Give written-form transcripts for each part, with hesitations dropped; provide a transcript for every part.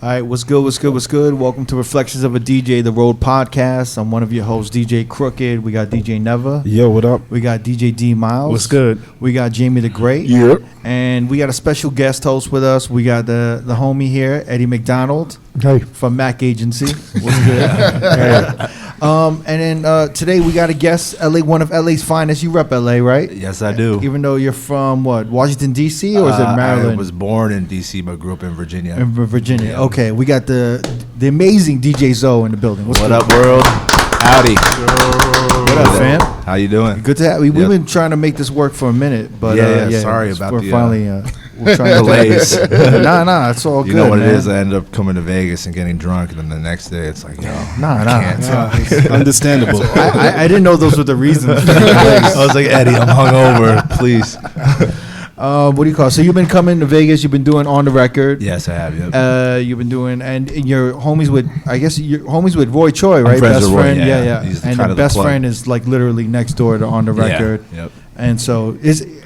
All right, what's good, what's good, what's good? Welcome to Reflections of a DJ, the R.O.A.D podcast. I'm one of your hosts, DJ Crooked. We got DJ Neva. Yo, what up? We got DJ D Miles. What's good? We got Jamie the Great. Yep. And we got a special guest host with us. We got the homie here, Eddie McDonald. Hey. From Mac Agency. What's good? Hey. And then today we got a guest, one of LA's finest. You rep LA, right? Yes, I do. Even though you're from what, Washington D.C. or is it Maryland? I was born in D.C. but grew up in Virginia. Virginia. Yeah. Okay, we got the amazing DJ Zoe in the building. What up, world? Howdy. What up, fam? How you doing? Good to have. We've been trying to make this work for a minute, but sorry about we're the finally we're trying delays. Nah, it's all good. You know what man. it is? I ended up coming to Vegas and getting drunk, and then the next day it's like, Nah. Understandable. I didn't know those were the reasons. I was like, Eddie, I'm hungover. Please. What do you call it? So you've been coming to Vegas. You've been doing On the Record. Yes, I have. Yep. You've been doing, and you're homies with, I guess you're homies with Roy Choi, right? I'm friends Best with Roy, friend. yeah. And He's the kind of best the plug. friend is like literally next door to On the Record. Yeah. Yep. And so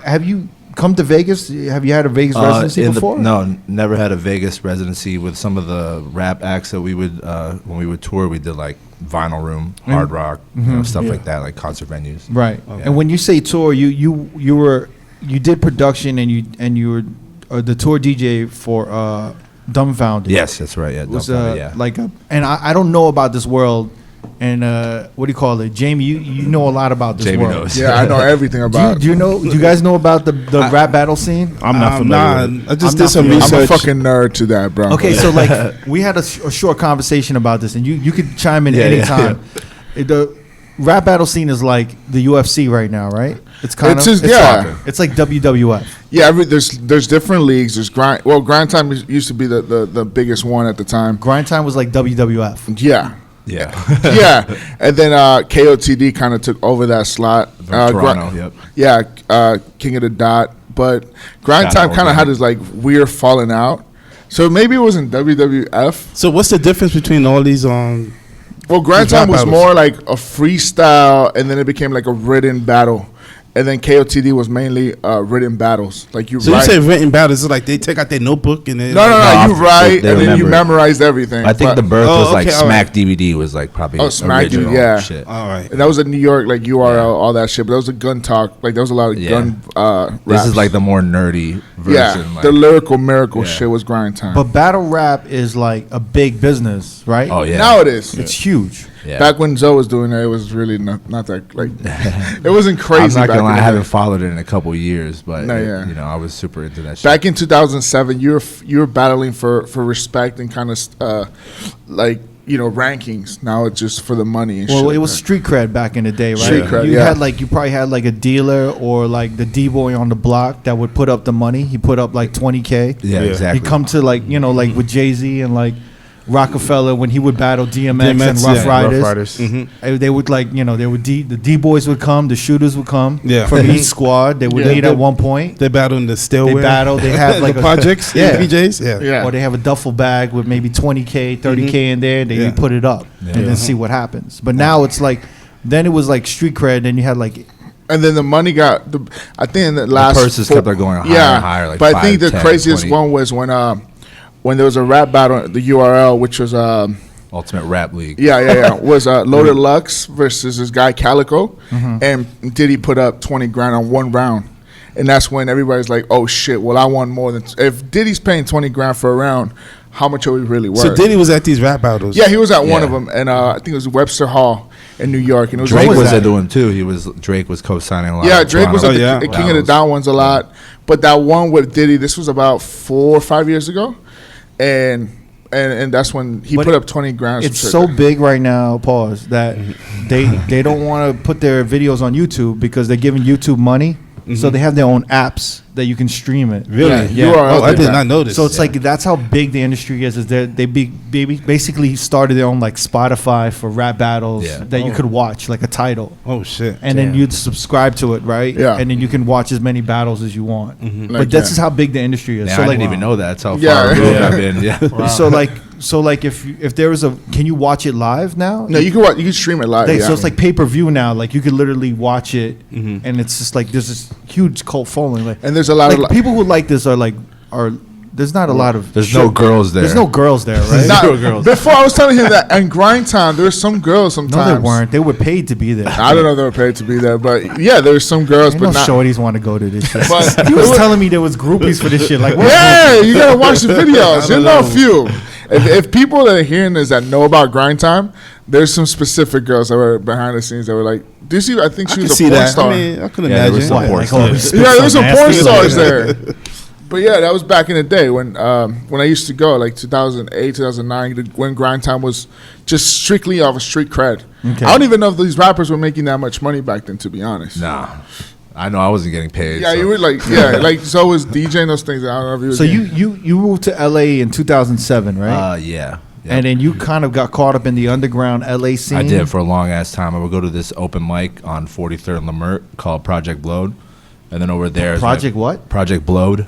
have you come to Vegas? Have you had a Vegas residency before? No, never had a Vegas residency. With some of the rap acts that we would, when we would tour, we did like Vinyl Room, Hard Rock, stuff like that, like concert venues. Right. Okay. And when you say tour, you did production and you were the tour DJ for Dumbfounded. Yes, that's right. Yeah, It was Dumbfounded, and I don't know about this world. And what do you call it, Jamie? You know a lot about this Jamie world. knows. Yeah, I know everything about. Do you guys know about the rap battle scene? I'm not familiar. I just I'm did not some familiar. research. I'm a fucking nerd to that, bro. Okay, so like we had a short conversation about this, and you could chime in anytime. The rap battle scene is like the UFC right now, right? It's kind It's of just- yeah. It's like WWF. Yeah, there's different leagues. There's grind. Well, Grind Time used to be the biggest one at the time. Grind Time was like WWF. Yeah. Yeah. Yeah, and then KOTD kind of took over that slot. Toronto, yep. Yeah, King of the Dot. But Grind Shout Time out kind of Organic. had this like weird falling out. So maybe it wasn't WWF. So what's the difference between all these Well, Grind These rap Time was battles. more like a freestyle, and then it became like a written battle. And then KOTD was mainly written battles. Like you So write. you say written battles, it's like they take out their notebook and then No, you write they and then you remember. memorized everything. I think But- the birth was okay, like all Smack right. DVD was like probably Smack original DVD, yeah. shit. All right. And that was a New York like URL, all that shit. But that was a gun talk. Like there was a lot of Yeah. gun. This raps. is like the more nerdy version. yeah. like, The lyrical miracle Yeah. shit was Grind Time. But battle rap is like a big business, right? oh yeah. Now it is. It's huge. Yeah. Back when Zoe was doing it, it was really not that like it wasn't crazy. I'm not back gonna lie, in I the haven't day. followed it in a couple years, but No, yeah. you know, I was super into that shit. Back in 2007, you were battling for respect and kind of like rankings. Now it's just for the money. And Well, shit it like was that. street cred back in the day, right? Street cred, you yeah. probably had like a dealer or like the D-boy on the block that would put up the money. He put up like 20K. yeah, Yeah. exactly. He'd come to like with Jay-Z and like Rockefeller when he would battle DMX and DMX, Rough yeah, Riders. Rough Riders. Mhm. They would the D-boys would come, the shooters would come Yeah. from each squad. They would Yeah. meet at one point. They battle in the stairway. They battle. They have like the projects, yeah. PJs, yeah. Yeah. Or they have a duffel bag with maybe 20K, 30K in there. They Yeah. put it up Yeah. and then see what happens. But now it's like, then it was like street cred. Then you had like, And then the money I think in the last purses kept on going higher and higher, like but I think 5, the 10, craziest 20. one was when there was a rap battle at the URL, which was Ultimate Rap League. was Loaded Lux versus this guy Calico, and Diddy put up 20 grand on one round, and that's when everybody's like, oh shit, well I won more than if Diddy's paying 20 grand for a round, how much are we really worth? So Diddy was at these rap battles. Yeah, he was at one Yeah. of them, and I think it was Webster Hall in New York, and it was Drake always was that. doing too. Drake was co-signing a lot. Yeah, of Drake was at Toronto the King of the Down ones a lot, but that one with Diddy, this was about 4 or 5 years ago, and that's when he But put up 20 grand. it's so big right now, pause, that they don't want to put their videos on YouTube because they're giving YouTube money. So they have their own apps that you can stream it. Really? Yeah. URL Oh, I did did that. not know this. So it's like that's how big the industry is. They basically started their own like Spotify for rap battles Yeah. that you could watch like a title, oh shit. and then you'd subscribe to it, right? Yeah. And then you can watch as many battles as you want. Like But this that. is how big the industry is. Yeah, so I like, didn't even know that. That's how Yeah. far removed Yeah. I've been. Yeah. so like if there was can you watch it live now? No, you can stream it live. Like, yeah. So it's like pay-per-view now. Like you could literally watch it, and it's just like there's this huge cult following. Like, And there's a lot like of people who like this are There's not a lot of. There's no girls there. There's no girls there, right? Not, Zero girls. Before I was telling him that in grind time, there were some girls sometimes. No, they weren't. They were paid to be there. I don't know if they were paid to be there, but yeah, there were some girls, Ain't but no not. shorties want to go to this shit. But He was telling me there was groupies for this shit. Like, what? yeah, you gotta watch the videos. You know a few. If people that are hearing this that know about grind time, there's some specific girls that were behind the scenes that were like, "Do you see? I think she I was can a see porn that. star." I mean, I can Yeah, there imagine. was some porn stars. Yeah, there was some porn nasty. stars there. But yeah, that was back in the day when I used to go, like 2008, 2009, when grind time was just strictly off of street cred. Okay. I don't even know if these rappers were making that much money back then, to be honest. Nah, I know I wasn't getting paid. Yeah, so. you were like, yeah, like so was DJing those things. I don't know if you were So getting- you moved to LA in 2007, right? Yeah. And then you kind of got caught up in the underground LA scene. I did for a long ass time. I would go to this open mic on 43rd and Lamert called Project Blowed, and then over there is Project what? Project Blowed,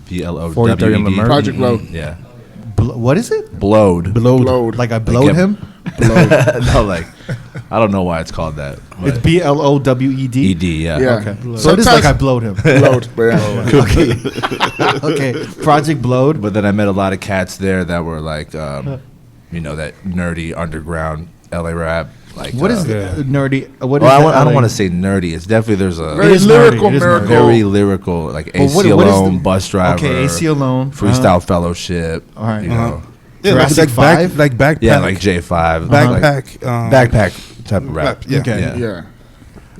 BLOWED. 43rd and Lamert. Project Low. Yeah, What is it? Blowed. Load. Like I blowed Like, him? No, like I don't know why it's called that. It's but BLOWED. ED. Yeah. Yeah. Okay. So it is Sometimes- like I blowed him. Load. But yeah. Okay. Project Blowed. But then I met a lot of cats there that were like, you know, that nerdy underground LA rap. Like What is nerdy? What is Well, that I don't LA? want to say nerdy. It's definitely there's a Very is lyrical, nerdy, it is miracle. very lyrical, like Well, AC what is Alone, the- Bus Driver. Okay, AC Alone. Freestyle Fellowship. All right. You know. Yeah, Jurassic Five? like backpack. Yeah, like J5. backpack. Like backpack type of rap. Yeah. Okay. Yeah. Yeah.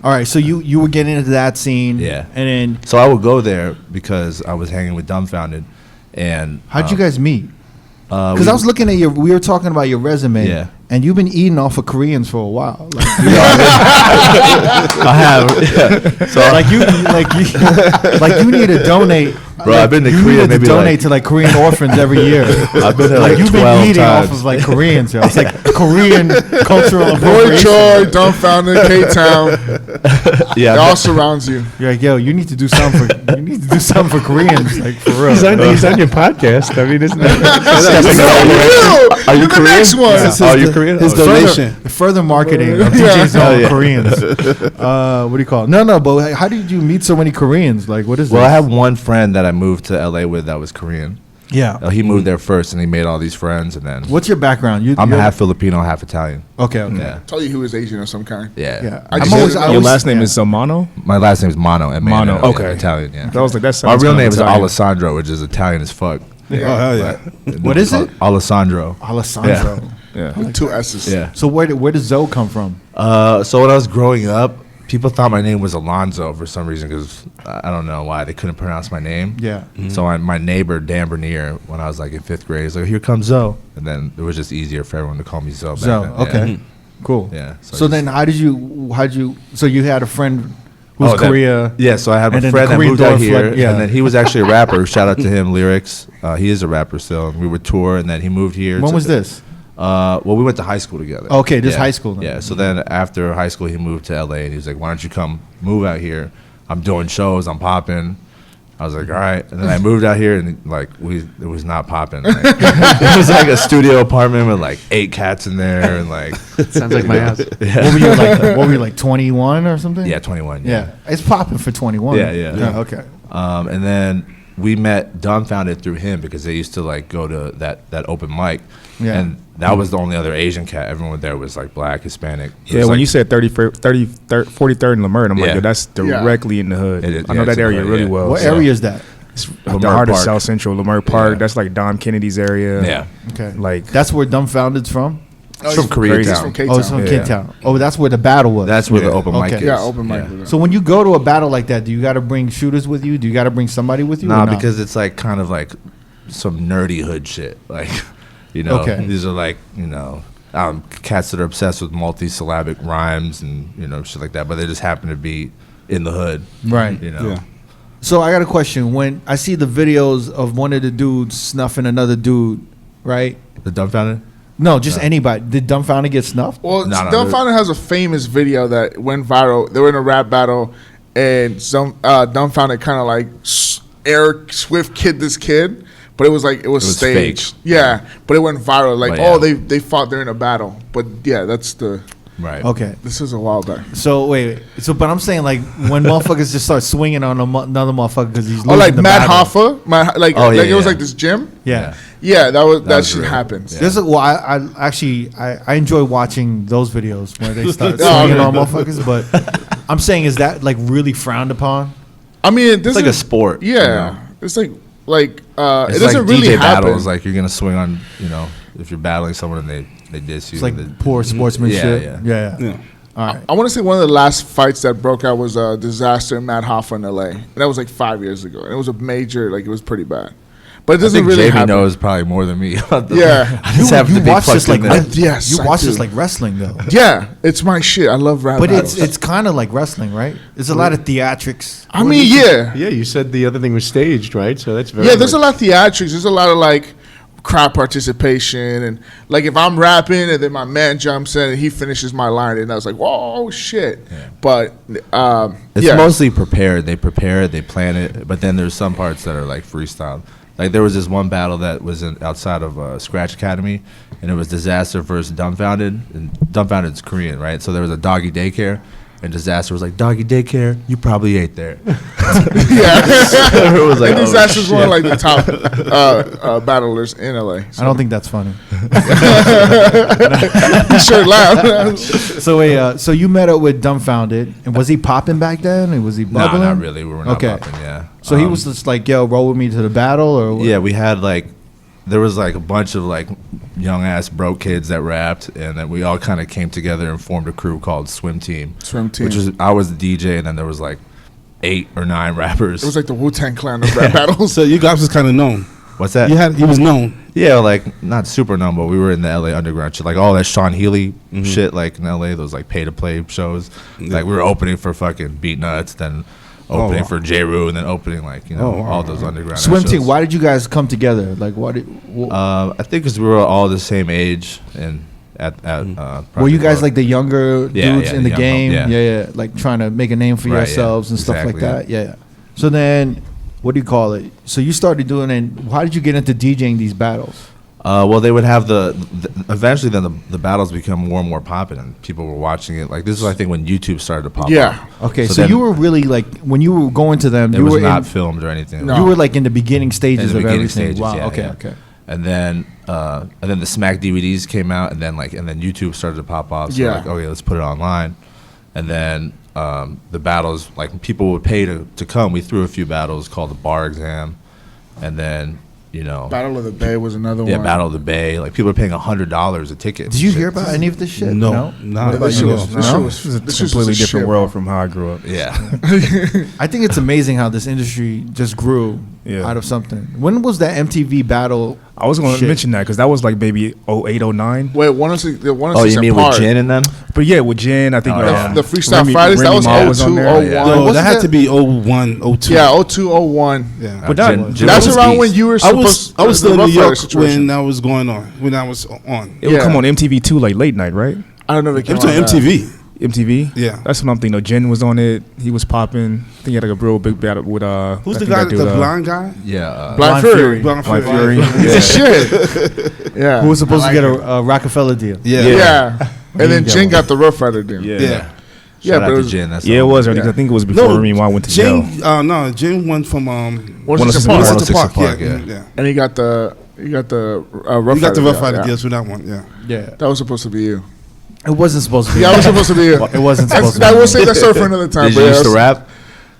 All right. So you were getting into that scene. Yeah. And then So I would go there because I was hanging with Dumbfounded. And how'd you guys meet? Because Because I was looking at we were talking about your resume. Yeah. And you've been eating off of Koreans for a while. Like, I have. Yeah. So like you need to donate. Bro, I've been to you Korea need maybe donate like to like Korean orphans every year. I've been there like Oh, You've been 12 eating times. off of like Koreans, yo. It's like Korean cultural Roy appropriation. Choi, Dumbfounded, K-Town, Yeah, it I've all been- surrounds you. You're like, yo, you need to do something for Koreans, like for real. He's on your podcast. I mean, isn't that? Are you the Korean? next one? Yeah. Oh, you Korean? His Oh, donation. Further marketing of Yeah. DJs all Koreans. What do you call it? No, but how did you meet so many Koreans? Like, what is Well, I this? have one friend that I moved to LA with that was Korean. Yeah. He moved there first, and he made all these friends, and then What's your background? I'm you're- half Filipino, half Italian. Okay. Yeah, Tell you who is Asian of some kind. yeah. Yeah. I I'm just- always, Your I Your always- last name yeah. is Mono. My last name is Mono. Mono, M-A-N-O, okay. Italian. Yeah. That was like that. My real name is Italian. Alessandro, which is Italian as fuck. Oh, hell yeah. What is it? Alessandro. Alessandro. Yeah. With 2 S's. Yeah. So where does Zoe come from? So when I was growing up, people thought my name was Alonzo for some reason because I don't know why they couldn't pronounce my name. Yeah. So my neighbor Dan Bernier, when I was like in 5th grade, he's like, "Here comes Zoe," and then it was just easier for everyone to call me Zoe. Back Zoe. then. Okay. Cool. Yeah. So then, how'd you? So you had a friend who was Oh, that- Korea. Yeah, so I have And a then friend the that Korean moved out door here, flood- yeah. and then he was actually a rapper. Shout out to him, Lyrics. He is a rapper still. And we would tour, and then he moved here. When to- was this? Well, we went to high school together. Okay, just Yeah. high school then. Yeah. So then after high school, he moved to LA, and he was like, "Why don't you come move out here? I'm doing shows. I'm popping." I was like, "All right." And then I moved out here, and like it was not popping. Like, it was like a studio apartment with like 8 cats in there, and like Sounds like my house. What were you like 21 or something? yeah, 21. Yeah, it's popping for 21. Yeah, yeah. Okay. And then we met Dumbfounded through him because they used to like go to that open mic. Yeah. And that was the only other Asian cat. Everyone there was like black, Hispanic. It Yeah, was when like- you said 43rd and Lamert, I'm Yeah. like, yo, that's directly in the hood. It is, I yeah, know it's that in area the hood, really yeah. well. What so area is that? It's Lamert the heart of Park. South Central, Lamert Park. Yeah. That's like Dom Kennedy's area. Yeah. Okay. Like That's where Dumbfounded's from. Oh, from he's Koreatown. He's from Oh, it's K-Town. from Yeah. Kid Town. Oh, that's where the battle was. That's where the Yeah. open mic Okay. is. Yeah, open mic. with So when you go to a battle like that, do you got to bring shooters with you? Do you got to bring somebody with you? Nah, or not? because it's like kind of like some nerdy hood shit. Like, you know, Okay. these are like, you know, cats that are obsessed with multi-syllabic rhymes and, you know, shit like that. But they just happen to be in the hood. Right. You know. Yeah. So I got a question. When I see the videos of one of the dudes snuffing another dude, right? The Dumbfounded? No, just anybody. Did Dumbfounded get snuffed? Well, No, Dumbfounded has a famous video that went viral. They were in a rap battle, and some Dumbfounded kind of like Eric Swift kid this kid, but it was staged. fake. Yeah, but it went viral. Like, But yeah. they fought there in a battle. But yeah, that's the. Right. Okay. This is a while back. So wait. So but I'm saying like when motherfuckers just start swinging on another motherfucker because he's losing Oh, like the Matt battle. Hoffa, like Oh, yeah, it was yeah. like this gym. Yeah. Yeah, that was shit real. happens. Yeah. There's a, well, I actually I enjoy watching those videos where they start Oh, swinging okay. on motherfuckers. But I'm saying, is that like really frowned upon? I mean, this It's like a is sport. Yeah, you know? it's like It's it doesn't like really DJ happen. battles. Like you're gonna swing on, if you're battling someone and they diss you. It's like they- poor sportsmanship. Yeah, Yeah. All right. I want to say one of the last fights that broke out was a disaster in Matt Hoffa in LA. And that was like 5 years ago. And it was a major, like it was pretty bad. But it I doesn't think really Jamie happen. knows probably more than me. Yeah. I just happen to be watch plugged this like in there. Yes, you I watch do. this like wrestling though. Yeah, it's my shit. I love rap But battles. it's kind of like wrestling, right? There's a lot of theatrics. I mean, yeah. Yeah, you said the other thing was staged, right? So that's very. Yeah, there's a lot of theatrics. There's a lot of like crowd participation. And like if I'm rapping and then my man jumps in and he finishes my line and I was like, whoa, shit. Yeah. But It's yeah. mostly prepared. They prepare it, they plan it, but then there's some parts that are like freestyle. Like there was this one battle that was outside of Scratch Academy, and it was Disaster versus Dumbfounded. And Dumbfounded's Korean, right? So there was a doggy daycare, and Disaster was like, "Doggy daycare, you probably ate there." Yeah. It was like, and oh, Disaster's one of shit. like the top battlers in LA. I don't think that's funny. You sure laugh. So wait, so you met up with Dumbfounded, and was he popping back then? And was he No, bubbling? not really. We were not Okay. popping, yeah. So he was just like, "Yo, roll with me to the battle," or what? Yeah, we had like, there was like a bunch of like young ass broke kids that rapped, and then we all kind of came together and formed a crew called Swim Team. Swim Team. Which was, I was the DJ, and then there was like 8 or 9 rappers. It was like the Wu-Tang Clan of rap battles. So you guys was kind of known. What's that? He was known. Yeah, like not super known, but we were in the LA underground shit, like all that Sean Healy shit, like in LA, those like pay to play shows. Yeah. Like we were opening for fucking Beat Nuts, then opening wow. for J. Rue, and then opening like all those underground Swim shows. Team. Why did you guys come together? Like, what? I think because we were all the same age, and Were you guys like the younger Yeah, dudes yeah, in the the young game? hope, Yeah, like trying to make a name for Right, yeah, yourselves and stuff like exactly, that. Yeah. So then, what do you call it? So you started doing it. How did you get into DJing these battles? Well, they would have eventually then the battles become more and more popular, and people were watching it. Like this is, I think, when YouTube started to pop Yeah. up. Okay, so then you were really like when you were going to them, it you was were not filmed or anything. No. you were like in the beginning stages In the of beginning everything. stages, Wow. yeah, okay. yeah. Okay. And then the Smack DVDs came out, and then YouTube started to pop off. So Yeah. like, okay, let's put it online. And then the battles, like people would pay to come. We threw a few battles called the Bar Exam, and then Battle of the Bay was another yeah, one. Battle of the Bay. Like people are paying $100 a ticket. Did you Shit. hear about any of this shit? No, not This shit was- this shit No? was- This is this a shit was completely the different shit, world bro. from how I grew up. Yeah. I think it's amazing how this industry just grew Yeah. out of something. When was that MTV battle? I was going to Shit. mention that because that was like maybe 08, 09. Wait, one of the one Oh, you mean with Jin and them? But yeah, with Jen, I think Oh, yeah. The Freestyle Fridays, that was Ma on 02, there. 01. Yeah. No, Wasn't that had to be 01, 02. Yeah, 02, 01. Yeah. But that- Jin That's was around beast. when you were I supposed was still in the New Rough Rider York situation. when that was going on. When I was on. It would Yeah. come on MTV2 like late night, right? I don't know if it It came was on out that. MTV. MTV. Yeah. That's what I'm thinking. Jen was on it. He was popping. I think he had like a real big battle with Who's I the think guy, that dude, the blind guy? Yeah. Blind Blind Fury. Fury. Blind Blind Fury. Fury. Yeah. Shit. Yeah. Who was supposed to get a Rockefeller deal? Yeah. Yeah. And then got Jin one. got the Rough Rider deal. Yeah. Yeah. Yeah, Shout but out it to was- Jin. That's Yeah, it all. was. I Yeah. think it was before Remy Ma went to jail. Jane, no, Jane went from Washington Park. Park. 106 Park, yeah. yeah. And he got the Rough You got the Rider Rough deal, Rider yeah. deals with that one, yeah. Yeah. That was supposed to be you. It wasn't supposed to be. Yeah, it was supposed to be you. It wasn't supposed to be. I will say that story for another time. Did but you yeah, used to that's- rap?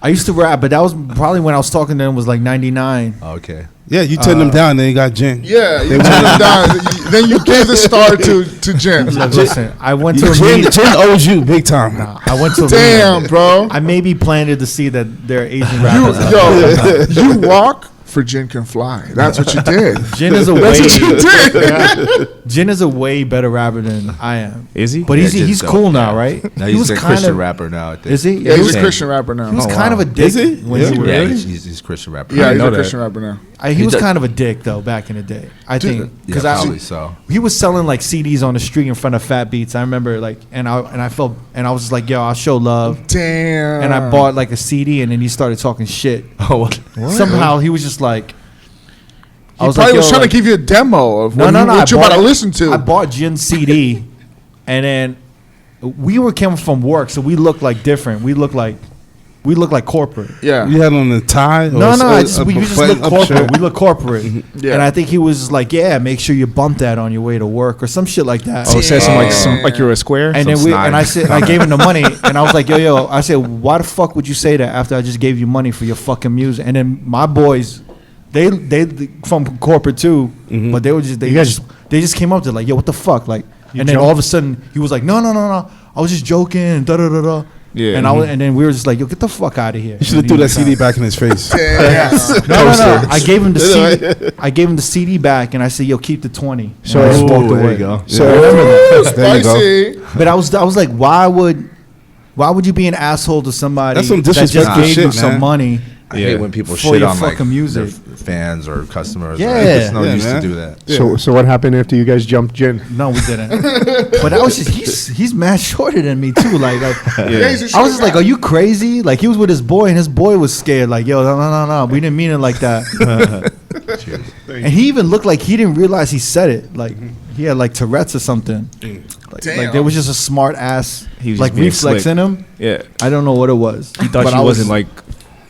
I used to rap, but that was probably when I was talking to him was like 99. Okay. Yeah, you turned them down, then you got Jen. Yeah, you turned him down. Then you gave the star to Jen. Look, listen, I went to a Jen, meeting. Jen owes you big time. I went to a Damn, meeting. bro. I maybe planted the seed that there are Asian rappers. You walk for Jin Can Fly. That's what you did. Jin is a That's what you way did. Jin is a way better rapper than I am. Is he? But Yeah, he's Jin's he's dope, cool now, yeah. right? Now He he's was a kind Christian of- rapper now, I think. Is he? Yeah, he's a changed. Christian rapper now. He was Oh, kind wow. of a dick. Is he? When Yeah. he was- Yeah, Really? he's a Christian rapper. Yeah, I he's know a that. Christian rapper now. He was does- kind of a dick though back in the day. I think Yeah, because probably so. he was selling like CDs on the street in front of Fat Beats. I remember like and I felt and I was just like, yo, I'll show love. Damn. And I bought like a CD and then he started talking shit. Oh, what? Somehow he was just like, He probably was trying to give you a demo of what, no. what I you're about bought- to listen to. I bought Jin's CD, and then we were coming from work, so we looked like different. We looked like corporate. Yeah. You had on the tie? No, we just look corporate. We look corporate. Yeah. And I think he was like, yeah, make sure you bump that on your way to work or some shit like that. Oh, it said some like you're a square. And then I gave him the money, and I was like, yo, I said, why the fuck would you say that after I just gave you money for your fucking music? And then my boys, they from corporate too, but they just came up to like, yo, what the fuck, like, and then all of a sudden he was like, no, I was just joking, da da da da. Yeah, and then we were just like, yo, get the fuck out of here. You should have threw that CD back in his face. No. I gave him the CD. I gave him the CD back, and I said, yo, keep the 20. So I just walked away. There you go. So I remember that. There you go. Spicy. But I was like, why would you be an asshole to somebody That's some that just disrespectful gave you shit, some man. money? I hate when people For shit your on like fucking music. their fans or customers. Yeah. Right? There's no Yeah, use man. to do that. Yeah. So what happened after you guys jumped gin? No, we didn't. But I was just he's mad shorter than me too. Like Yeah, he's a I was just short like, guy. are you crazy? Like he was with his boy, and his boy was scared. Like, yo, no, we didn't mean it like that. Cheers. And he even looked like he didn't realize he said it. Like he had like Tourette's or something. Like Damn. there was just a smart ass He was like just being reflex slick. in him. Yeah, I don't know what it was. he thought But she I wasn't like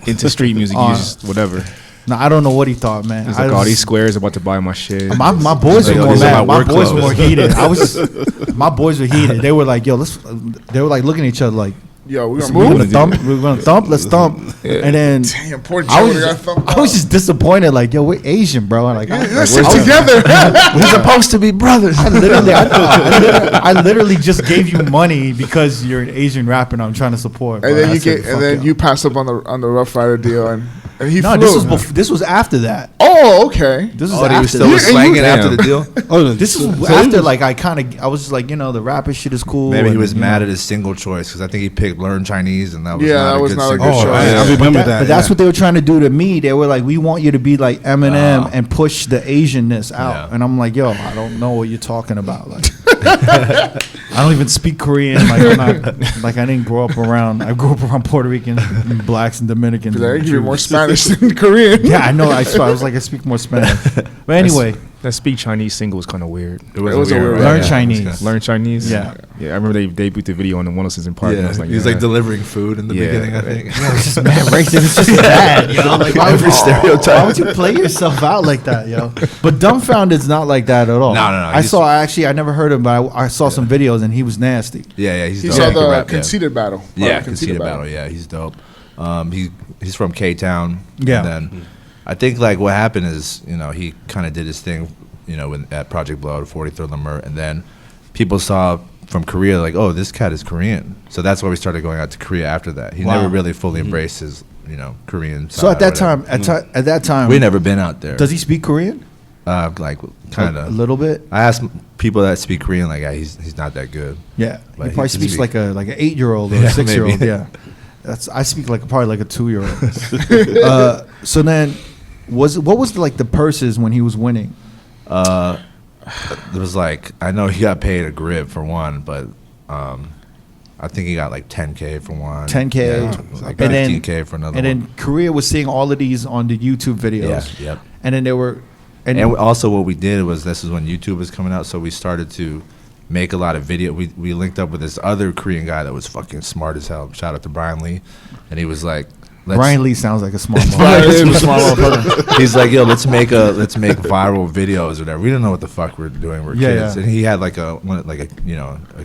into street music. He was just whatever. No, I don't know what he thought, man. He's like, I all was- these squares about to buy my shit. My boys were Like, more these are mad. my My work boys were clothes. more heated. My boys were heated. They were like, yo, they were like looking at each other like, Yo, we're gonna we're move. gonna thump. We're gonna thump. Let's thump. And then Damn, poor I Joe was, got thumped I was just disappointed. Like, yo, we're Asian, bro. And like, Let's sit together. We're supposed to be brothers. I literally just gave you money because you're an Asian rapper and I'm trying to support. And bro. then I you said, get, fuck and then y'all. you passed up on the Rough Rider deal, and he No, flew. this was after that. Oh, okay. This was Oh, he after was still that. slanging after the deal. Oh, This is so after he was- like I was just like, you know, the rapper shit is cool. Maybe he and, was you mad know. at his single choice because I think he picked Learn Chinese and that was Yeah, not that a was good not a single good choice. choice. I remember But that. that's what they were trying to do to me. They were like, we want you to be like Eminem and push the Asianness out. Yeah. And I'm like, yo, I don't know what you're talking about. Like, I don't even speak Korean. Like, I'm not, like I didn't grow up around. I grew up around Puerto Ricans, and blacks, and Dominicans. They and give you more Jews. Spanish than Korean. Yeah, I know. I was like, I speak more Spanish. But anyway, That Speak Chinese single was kind of weird. It was, a weird right? Learn Yeah. Chinese. Learn Chinese. Yeah. I remember they debuted the video on the 106 Park. And I was like, he was like delivering food in the Yeah. beginning, I think. it's just mad racist. It's just bad, yo. Like, why would, Every stereotype. why would you play yourself out like that, yo? But Dumbfounded's not like that at all. No. I never heard him, but I saw some videos and he was nasty. Yeah, he's He dope. saw He can the rap, yeah. conceited battle. Yeah, conceited battle. Yeah, he's dope. He's from K Town. Yeah. And then I think like what happened is he kind of did his thing, at Project Blow, 43rd Lemur, and then people saw from Korea like, oh, this cat is Korean. So that's why we started going out to Korea after that. He Wow. never really fully embraced his Korean. So side at that or whatever. time, at that time, we never been out there. does he speak Korean? Like kind A of. little bit. I asked people that speak Korean, like, yeah, he's not that good. Yeah, But he probably he can speaks speak. like an 8-year-old or Yeah, a 6-year-old. maybe. Yeah, I speak probably like a 2-year-old. So then, what was like the purses when he was winning? There was like, I know he got paid a grip for one, but I think he got like 10K for one. 10K. Yeah, like And then- 15K for another And one. then Korea was seeing all of these on the YouTube videos. Yeah, yep. And then they were, And also what we did was, this is when YouTube was coming out, so we started to make a lot of video. We linked up with this other Korean guy that was fucking smart as hell. Shout out to Brian Lee. And he was like, Brian Lee sounds like a smart Brian motherfucker. Lee was a smart motherfucker. he's like, yo, let's make viral videos or whatever. We didn't know what the fuck we were doing. We're Yeah, kids. yeah. And he had like a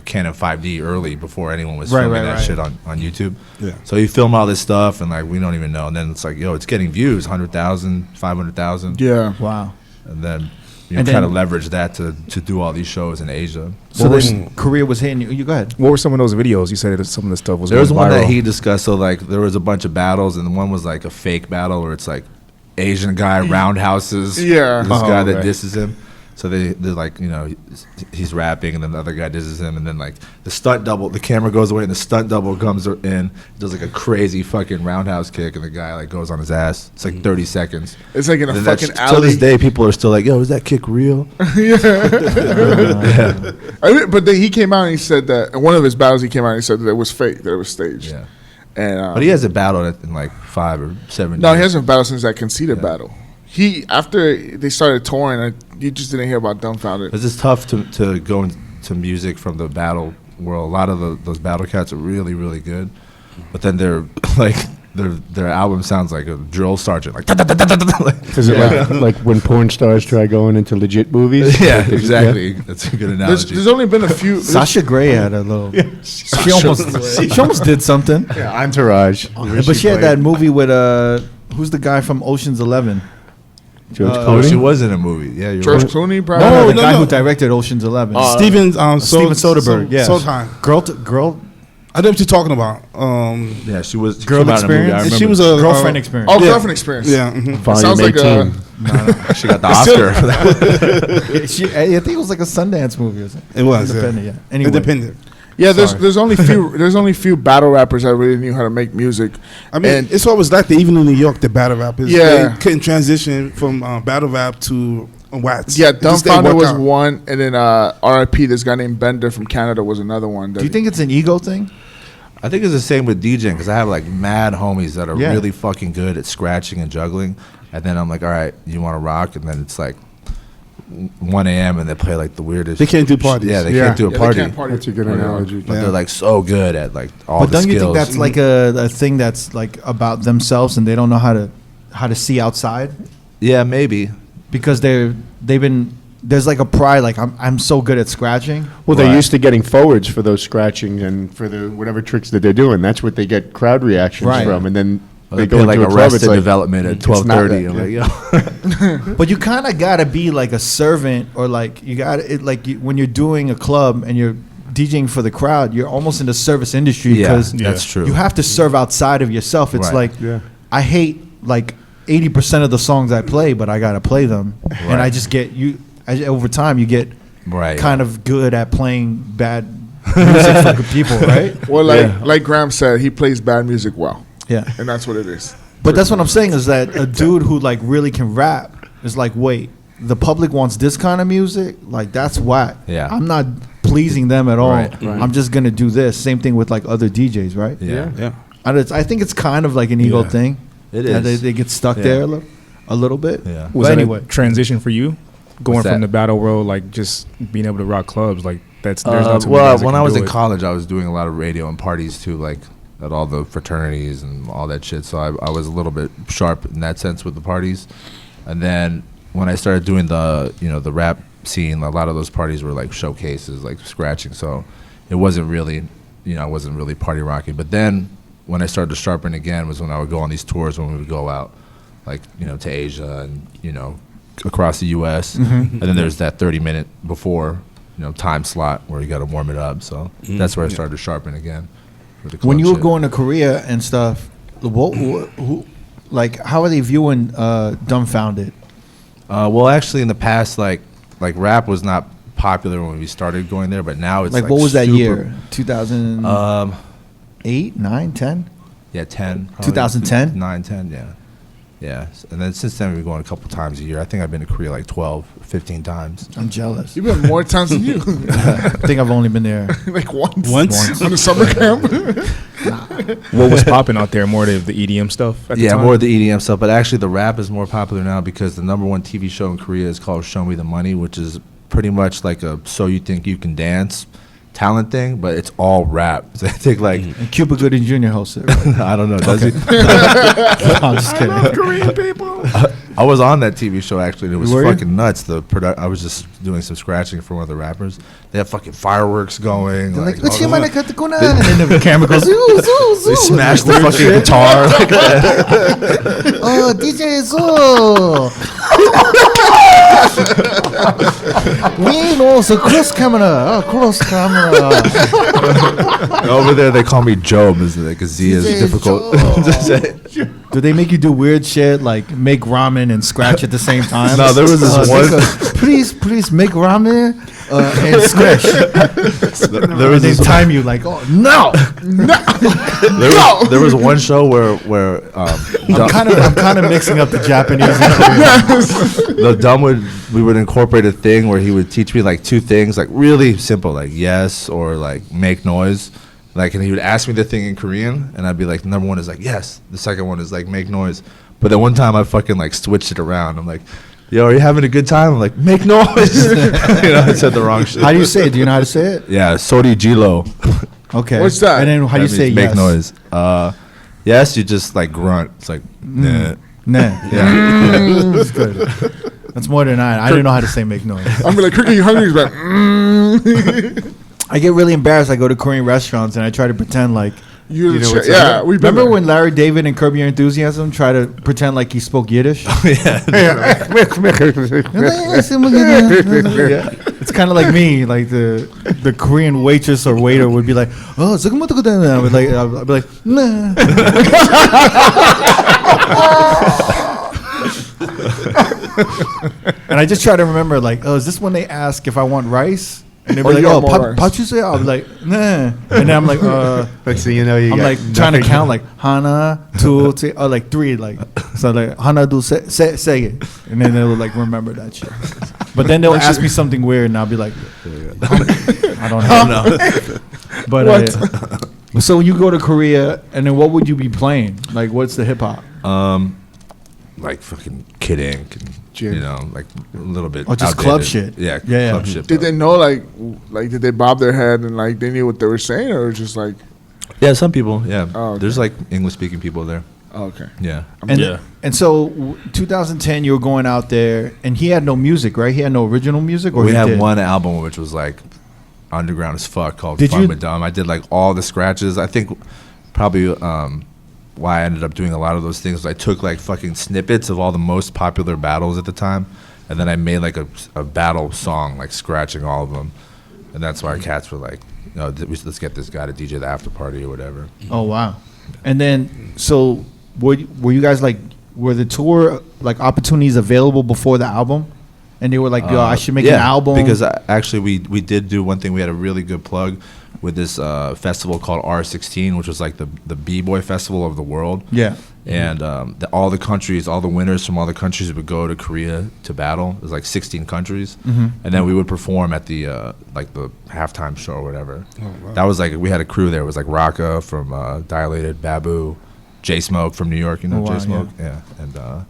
Canon 5D early before anyone was Right, filming right, that right. shit on YouTube. Yeah. So he filmed all this stuff and like we don't even know. And then it's like, yo, it's getting views, 100,000, 500,000. Yeah. Wow. And then And kind of then- leverage that to do all these shows in Asia. So then Korea was hitting you. You go ahead. What were some of those videos? You said that some of the stuff was There was going one that viral. he discussed. So like there was a bunch of battles, and one was like a fake battle where it's like Asian guy roundhouses Yeah. this guy that okay. disses him. So they're like, he's rapping, and then the other guy disses him, and then like the stunt double, the camera goes away, and the stunt double comes in, does like a crazy fucking roundhouse kick, and the guy like goes on his ass. It's like 30 seconds. It's like in a And fucking To alley. this day, people are still like, yo, is that kick real? But then he came out and he said that in one of his battles, he came out and he said that it was fake, that it was staged. Yeah. And But he hasn't battled in like 5 or 7 no, years. he hasn't battled since that conceited battle. He after they started touring, you just didn't hear about Dumbfounded. It's just tough to go into music from the battle where a lot of those battle cats are really, really good, but then they're like their album sounds like a drill sergeant, like. Is it like when porn stars try going into legit movies? Yeah, exactly. That's a good analogy. There's only been a few. Sasha Grey had a little. She almost did something. Yeah, Entourage. But she had that movie with who's the guy from Ocean's 11? George Oh, she Clooney. was in a movie. Yeah, you're George right. Clooney, bro. No, the no, guy no. who directed Ocean's 11. Steven Soderbergh. Yeah. Sondheim. Girl. I know what you're talking about. Yeah, she was Girl came out in a movie, I Experience? She remember. was a Girlfriend Experience. Oh, Yeah. Girlfriend Experience. Yeah. mhm. Volume Sounds like 18. She got the Oscar for that. I think it was like a Sundance movie or something. It was Independent, yeah. Anyway. Independent. Yeah, Sorry. there's only few battle rappers that really knew how to make music. I mean, And- it's always like that. Even in New York, the battle rappers, Yeah. they couldn't transition from battle rap to wax. Yeah, It just didn't Dumbfounder work was out. one, and then R.I.P. This guy named Bender from Canada was another one. Do you think it's an ego thing? I think it's the same with DJing because I have like mad homies that are Yeah. really fucking good at scratching and juggling, and then I'm like, all right, you want to rock, and then it's like 1 a.m. and they play like the weirdest. They can't do parties. Yeah, they Yeah. can't do a they party. can't party? That's a good Yeah. analogy. But Yeah. they're like so good at like all But the don't skills. you think that's like a thing that's like about themselves and they don't know how to see outside? Yeah, maybe. Because there's like a pride, like I'm so good at scratching. Well, they're Right. used to getting forwards for those scratching and for the whatever tricks that they're doing. That's what they get crowd reactions Right. from, and then They they play go like into a club. It's Arrested like, Development at it's not 12:30. that, I'm like, yeah. yo. But you kind of gotta be like a servant, or like you got it. Like when you're doing a club and you're DJing for the crowd, you're almost in the service industry Yeah, because that's true. you have to serve outside of yourself. It's Right. like Yeah. I hate like 80% of the songs I play, but I gotta play them, and I Right. just get over time you get Right. kind of good at playing bad music for good people, right? Well, like Graham said, he plays bad music well, Yeah. and that's what it is. But that's what I'm saying is that a dude who like really can rap is like, wait, the public wants this kind of music? Like that's whack. Yeah. I'm not pleasing them at all. Right. I'm just gonna do this. Same thing with like other DJs, right? Yeah. Yeah. And I think it's kind of like an ego Yeah. thing. It that is. They get stuck Yeah. there a little bit. Yeah. Was But that anyway, a transition for you? Going What's from that? the battle world, like just being able to rock clubs, like there's not too many Well, guys that when can I was do in it. college, I was doing a lot of radio and parties too, like at all the fraternities and all that shit. So I was a little bit sharp in that sense with the parties. And then when I started doing the rap scene, a lot of those parties were like showcases, like scratching. So it wasn't really, I wasn't really party rocking. But then when I started to sharpen again was when I would go on these tours when we would go out, like, to Asia and, across the U.S. And then there's that 30-minute before, time slot where you got to warm it up. So that's where I started to sharpen again. For the when club you were shit. going to Korea and stuff, how are they viewing Dumbfounded? Well, actually, in the past, like rap was not popular when we started going there, but now it's Like what was that super- year? 2008, 9, 10? Yeah, 10. 2010? 9, 10, yeah. Yeah. And then since then, we've been going a couple times a year. I think I've been to Korea like 12, 15 times. I'm jealous. You've been more times than you, I think I've only been there. like once. Once? On the summer camp. What was popping out there? More of the EDM stuff? At the Yeah, time? more of the EDM stuff. But actually, the rap is more popular now because the #1 TV show in Korea is called Show Me the Money, which is pretty much like a So You Think You Can Dance talent thing, but it's all rap. So I think like, And Cuba Gooding Jr. hosted it, right? I don't know, does he? I'm just kidding. Korean people. I was on that TV show actually, and it was Were you? fucking nuts. I was just doing some scratching for one of the rappers. They have fucking fireworks going. They're like, all "Let's the- and then the camera goes, "Zoo, zoo, zoo." They smashed the fucking guitar. Oh, DJ Zoo. We know the cross camera. Cross camera. Over there, they call me Job. Is like a Z is DJ difficult Job. to say. Do they make you do weird shit like make ramen and scratch at the same time? No, there was this one- Please make ramen and scratch. There was They this, time you like, oh no. there was one show where I'm kind of mixing up the Japanese and Korean. we would incorporate a thing where he would teach me like two things, like really simple, like yes or like make noise. Like, and he would ask me the thing in Korean, and I'd be like, the #1 is like yes, the second one is like make noise. But then one time I fucking like switched it around. I'm like, yo, are you having a good time? I'm like, make noise. I said the wrong shit. How do you say it? Do you know how to say it? Yeah, Sori Gilo. Okay. What's that? And then how do you say make yes? noise? Yes, you just like grunt. It's like, nah. Nah. Yeah. That's good. That's more than I didn't know how to say make noise. I'm like, Cricket, you hungry? He's like, I get really embarrassed. I go to Korean restaurants and I try to pretend like. you know know what's yeah, we Remember when Larry David and Curb Your Enthusiasm try to pretend like he spoke Yiddish? It's kind of like me, like the Korean waitress or waiter would be like, "Oh, I'd be like, nah." And I just try to remember, like, oh, is this when they ask if I want rice? And they'd be like, oh, pachuse? I'll be like, nah. And then I'm like, Next thing you know, you I'm got like trying to count like hana, two, three, or like three, like so like hana do say it, and then they'll like remember that shit. But then they'll ask me something weird, and I'll be like, I don't know. But so when you go to Korea, and then what would you be playing? Like, what's the hip hop? Like fucking Kid Ink, and, like a little bit. Oh, just outdated. club shit. Yeah, Yeah. club shit. Did they know, like, did they bob their head and, like, they knew what they were saying? Or just like, Yeah, some people. Yeah, Oh, okay. there's like English speaking people there. oh, okay. Yeah. And so 2010, you were going out there, and he had no music, right? He had no original music, or We he had did? one album which was like underground as fuck called Did Fun you- But Dumb. I did like all the scratches. I think probably why I ended up doing a lot of those things was I took like fucking snippets of all the most popular battles at the time, and then I made like a battle song, like scratching all of them. And that's why our cats were like, let's get this guy to DJ the after party or whatever. Oh wow! And then so were you guys like, were the tour like opportunities available before the album? And they were like, yo, I should make an album. Because actually we did do one thing. We had a really good plug with this festival called R16, which was like the B-boy festival of the world. Yeah. And all the countries, all the winners from all the countries would go to Korea to battle. It was like 16 countries. Mm-hmm. And then we would perform at the like the halftime show or whatever. That was like, we had a crew there. It was like Raka from Dilated, Babu, J Smoke from New York, Oh, wow, J Smoke, yeah. And a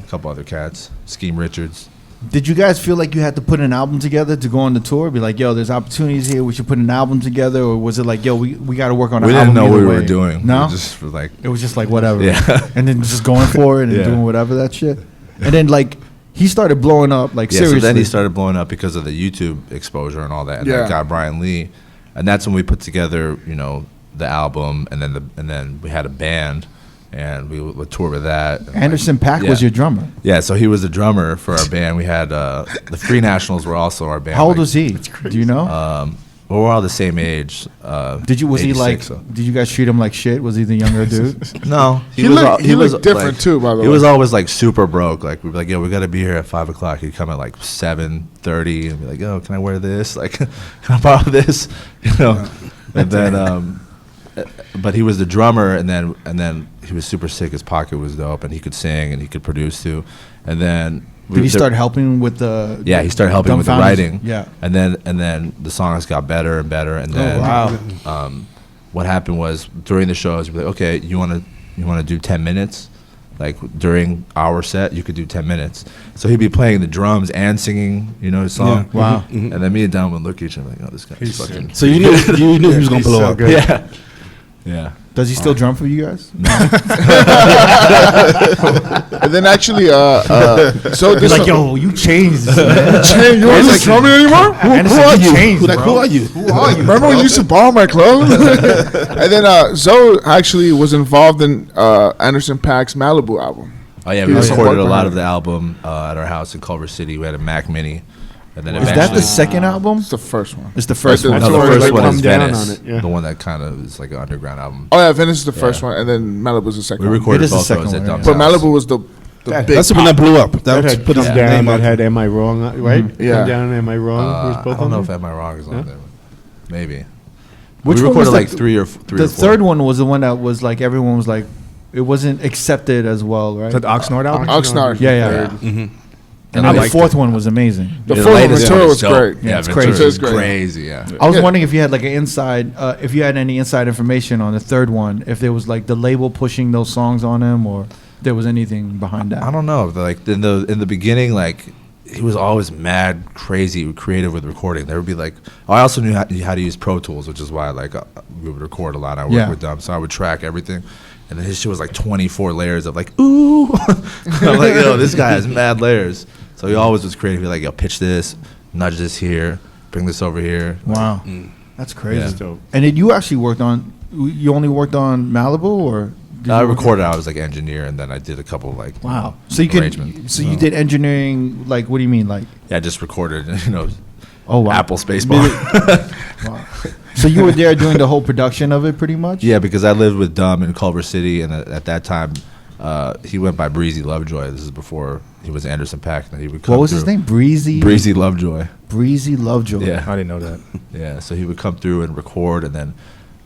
couple other cats, Scheme Richards. Did you guys feel like you had to put an album together to go on the tour? Be like, yo, there's opportunities here. We should put an album together. Or was it like, yo, we got to work on an We album? didn't know what either we were way? doing. No? We just were like, It was just like, whatever. Yeah. And then just going for it and Yeah. doing whatever that shit. And then, like, he started blowing up, like, yeah, seriously. so then he started blowing up because of the YouTube exposure and all that. And Yeah. that got Brian Lee. And that's when we put together, the album, and then we had a band, and we would tour with that. And Anderson .Paak was yeah. your drummer. Yeah, so he was the drummer for our band. We had the Free Nationals were also our band. How old was he? Do you know? Well, we're all the same age. Was he like, 86, so. did you guys treat him like shit? Was he the younger dude? No, He looked different too, by the way. He was always like super broke. Like we'd be like, "Yo, we got to be here at 5 o'clock." He'd come at like 7:30 and be like, "Yo, can I wear this? Like, can I borrow this?" And then, but he was the drummer, and then he was super sick. His pocket was dope, and he could sing and he could produce too. And then Did he start helping with the? Yeah, he started helping with the Dumbfounders? writing. Yeah. And then the songs got better and better. And then wow. What happened was during the shows, we'd be like, okay, you want to do 10 minutes? Like during our set, you could do 10 minutes. So he'd be playing the drums and singing, his song. Yeah. Wow. And then me and Don would look at each other like, oh, this guy's fucking. So you knew he was gonna blow up. good. Yeah. Yeah. Does he still drum for you guys? And then actually, so He's this like, yo, you changed. Man. you want to tell me anymore? Who are you? Changed, Like, who are you? Who are you? Remember when you used to borrow my clothes? And then Zoe actually was involved in Anderson .Paak's Malibu album. Oh, yeah. He We was recorded a supporting lot her. of the album at our house in Culver City. We had a Mac Mini. And then Is that eventually- the second album? It's the first one. It's the first Right, one. the- No, the That's first where one they is come down Venice. on it, yeah. The one that kind of is like an underground album. Oh yeah, Venice is the first Yeah. one, and then Malibu's the second We one. recorded It is the both second those at one, Dump's But house. Malibu was the big. That's the one that blew up. That That had put his Come name Down, out that had Am I Wrong, right? Yeah. Come Down, Am I Wrong? was I both don't on know there? if Am I Wrong is on Yeah. there. Maybe. Which we one was recorded like the- three or The four. third one was the one that was like, everyone was like, it wasn't accepted as well, right? Is that the Oxnard album? Oxnard. Yeah, yeah. Mm-hmm. And I then the liked fourth one was amazing. The Yeah, fourth one, latest Ventura one was is dope. great. Yeah, it's Ventura crazy. was It's great. crazy, yeah. I was Yeah. wondering if you had like an inside, if you had any inside information on the third one, if there was like the label pushing those songs on him, or there was anything behind that. I don't know. Like in the beginning, like he was always mad, crazy, creative with recording. There would be like, I also knew how to use Pro Tools, which is why like we would record a lot. I worked with them, so I would track everything. And then his shit was like 24 layers of like, ooh. I'm like, yo, this guy has mad layers. So he always was creative. He'd like, yo, pitch this, nudge this here, bring this over here. Wow, that's crazy. Yeah. And then you actually you only worked on Malibu, or? I recorded. I was like engineer, and then I did a couple of like Wow. So you you did engineering, like, what do you mean, like? Yeah, I just recorded, Oh wow. Apple Spacebar. Wow. So you were there doing the whole production of it, pretty much? Yeah, because I lived with Dumb in Culver City, and at that time, he went by Breezy Lovejoy. This is before he was Anderson .Paak, and he would come. What was his name? Breezy Lovejoy. Breezy Lovejoy. Yeah, I didn't know that. Yeah, so he would come through and record, and then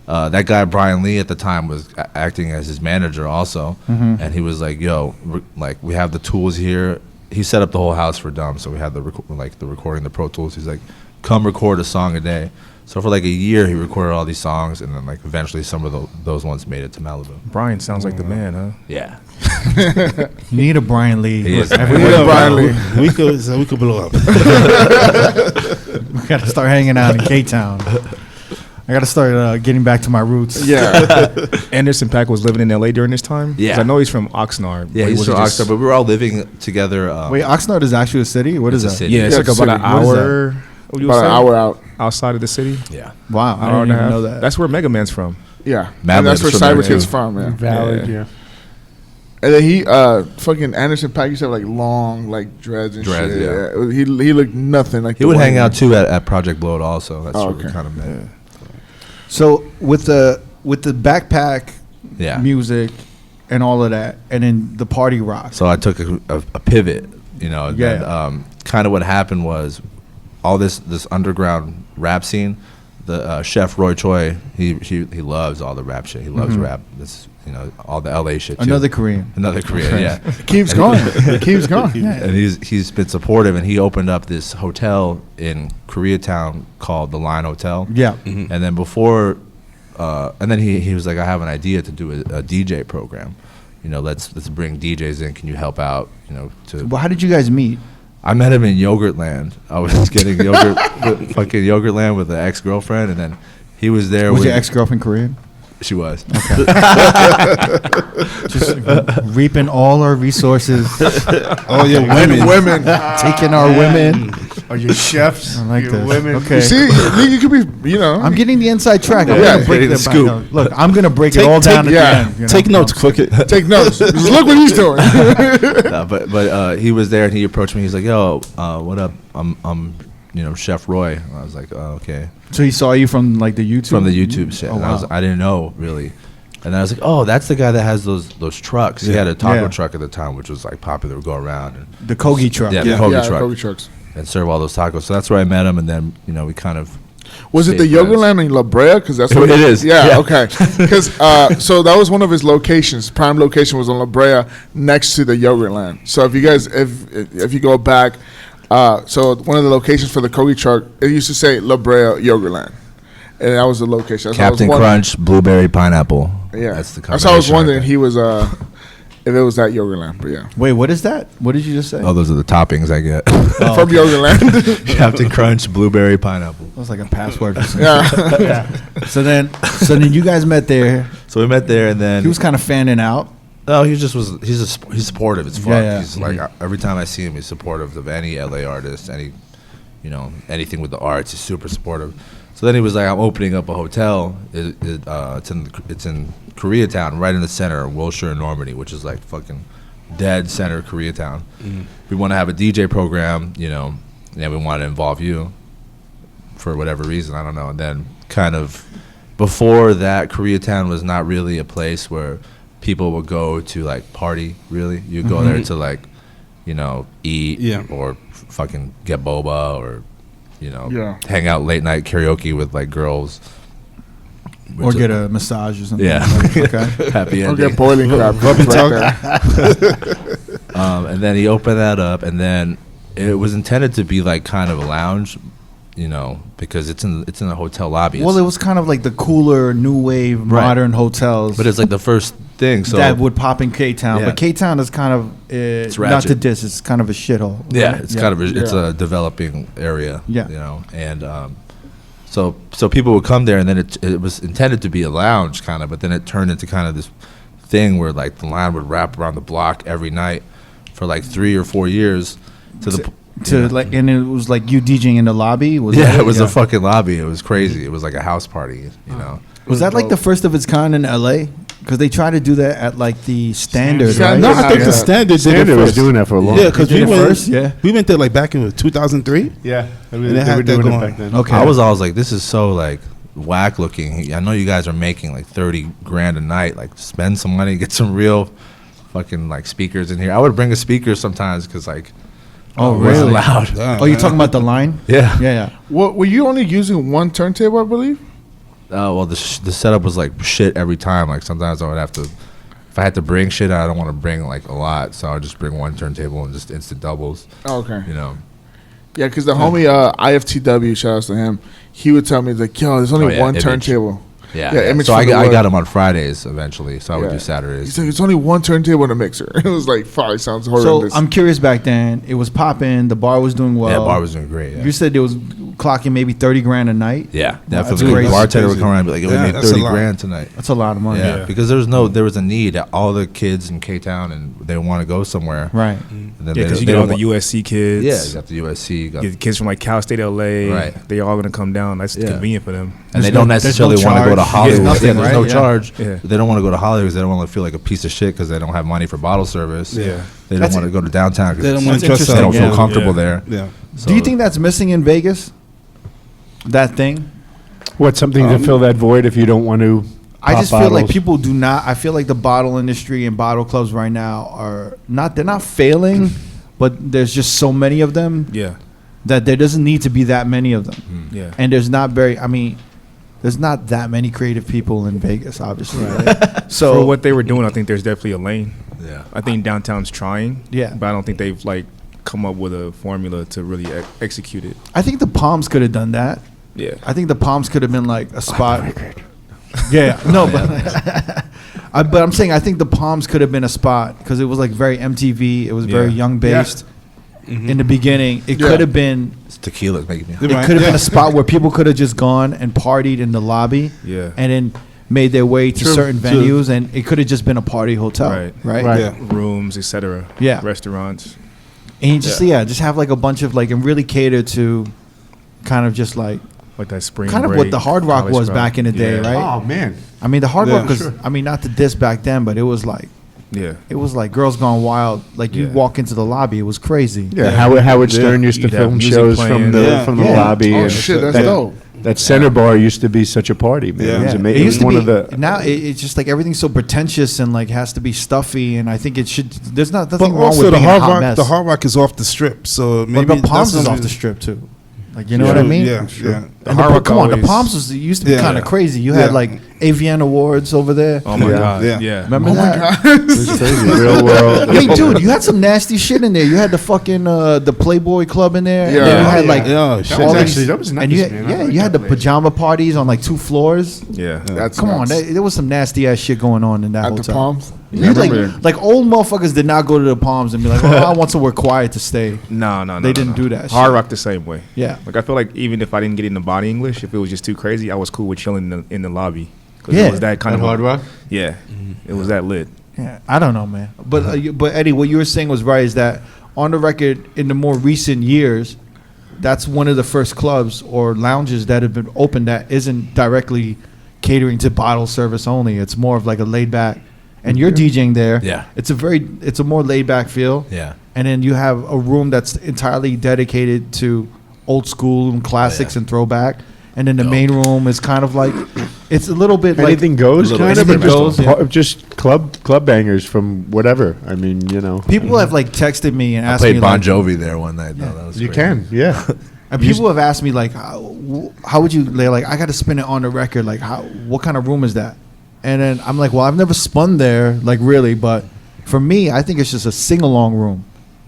that guy Brian Lee at the time was acting as his manager also, and he was like, "Yo, like we have the tools here." He set up the whole house for Dumb, so we had the recording, the Pro Tools. He's like, "Come record a song a day." So for like a year, he recorded all these songs, and then like eventually some of those ones made it to Malibu. Brian sounds like the man, huh? Yeah, You need a Brian Lee. he is. Brian Lee. We could blow up. We gotta start hanging out in K-Town. I gotta start getting back to my roots. Yeah. Anderson .Paak was living in L.A. during this time? 'Cause Yeah. I know he's from Oxnard. Yeah, but he's was from he just- Oxnard, but we were all living together. Wait, Oxnard is actually a city? What is It's a that? city. Yeah, it's Yeah, like about an city. What is hour. What you About an hour out. outside of the city. Yeah, Wow, I Hour didn't and a even half. know that. That's where Mega Man's from. Yeah. Mad And that's where Lib's from there, Cyberkid's too. from, yeah. Valid, Yeah. yeah. And then he, fucking Anderson .Paak used to have like long, like dreads and Dreads, shit. yeah. He looked nothing like. he the would one hang out guy. too at Project Bloat also. That's Oh, where we okay. kind of met. So with the backpack Yeah. music and all of that, and then the party rock. So I took a pivot, and Yeah. then, kind of what happened was all this underground rap scene. The chef Roy Choi, he loves all the rap shit. He loves rap. This all the LA shit too. Another Korean. Another Korean, yeah. Keeps going. It keeps going. And he's been supportive, and he opened up this hotel in Koreatown called the Line Hotel. Yeah. And then before, and then he was like, I have an idea to do a DJ program. Let's bring DJs in. Can you help out? To Well, how did you guys meet? I met him in Yogurtland. I was getting fucking Yogurtland with an ex-girlfriend, and then he was there. Was with your ex-girlfriend Korean? She was. Just reaping all our resources. All your women. Women. Taking our women. Or your chefs. I like your this. women. Okay. See, you could be, I'm getting the inside track. I'm Yeah, gonna break getting the the scoop. scoop. Look, I'm gonna break Take- it all down take- at yeah. the end. Take notes, quick. take notes. Just look what he's doing. But he was there, and he approached me. He's like, "Yo, what up? I'm Chef Roy." And I was like, "Oh, okay." So he saw you from like the YouTube. From the YouTube shit. Oh, And wow. I didn't know really. And then I was like, "Oh, that's the guy that has those trucks." He had a taco Yeah. truck at the time, which was like popular to go around and the Kogi truck. Yeah, the Kogi truck. Kogi trucks. and serve all those tacos. So that's where I met him, and then we kind of. Was it the stayed friends. Yogurland in La Brea? Because that's It what is, Yeah, yeah. okay. Because so that was one of his locations. Prime location was on La Brea, next to the Yogurland. So if you guys, if you go back, so one of the locations for the Kogi truck, it used to say La Brea Yogurland, and that was the location. That's why I was Captain wondering- Crunch, blueberry, pineapple. Yeah, that's the. That's why I was combination right wondering there. he was if it was that Yogurland, but yeah, Wait, what is that? What did you just say? Oh, those are the toppings I get. from Yogurland. Captain Crunch, blueberry, pineapple. That was like a password. Or something. Yeah, So then you guys met there. So we met there, and then He was kind of fanning out. No, he just was. He's supportive as fuck. Yeah, yeah. He's like every time I see him, he's supportive of any LA artist, anything with the arts. He's super supportive. So then he was like, "I'm opening up a hotel. It's in Koreatown, right in the center of Wilshire and Normandy, which is like fucking dead center of Koreatown. We want to have a DJ program, and we want to involve you for whatever reason. I don't know. And then kind of before that, Koreatown was not really a place where people would go to like party. Really, you go there to like, eat or fucking get boba or, hang out late night karaoke with like girls. Or get a massage or something. Yeah. Okay. Happy I'll ending. get boiling crab. Right there. And then he opened that up, and then it was intended to be like kind of a lounge, because it's in a hotel lobby. Well, it was kind of like the cooler, new wave, Right. modern hotels. But it's like the first thing. So that would pop in K-Town, Yeah. but K-Town is kind of not ratchet. to diss. It's kind of a shithole. yeah, right? it's kind of it's a developing area. Yeah. you know, and so people would come there, and then it was intended to be a lounge kind of, but then it turned into kind of this thing where like the line would wrap around the block every night for like 3 or 4 years like, and it was like you DJing in the lobby. Was yeah, that it was a fucking lobby. It was crazy. It was like a house party, you know. Was that like the first of its kind in LA? Because they tried to do that at like the Standard, right? No, I think Yeah. the Standard did it Standard was first. doing that for a long Yeah, time. because Did we it went first, yeah. We went there like back in 2003. Yeah, they they had were that doing it going. back then. Okay. I was always like, this is so like whack looking. I know you guys are making like 30 grand a night. Like, spend some money, get some real fucking like speakers in here. I would bring a speaker sometimes because like, Oh, it wasn't really? loud. Damn, Oh, you're man. talking about the line? Yeah. Yeah. What were you only using one turntable, I believe? Well, the setup was like shit every time. Like sometimes I would have to, if I had to bring shit, I don't want to bring like a lot, so I would just bring one turntable and just instant doubles. Oh, okay. You know. Yeah, because the homie IFTW, shout out to him, he would tell me like, yo, there's only Oh, yeah, one Image. turntable. Yeah. Yeah, Image So I for the got word. him on Fridays eventually. So I would Yeah. do He's Saturdays. like, it's only one turntable in a mixer. It was like, probably sounds So horrendous. I'm curious. Back then, it was popping. The bar was doing well. Yeah, bar was doing great. Yeah. You said it was clocking maybe 30 grand a night. Yeah, That's definitely. crazy. The bartender would Crazy. come around and be like, "We Yeah, made that's a 30 lot. grand tonight." That's a lot of money. Yeah, because there was a need. All the kids in K-Town and they want to go somewhere. Right. And then Yeah, they- because you they get all don't the wa- USC kids. Yeah, you got the USC. You got, You get kids from like Cal State, LA. Right. They all gonna come down. That's Yeah. convenient for them. and they There's don't no- there's necessarily no want to go to charge. Hollywood. There's nothing, There's right? no Yeah. charge. Yeah. They don't want to go to Hollywood because they don't want to feel like a piece of shit because they don't have money for bottle service. Yeah. They don't That's- want to go to downtown They because don't want to That's trust they don't interesting, feel yeah. comfortable Yeah. there. Yeah. So, Do you think that's missing in Vegas? That thing? What, something to fill that void if you don't want to? I pop just feel like bottles? people do not. I feel like the bottle industry and bottle clubs right now are not. They're not failing, but there's just so many of them Yeah. that there doesn't need to be that many of them. Yeah. And there's not very. I mean, there's not that many creative people in Vegas, obviously. Right? So For what they were doing, I think there's definitely a lane. Yeah. I think downtown's trying. Yeah. But I don't think they've like come up with a formula to really execute it. I think the Palms could have done that. Yeah. I think the Palms could have been like a spot. Yeah, no, but I'm saying I think the Palms could have been a spot because it was like very MTV. It was very Yeah. young based in the beginning. It Yeah. could have been. It's tequila's making me. It could have been a spot where people could have just gone and partied in the lobby. Yeah. And then made their way to True, certain true. venues, and it could have just been a party hotel. Right. Right. Yeah. Rooms, etc. Yeah. Restaurants. And you just just have like a bunch of like and really cater to kind of just like Like that spring kind of break, what the Hard Rock college was crowd. back in the day, Yeah. right? Oh, man. I mean, the Hard Yeah, Rock was. sure. I mean, not to diss back then, but it was like Girls Gone Wild. Like you Yeah. walk into the lobby, it was crazy. Yeah, Howard Stern used to You'd have film music shows playing. from the Yeah. lobby. Oh, and shit, that's that, dope. That center bar used to be such a party, man. Yeah. It was Yeah. amazing. It used to one be. of the Now it's just like everything's so pretentious and like has to be stuffy, and I think it should. There's not But nothing wrong also with the being a Hard hot Rock, mess. the Hard Rock is off the strip, so maybe but the Palms that's is off something- the strip too. Like you know what I mean? Yeah, yeah. And Hard Rock come on, the always- Palms was, it used to be Yeah. kind of crazy. You had Yeah. like AVN Awards over there. Oh my Yeah. god. Yeah. Yeah. Remember that? it was crazy. Real world. I mean, dude, you had some nasty shit in there. You had the fucking the Playboy Club in there. Yeah. And then you had Yeah. like Yeah, shit. all That was these- that was nice, and you had, man. I yeah, like you had that the place. pajama parties on like 2 floors. Yeah. That's Come on, nuts. there was some nasty ass shit going on in that At hotel. the Palms. You like remember. like old motherfuckers did not go to the Palms and be like, oh, I want somewhere quiet to stay. No. They didn't do that Hard shit. Rock the same way. Yeah. Like I feel like even if I didn't get into body English, if it was just too crazy, I was cool with chilling in the lobby. 'Cause Yeah. It was that kind At of Hard Rock? Yeah. It was that lit. Yeah, I don't know, man. But Eddie, what you were saying was right. Is that on the record in the more recent years, that's one of the first clubs or lounges that have been opened that isn't directly catering to bottle service only. It's more of like a laid back. And you're DJing there. Yeah. It's a more laid back feel. Yeah. And then you have a room that's entirely dedicated to old school and classics yeah. and throwback. And then the main room is kind of like, it's a little bit like Anything goes, little kind of. anything or just, goes, yeah. just club bangers from whatever. I mean, you know. people have like texted me and I asked me played Bon like, Jovi there one night. though. That was You crazy. can, yeah. and people have asked me like, how would you like? I got to spin it on the record. Like, what kind of room is that? And then I'm like, well, I've never spun there, like really, but for me, I think it's just a sing along room.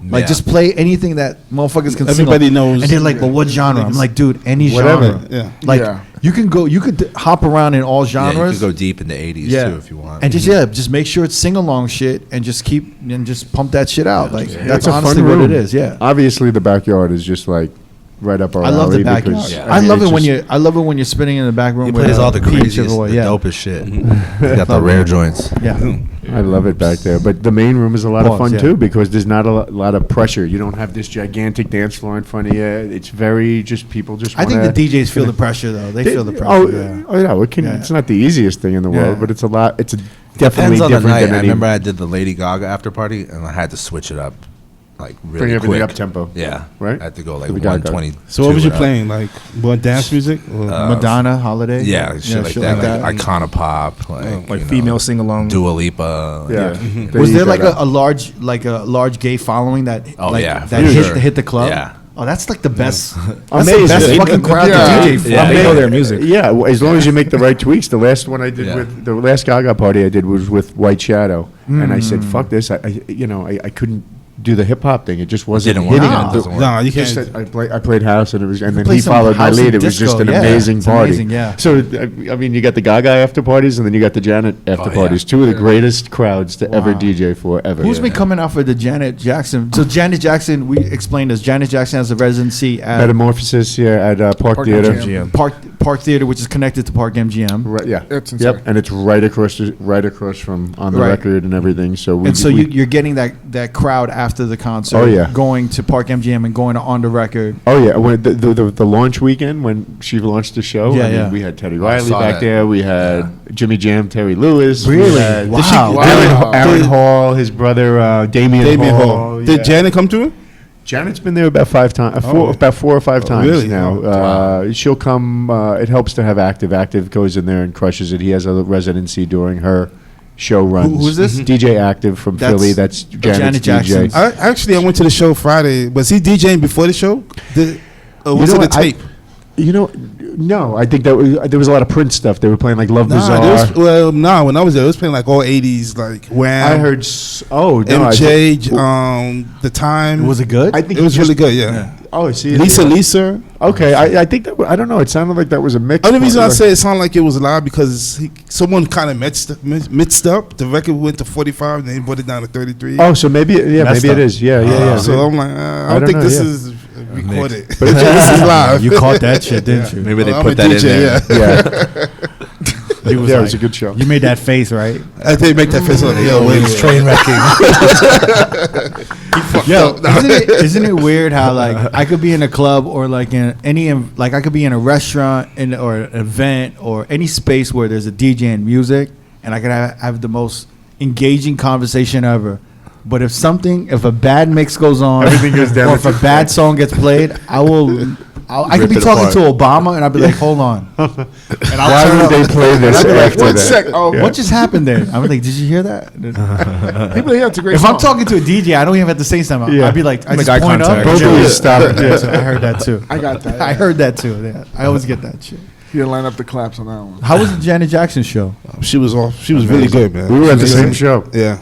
Like, Yeah. just play anything that motherfuckers can sing. Everybody on. knows. And they're like, but what genre? I'm like, dude, any Whatever. genre. Yeah. Like, Yeah. you could hop around in all Yeah, you genres. could go deep in the 80s Yeah. too if you want. And just make sure it's sing along shit and just pump that shit out. Like, that's It's a fun honestly what room. it is. Yeah. Obviously, the backyard is just like right up our I love the alley backyard. because, Yeah. I mean, love it's it when just- I love it when you're spinning in the back room. he with plays all the Peach craziest, everywhere. the Yeah. dopest shit. He got the rare joints. Yeah. I love it back there. But the main room is a lot of Pause, fun yeah. too because there's not a lot of pressure. You don't have this gigantic dance floor in front of you. It's very just people just. I think wanna- the DJs feel the pressure though. They feel the pressure. Oh, yeah. oh yeah, it can, Yeah. it's not the easiest thing in the world, Yeah. but it's a lot. It's a Depends definitely on the different night. than I any. remember I did the Lady Gaga after party, and I had to switch it up, like really Bring everything quick. up tempo. Yeah, Right? I had to go like So we got 120. So what was you playing? Like what dance music? Or- Madonna, Holiday. Yeah, shit like that, like Icona Pop, like you female know, sing along. Dua Lipa. Yeah. They Was use there that like up. a large gay following that? Oh, like, yeah, that for hit, sure. hit the club. Yeah. Oh, that's like the best. That's Amazing. the best Yeah. fucking crowd Yeah. to DJ for. Yeah. They know their music. Yeah, as long as you make the right tweaks. The last one I did Yeah. with the last Gaga party I did was with White Shadow, and I said, "Fuck this!" I couldn't do the hip hop thing. It just wasn't Didn't work. hitting. No, it it. doesn't work. No, you Just can't. that I played house and and then play he some followed my house lead. and It was just disco, an yeah. amazing It's party. amazing, yeah. So I mean, you got the Gaga after parties and then you got the Janet after Oh, parties. yeah. Two of the greatest crowds to ever Wow. DJ for ever. Who's been coming out for the Janet Jackson? So Janet Jackson, we explained this. Janet Jackson has a residency at Metamorphosis? Yeah, at Park Theater. MGM. Park Theater, which is connected to Park MGM. Right, yeah. That's insane. Yep, and it's right across from On the Right. Record and everything. So we, And so we- you're getting that crowd after the concert. Oh, yeah. Going to Park MGM and going to On the Record. Oh yeah, when the launch weekend when she launched the show, Yeah, I mean, yeah. we had Teddy I Riley saw back that. there. We had Jimmy Jam, Terry Lewis. Really? We had Wow. Wow. Aaron Hall, his brother Damian Damien Hall. Hall. Yeah. Did Janet come through? Janet's been there about 5 times, Oh. about 4 or 5 times really? now. Oh, She'll come. It helps to have Active. Active goes in there and crushes it. He has a residency during her show runs. who's this? DJ Active from That's Philly. That's Janet's Janet Jackson. DJ. I went to the show Friday. Was he DJing before the show? Was know it a what, tape? No, I think there was a lot of Prince stuff. They were playing like Love Bizarre. When I was there, it was playing like all '80s, like Wham. I heard. Oh no, MJ, The Time. Was it good? I think It was he just- really good. Yeah. Oh, see, Lisa. Okay, I think that. I don't know. It sounded like that was a mix. Only reason I say it sounded like it was loud because someone kind of mixed up. The record went to 45 and then he brought it down to 33. Oh, so maybe Messed maybe up. it is. Yeah. So I'm like, I don't don't think know, this yeah. is recorded. But it's- this is live. You caught that shit, didn't you? Maybe they I'm put a that in DJ, there. yeah. yeah, He was yeah, it like- was a good show. You made that face, right? I think make that face like, yo, wait, train wrecking. Yo, isn't it weird how like I could be in a club or like in like I could be in a restaurant or an event or any space where there's a DJ and music, and I could have the most engaging conversation ever. But if a bad mix goes on, Everything goes down or if a bad song gets played, I could be Rip it talking apart. to Obama, and I'd be like, "Hold on," and I'll Why turn would they up. play this I'd be like, after one that? sec. Oh, What just happened there? I'm like, "Did you hear that?" people here, it's a great If song. I'm talking to a DJ, I don't even have to say something. Yeah. I'd be like, I Make just eye point up. contact. Both of you stop. Yeah, so I heard that too. I got that. I heard that too. Yeah. I always get that shit. You didn't line up the claps on that one. How was the Janet Jackson show? She was really good, man. We were at the She was same really show. good. Yeah.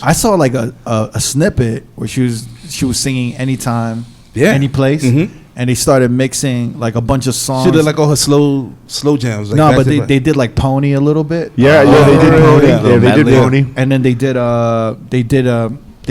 I saw like a snippet where she was singing anytime, Yeah. any place, Mhm. and they started mixing like a bunch of songs. She did like all her slow jams. Like no, back but to they, back. they did like Pony a little bit. Yeah, they did Pony. yeah. Yeah, they did Medley. Pony. And then they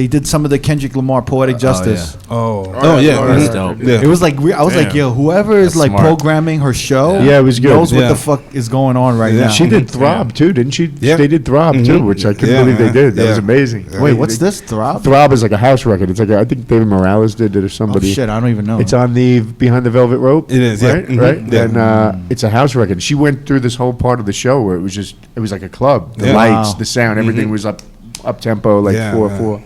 did some of the Kendrick Lamar Poetic Justice. Oh yeah. yeah. Oh, mhm. that's dope. Yeah. It was like I was like, yo, whoever is That's like smart. programming her show, Yeah, it was good. knows what Yeah. the fuck is going on right Yeah. now. She did Throb too, didn't she? Yeah. They did Throb too, Mhm. which I couldn't Yeah, believe they man. did. That Yeah. was amazing. Wait, what's this? Throb? Throb is like a house record. It's like I think David Morales did it or Oh somebody. shit, I don't even know. It's on the Behind the Velvet Rope. It is, yeah. right, Mhm. right. Yeah. And it's a house record. She went through this whole part of the show where it was like a club. The Yeah. lights, Wow. the sound, everything was up tempo, like Yeah, 4/4.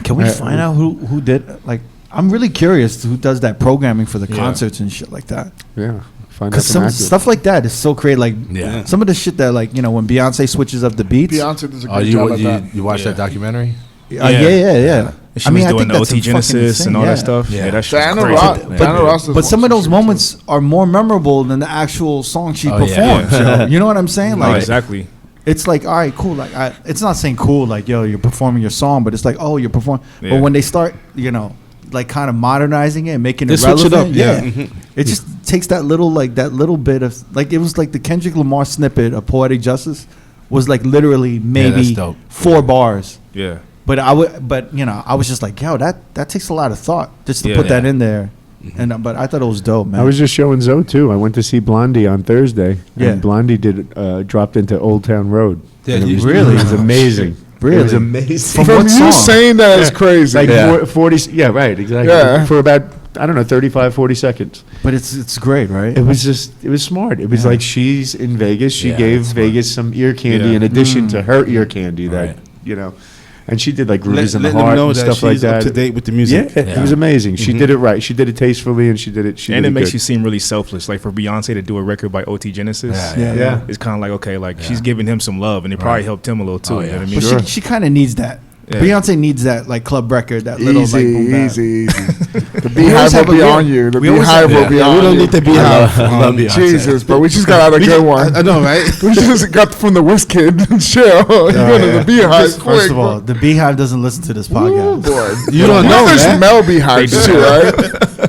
Can we find out who did like? I'm really curious who does that programming for the Yeah. concerts and shit like that. Yeah, find out Because from some Active. stuff like that is so creative. Like Yeah. some of the shit that like when Beyonce switches up the beats. Beyonce does a Oh, great job at that. you watched Yeah. that documentary? Yeah. Yeah. Yeah. She was doing the OT Genesis and all that stuff. stuff. Yeah. Yeah, that shit's Diana crazy. Ross. Yeah. Diana Ross does But some of one- those moments are more memorable than the actual song she Oh, yeah. performed. So, you know what I'm saying? No, Like, exactly. it's like, all right, cool. Like, it's not saying cool, like, yo, you're performing your song, but it's like, oh, you're performing. Yeah. But when they start, you know, like kind of modernizing it and making They it switch relevant, it up, yeah. it just takes that little bit of, like, it was like the Kendrick Lamar snippet of Poetic Justice was like literally maybe that's dope. 4 bars. Yeah. But I was just like, yo, that takes a lot of thought just to Yeah. put that in there. And but I thought it was dope, man. I was just showing Zoe too. I went to see Blondie on Thursday. Yeah. And Blondie dropped into Old Town Road. Yeah, And it you- was, Really? It was amazing. Really? It was amazing. From From what you song? saying that is crazy. Like Yeah. 40, yeah, right, exactly. Yeah. For about, I don't know, 35, 40 seconds. But it's great, right? It was smart. It was Yeah. like she's in Vegas. She Yeah, gave that's smart. Vegas some ear candy Yeah. in addition to her ear candy that, Right. you know. And she did like Let, Grooves in the let them Heart know and that stuff she's like that. up to date with the Yeah, music. it was amazing. She did it right. She did it tastefully, and she did it. And it makes good. you seem really selfless. Like for Beyonce to do a record by OT Genesis, Yeah. it's kind of like, okay, like she's giving him some love, and it probably helped him a little too. Oh, You know yeah. what I mean? But Sure. she kind of needs that. Yeah. Beyonce needs that like club record, that little Easy, like boom bap. easy. The always beehive have will be a- on you. The we always beehive have- will be Yeah, on we don't you. need the beehive. I love Beyonce. Jesus, but we just got out a good one. I know, right? We just got from the Whiz Kid. Chill. You go to the beehive quick. First of all, the Beehive doesn't listen to this Ooh, podcast. boy. You don't know, There's man. Mel beehives too, right?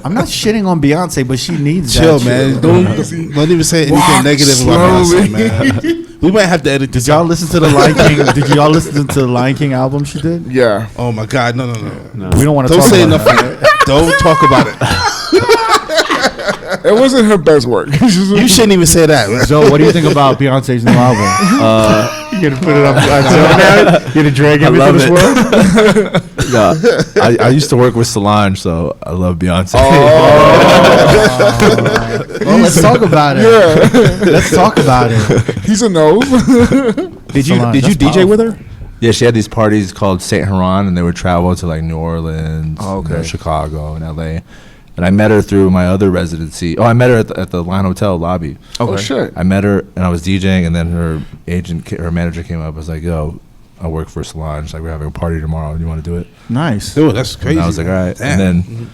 I'm not shitting on Beyonce, but she needs Chill, that. man. Don't even say anything Walk negative about slowly. Beyonce, man. We might have to edit Did this y'all out. listen to the Lion King? Did y'all listen to the Lion King album she did? Yeah. Oh my God, no. We don't want to Don't talk say about nothing. that. Don't talk about it. It wasn't her best work. You shouldn't even say that. Man. So, what do you think about Beyonce's new album? You gonna put it on Zoe now? You gonna drag him into love this it. world? Yeah, I used to work with Solange, so I love Beyonce. Well, let's talk about it. Yeah. Let's talk about it. He's a no. Did you Solange, DJ that's with her? Yeah, she had these parties called Saint Heron, and they would travel to like New Orleans, Oh, okay. Chicago, and LA. And I met her through my other residency. Oh, I met her at the Line Hotel lobby. Oh shit. I met her, and I was DJing, and then her her manager came up. I was like, "Yo, I work for Solange. Like, we're having a party tomorrow. You want to do it?" Nice. Dude, that's crazy. And I was like, "All right." Damn. And then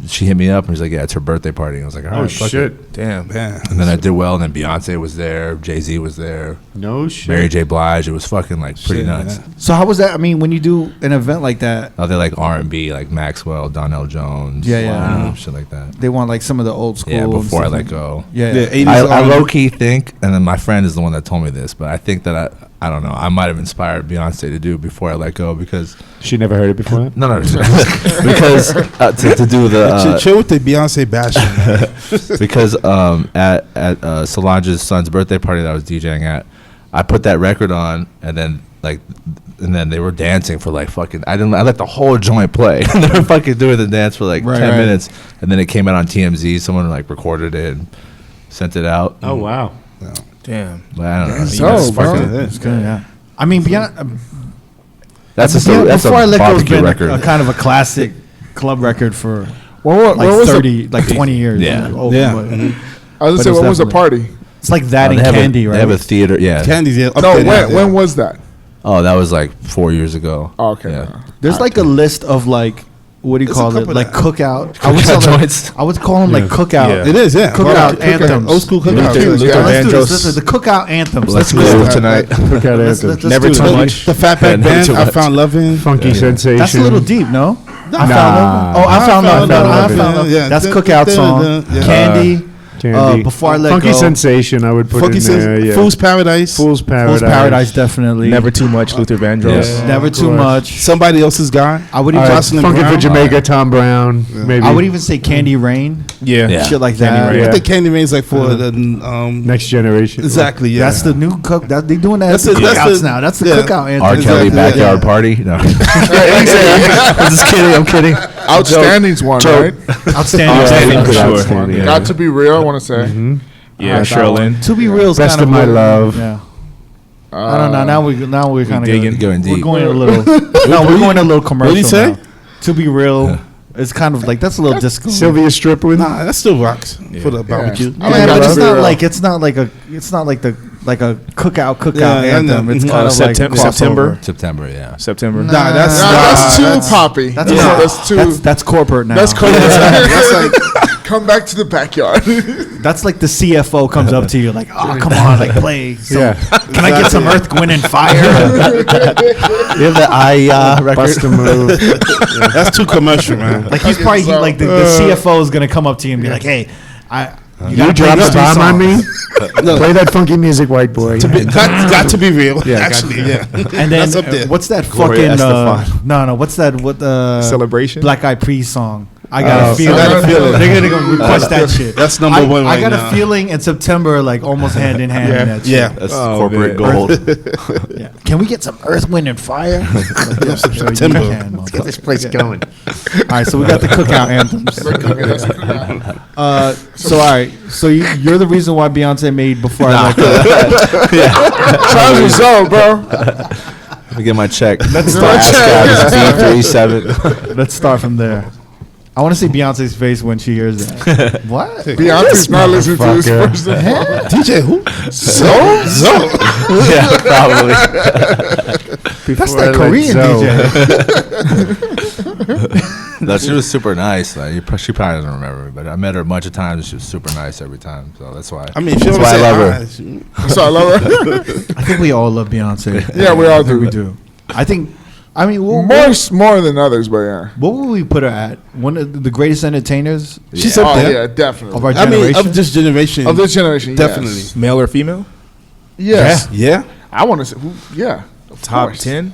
she hit me up, and she's like, "Yeah, it's her birthday party." And I was like, "All right, Oh fuck shit! it." Damn. Man. And then I did well, and then Beyonce was there, Jay-Z was there, No shit. Mary J. Blige. It was fucking like pretty Shit, nuts. man. So, how was that? I mean, when you do an event like that, Oh, they like R&B, like Maxwell, Donnell Jones, Yeah, yeah. you know, shit like that. they want like some of the old school. Yeah, and before I stuff let like- go. Yeah. Yeah, 80s I R&B. low key think, and then my friend is the one that told me this, but I think that I don't know. I might have inspired Beyonce to do Before I Let Go because She never heard it before. no, because to do the Chill with the Beyonce bashing. because at Solange's son's birthday party that I was DJing at, I put that record on, and then they were dancing for like fucking. I let the whole joint play. And they were fucking doing the dance for like 10 minutes, and then it came out on TMZ. Someone like recorded it and sent it out. Oh wow! Damn. But I don't know. So, You guys bro. fucking- It's good. Yeah. I mean, That's a Before I Let Go's barbecue been record. a kind of a classic club record for What like was 30, like 20 years. Yeah. Oh, Yeah. but I was But gonna say, it's when was the definitely- party? It's like that and They have Candy, a, right? They have a theater. Yeah. Candy's yeah. No, up there, when was that? Oh, that was like 4 years ago. Oh, okay. Yeah. There's like a list of like, what do you There's a call it? couple Like that- cookout. Cookout joints. I would call them like cookout. Yeah. It is, yeah. Cookout anthems. Old school cookout. Luther- anthems. Luther Yeah, let's do Vandross. this. The cookout anthems. Let's do go that. tonight. Look at Let's it. Never do too it. much. The Fatback Never Band, too I much. Found Loving. Funky sensation. That's a little deep, no? I found Nah. love. Oh, I found love. Found I Love. found love. Yeah. That's cookout song. Yeah. Candy. Candy. Before I Let Funky Go. sensation. I would put Funky in there. Sense, Yeah. Fool's Paradise. Fool's Paradise. Fool's Paradise, definitely. Never too much. Luther Vandross. Yes. Never of too course. much. Somebody Else's Guy. I would All even. right, Jocelyn Funky Brown. for Jamaica. Tom Brown. Maybe. I would even say Candy Rain. Yeah. Yeah. Shit like Candy that. Rain. I think Candy Rain's like for the Next generation. exactly. Yeah, That's the new cook. That they doing that. That's That's the the- that's cookouts the- now. That's the yeah. cookout anthem. R. Kelly Exactly, backyard yeah. party. No, I'm just kidding. I'm kidding. Outstanding's one, right? Outstanding. Outstanding for sure. Outstanding, yeah. Got to be real. I want to say. Yeah. That Cheryl one. Lynn. To be real, is Best kind of my love. Yeah. I don't know. Now we're kind of digging. Going We're deep. going a little. No, we're going a little commercial. What'd he say? now. To be real, it's kind of like that's a little disco. Sylvia Stripling. Nah, that still rocks for the barbecue. I Yeah, like but that. it's To be not real. like it's not like a cookout Yeah, I anthem. know. It's Mhm. kind of like September. crossover. September. September. Yeah. September. Nah, that's Nah, that's too poppy. That's, That's too. that's corporate now. That's cool. That's like come back to the backyard. That's like the CFO comes up to you like, oh, come on, like play. Yeah. Can I get some Earth, Wind, and Fire? You have the record. Bust a move. That's too commercial, man. Like he's probably like the CFO is gonna come up to you and be like, hey, you You gotta play drop these a three bomb on me? songs. Play that funky music, white boy. Got to be real. Yeah, actually, yeah. And then That's up there. what's that Gloria fucking no? What's that? What Celebration? Black Eyed Peas song? I got a I Got a feeling. Feeling. They're gonna request that shit. That's number one I right got now. a feeling in September, like almost hand in hand. in that shit. Yeah. That's Oh, corporate man. gold. Yeah. Can we get some Earth, Wind, and Fire? September. Let's get this place going. All right, so we got the cookout anthems. So all right, so you're the reason why Beyonce made Before I Like Her. Charles was up, bro. Let me get my check. Let's Start start. B37. Let's start from there. I want to see Beyonce's face when she hears that. What? Beyonce's not listening to this motherfucker. first of all. DJ who? Yeah, probably. That's Before I that Like Korean Zoe. DJ. No, she was super nice. Like, she probably doesn't remember me, but I met her a bunch of times and she was super nice every time. So that's why. I mean, she that's always why I say love her. hi. She- So I love her. I think we all love Beyonce. Yeah, we all I think do. we do. I mean, More than others, but yeah. what would we put her at? One of the greatest entertainers She's Oh up there. yeah, definitely. of our I generation. mean, of this generation. Of this generation, Definitely. yes. Male or female? Yes. Yeah. I want to say, yeah. Of Top course. 10?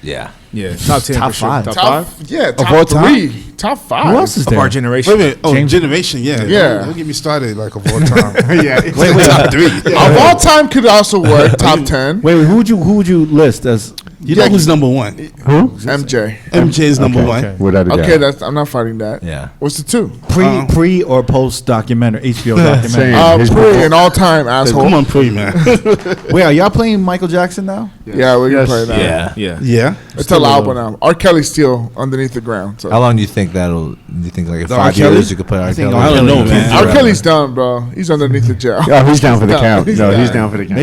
Yeah. Yeah, top 10 Top for sure. five. Top Top, 5? yeah, top all time? 3. Top 5. Who else is Of there? our generation. Wait a minute. Oh, James- generation. Yeah. Yeah. Don't get me started like of all time. Yeah. Wait. Top 3. Of all time could also work. Top 10. Wait, who would you list as? You know who's number one? Who? MJ. MJ is number one. Okay. Without a doubt. Okay, I'm not fighting that. Yeah. What's the 2? Pre or post documentary, HBO documentary. Same. His Pre, an all-time asshole. Come on, pre man. Wait, are y'all playing Michael Jackson now? Yeah, we can Yes. play that. Yeah. Yeah. Yeah. It's allowable now. R. Kelly's still underneath the ground. So. How long do you think that'll? Do you think like in The 5 R. Kelly? years you could play R. think Kelly? R. I don't know, Kelly- man. R. Kelly's done, bro. He's underneath the jail. Oh, he's down for the No, count. he's No, he's not. down for the count.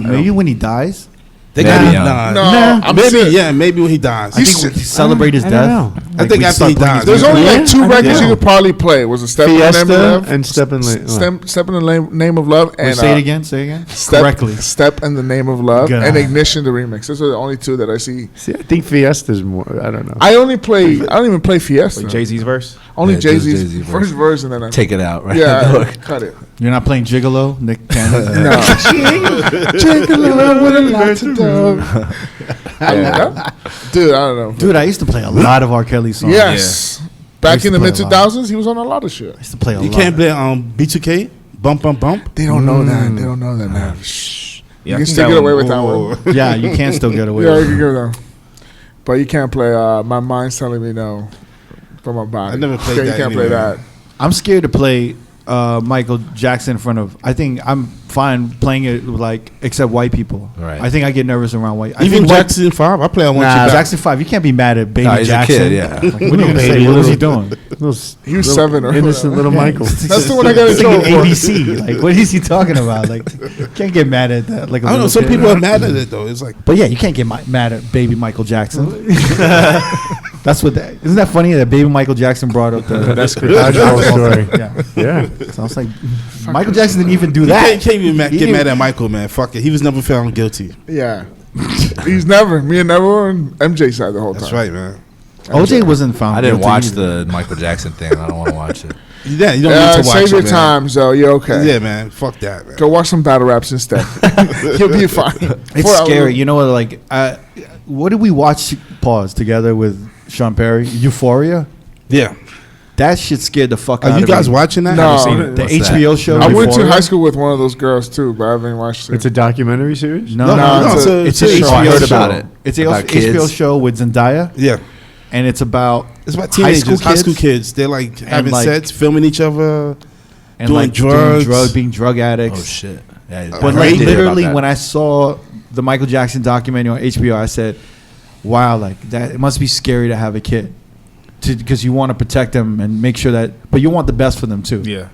Maybe when he dies. They Maybe got young. No, I'm maybe serious. yeah, maybe when he dies. I think we celebrate his I don't death. know. I think we after start he playing dies. his There's only Yeah, like 2 I records know. you could probably play. Was it Step in the Name of Fiesta Love? and Step in the Step in the Name of Love. Wait, And say it again. Say it again. Step, Correctly. Step in the Name of Love God. and Ignition, the remix. Those are the only 2 that I see. See, I think Fiesta's more. I don't know. I don't even play Fiesta. Like Jay-Z's verse? Only Yeah, Jay-Z's Jay-Z first verse and then I Take it out, right? Yeah, cut it. You're not playing Gigolo, Nick Cannon. No. Jiggling with a lot of dough. Dude, I don't know. Dude, I used to play a lot of R. Kelly songs. Yes. Back used in to the play mid a lot. 2000s, he was on a lot of shit. I used to play a You lot. can't play B2K. Bump bump bump. They don't know that. They don't know that, man. Shh. Yeah, You I can think still that get away one- with that one. Yeah, you can still get away Yeah, with you it. can go though. But you can't play My Mind's Telling Me No from my body. I never played You that can't play anyway. that. I'm scared to play Michael Jackson in front of. I think I'm fine playing it like except white people. Right. I think I get nervous around white. I Even think white- Jackson 5. I play on one Nah, chip. Jackson 5. You can't be mad at Baby No, he's a Jackson. kid, yeah. Like, what are you gonna say? Baby, What was he little- doing? He was 7 or innocent little Michael. That's the one I got in Singing trouble for. ABC. Like, what is he talking about? Like, can't get mad at that. Like, a I don't know. little Some kid. people are mad at it though. It's like But yeah, you can't get mad at Baby Michael Jackson. That's what. Isn't that funny that Baby Michael Jackson brought up the That's Dodgeball story. Yeah. Yeah. So I was like, Michael Jackson didn't even do you that. can't even He get didn't- mad at Michael, man. Fuck it. He was never found guilty. Yeah. He's never. Me and never were on MJ side the whole time. That's right, man. OJ wasn't found. I didn't guilty watch either. the Michael Jackson thing. I don't want to watch it. Yeah, you don't Yeah, need to watch save it, your man. time, so you're okay. Yeah, man. Fuck that, man. Go watch some battle raps instead. You'll be fine. It's 4 hours. scary. You know what? Like, what did we watch? Pause together with Sean Perry. Euphoria. Yeah. That shit scared the fuck out Are of you guys me. watching that? No. seen it. The What's that? HBO show. I went to Euphoria? high school with one of those girls too, but I haven't watched it. It's a documentary series? No, No, no, no, it's it's an a HBO show. I heard show. about it. It's an About HBO kids. show with Zendaya, Yeah. and it's about It's about high teenagers, school high school kids kids. They're like having like- sex, filming each other. and doing like drugs. being drug addicts. Oh shit! Yeah, But like literally, when I saw the Michael Jackson documentary on HBO, I said, "Wow, like that. It must be scary to have a kid, because you want to protect them and make sure that, but you want the best for them too. Yeah.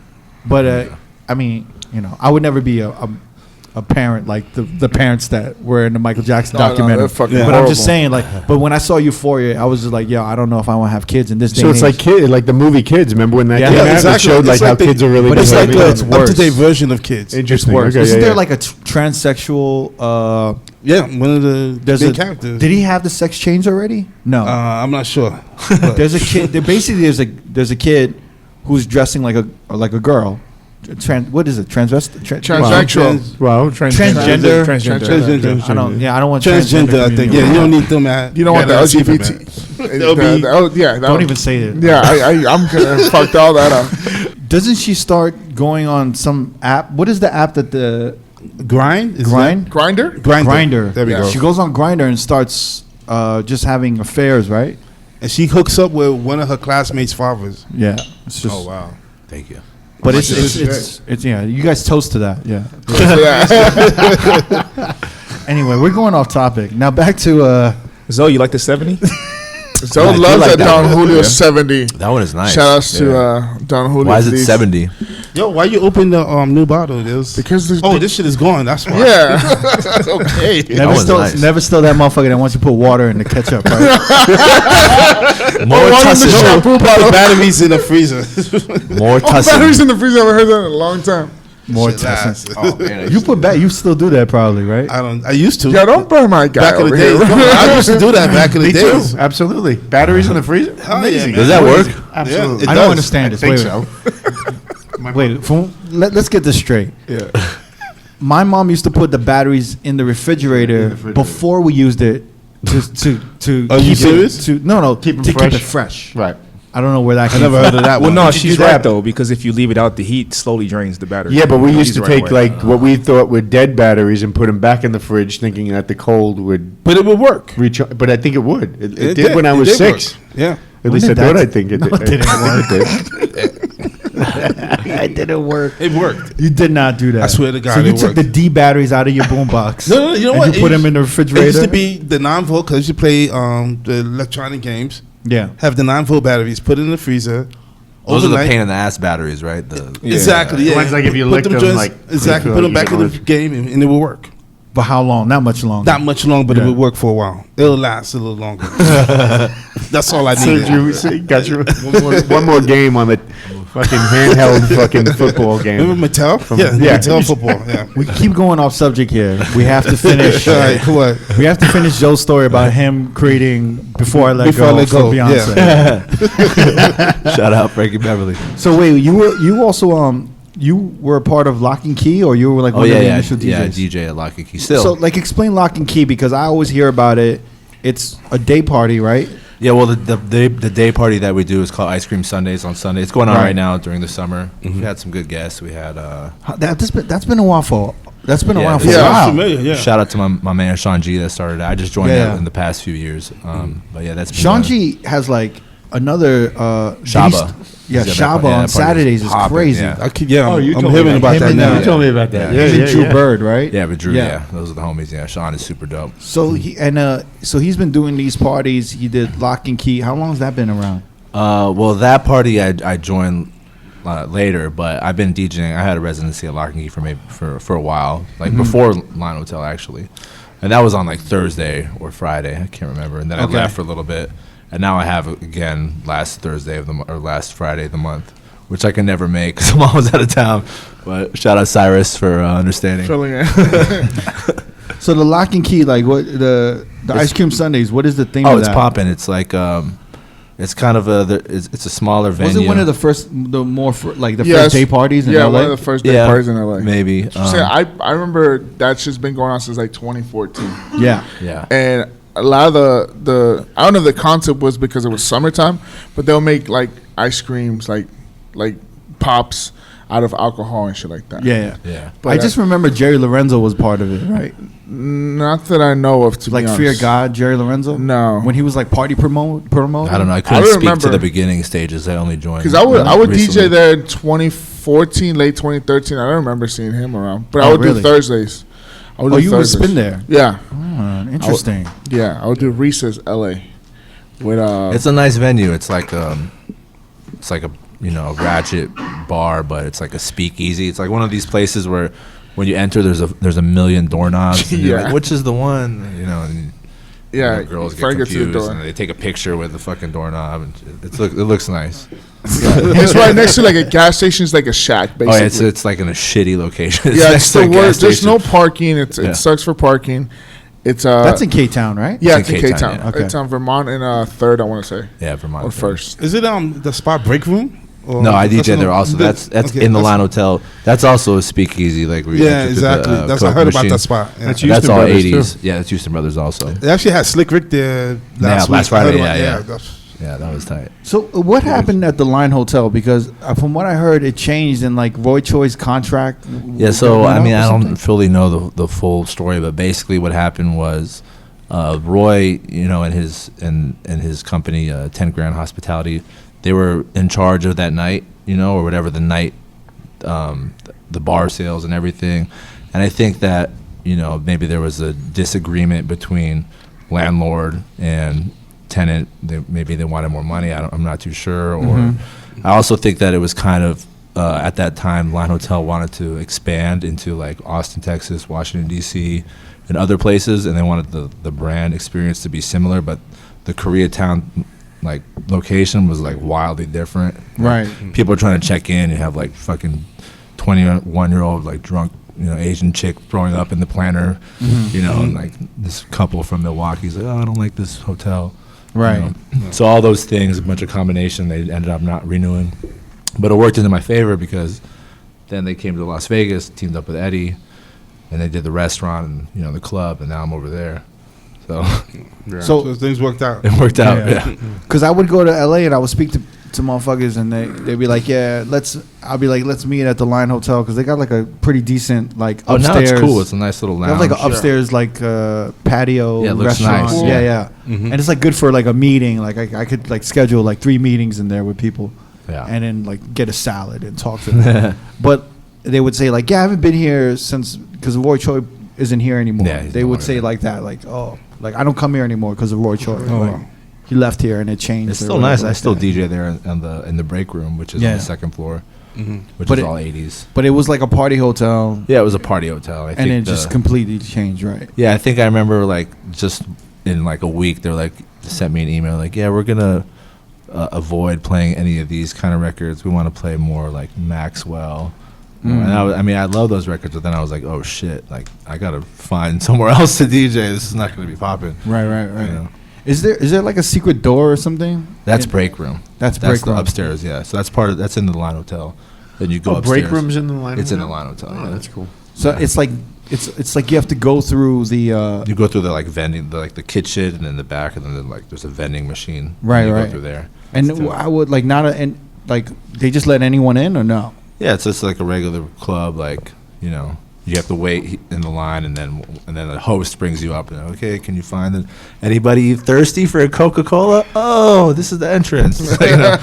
But I mean, you know, I would never be a a parent like the parents that were in the Michael Jackson No, documentary. they're fucking But I'm horrible. just saying, like, but when I saw Euphoria, I was just like, yo, I don't know if I want to have kids in this day. So and it's like age. like the movie Kids. Remember when that Yeah. came Yeah, out? exactly. It showed like It's how like the- kids are really but it's behaving. like Like it's the worse. up-to-date version of Kids. Interesting. Worse. Okay, Isn't yeah, there yeah. like a transsexual? Yeah, one of the There's main a characters. Did he have the sex change already? No. I'm not sure. There's a kid. Basically, there's a kid who's dressing like a girl. What is it? Transsexual. Well, Transgender. Transgender. I don't. Yeah, I don't want Transgender, I think. community. Yeah, you don't need them at. You don't want the that's even LGBT. bad. They'll be- Don't even say it. Yeah, I'm gonna fuck all that up. Doesn't she start going on some app? What is the app that the Grind? Is Grind? Grinder? that- Grindr. Grinder? There we go. She goes on Grinder and starts just having affairs, right? And she hooks up with one of her classmates' fathers. Yeah. It's just, wow. Thank you. But much is it's yeah. You guys toast to that. Yeah. Yeah. Anyway, we're going off topic now. Back to Zoe, you like the 70? So I do loves like that that Don one. Julio Yeah. 70. That one is nice. Shout outs to Don Julio. Why is it please. 70? Yo, why you open the new bottle? Because this shit is gone. That's why. yeah. Okay. never one's still nice. never still that motherfucker that wants you to put water in the ketchup. Right? More water in the tussin. shampoo Put the bottle. batteries in the freezer. More Oh, batteries tussin. in the freezer. I haven't heard that in a long time. More Shit testing. lasts. You put back. You still do that probably, right? I used to. Yeah, don't burn my guy Back in the over days. here. No, I used to do that back in the Me too. days. Absolutely. Batteries in the freezer. Amazing. Does that work? Absolutely. it I does. don't understand this. I think Wait, so. wait. Let's get this straight. Yeah. My mom used to put the batteries in the refrigerator before we used it to Are you keep serious? it to no Keep 'em to fresh? keep it fresh. Right. I don't know where that I came never from. heard of that Well, one. no, Did you she's do that? right though, because if you leave it out, the heat slowly drains the battery. Yeah, but we Use used to the right take way. like what we thought were dead batteries and put them back in the fridge, thinking that the cold would But it would work. recharge. But I think it would. It did when I was It did 6. work. Yeah. At least I did that- thought I think it No, did. it didn't It did. I didn't work. It worked. You did not do that. I swear to God, So you it took worked. the D batteries out of your boombox. No, you know and what? You put them in the It refrigerator. used to be the 9-volt because you play the electronic games. Yeah. Have the 9-volt batteries, put it in the freezer. Those are the overnight. pain in the ass batteries, right? Exactly. The Yeah. ones like if you Put lick them, joints- like, exactly. you Put feel them back in like the you game and it will work. For how long? Not much longer. Not much long, but Yeah. it would work for a while. It'll last a little longer. That's all I So needed. you got your one more game on the fucking handheld fucking football game. Remember Mattel? yeah. Mattel football. Yeah. We keep going off subject here. We have to finish. All right, what? We have to finish Joe's story about him creating Before I Let Before I Go Let for Go, Beyonce. Shout out Frankie Beverly. So wait, you also you were a part of Lock and Key, or you were like Oh one of yeah, the yeah, initial DJs? yeah. DJ at Lock and Key. Still, So like explain Lock and Key because I always hear about it. It's a day party, right? yeah. Well, the day party that we do is called Ice Cream Sundays on Sunday. It's going on Right. right now during the summer. We had some good guests. We had That's been a while for. That's been a Yeah, while for yeah. a I'm while. familiar, yeah. shout out to my man Sean G that started it. I just joined Yeah. that in the past few years. But yeah, that's been Sean G has like another Shaba. Yeah, He's got Shaba that- yeah, on that party Saturdays is popping, crazy. yeah. I keep, yeah, Oh, you I'm told me hearing about Him that and, now. you told me about that. Him and Drew Bird, right? Yeah, but Drew, yeah, those are the homies. Yeah, Sean is super dope. So he's been doing these parties. He did Lock and Key. How long has that been around? Well, that party I joined later, but I've been DJing. I had a residency at Lock and Key for a while, like before Line Hotel actually, and that was on like Thursday or Friday. I can't remember. And then Okay. I left for a little bit, and now I have again last Thursday of the or last Friday of the month, which I can never make because I'm always out of town. But shout out Cyrus for understanding. Filling in. So the Lock and Key, like what the Ice Cream Sundays? What is the thing? Oh, of it's that? popping. It's like it's kind of it's a smaller venue. Was it one of the first, the more like the Yes. first day parties in Yeah, LA? one of the first day parties in LA. maybe. So I remember that's just been going on since like 2014. Yeah. Yeah. And a lot of the I don't know if the concept was because it was summertime, but they'll make like ice creams like pops out of alcohol and shit like that. Yeah. Yeah. But I just remember Jerry Lorenzo was part of it, right? Not that I know of, to Like be honest. Fear God, Jerry Lorenzo. No. When he was like party promoter. I don't know. I I couldn't don't speak to remember. the beginning stages. I only joined Because I would recently. DJ there in 2014, late 2013. I don't remember seeing him around, but I Oh, would really? do Thursdays. I would Oh, do you would Thursdays. spin there. Yeah, Interesting. yeah. I would do Recess LA with It's a nice venue. It's like a ratchet bar, but it's like a speakeasy. It's like one of these places where when you enter, there's a million doorknobs. And you're Yeah. like, which is the one? You know. And, Yeah, girls get before I get to the confused door. and they take a picture with the fucking doorknob. And it looks nice. It's right next to like a gas station. It's like a shack, Oh, basically. yeah, it's like in a shitty location. Yeah, next it's to a the gas worst. There's station. no parking. It Yeah. sucks for parking. It's That's in K-Town, right? yeah, It's it's in in K-Town, K-Town. yeah. Okay. It's on Vermont and 3rd, I want to say, Yeah, Vermont. or 1st. Is it the spot break room? Or No, I that's DJ there not- also. That's okay, in the that's- Line Hotel. That's also a speakeasy. Like where you Yeah, enter through exactly. the, That's I Coke heard about machine. that spot. Yeah. That's That's Houston all Brothers, 80s. too. Yeah, that's Houston Brothers also. They actually had Slick Rick there last last week. I heard Friday, about- yeah. that's- Yeah, that was tight. So what happened at the Line Hotel? Because from what I heard, it changed in like Roy Choi's contract. Yeah, so went I up mean, or I something? don't fully know the full story, but basically what happened was Roy, you know, and his company, 10 Grand Hospitality, they were in charge of that night, you know, or whatever the night, the bar sales and everything. And I think that, you know, maybe there was a disagreement between landlord and tenant. Maybe they wanted more money. I'm not too sure. Or I also think that it was kind of at that time, Line Hotel wanted to expand into like Austin, Texas, Washington D.C., and other places, and they wanted the brand experience to be similar, but the Koreatown like location was like wildly different. Right. People are trying to check in. You have like fucking 21-year-old like drunk, you know, Asian chick throwing up in the planter, you know, and like this couple from Milwaukee's like, oh, I don't like this hotel. Right. You know? So all those things, a bunch of combination, they ended up not renewing. But it worked into my favor because then they came to Las Vegas, teamed up with Eddie, and they did the restaurant and, you know, the club, and now I'm over there. So So things worked out. it worked out, yeah. Because I would go to LA and I would speak to motherfuckers and they'd be like, yeah, I'll be like, let's meet at the Line Hotel because they got like a pretty decent like Oh, now upstairs. it's cool. It's a nice little They lounge. have like an upstairs like patio Yeah, it looks restaurant. nice. Yeah, Yeah. yeah. And it's like good for like a meeting. Like I could like schedule like 3 meetings in there with people. Yeah. And then like get a salad and talk to them. But they would say like, yeah, I haven't been here since because Roy Choi isn't here anymore. Yeah, he's They no would longer say there. like that, like, oh, like I don't come here anymore because of Roy Choi. Like, he left here and it changed. It's or still nice. whatever I like still that. DJ there in the break room, which is Yeah. on the second floor, which But is it- all 80s. But it was like a party hotel, Yeah, it was a party hotel. I and think it just completely changed, right? yeah, I think I remember like just in like a week, they're like sent me an email like, yeah, we're gonna avoid playing any of these kind of records. We want to play more like Maxwell. And I mean, I love those records, but then I was like, oh shit, like I gotta find somewhere else to DJ. This is not gonna be popping. Right. You know? Is there like a secret door or something? That's In- break room. That's That's break the room. upstairs. Yeah, so that's in the Line Hotel. Then you go Oh, upstairs. break rooms in the Line It's in the Hotel? Line Hotel. Oh, yeah. that's cool. So it's like you have to go through the You go through the like vending, the kitchen, and in the back, and then like there's a vending machine. Right, and you right. Go through there. and I would like not a, and like they just let anyone in or no? Yeah, it's just like a regular club. Like, you know, you have to wait in the line, and then the host brings you up. And okay, can you find anybody thirsty for a Coca-Cola? Oh, this is the entrance. You know?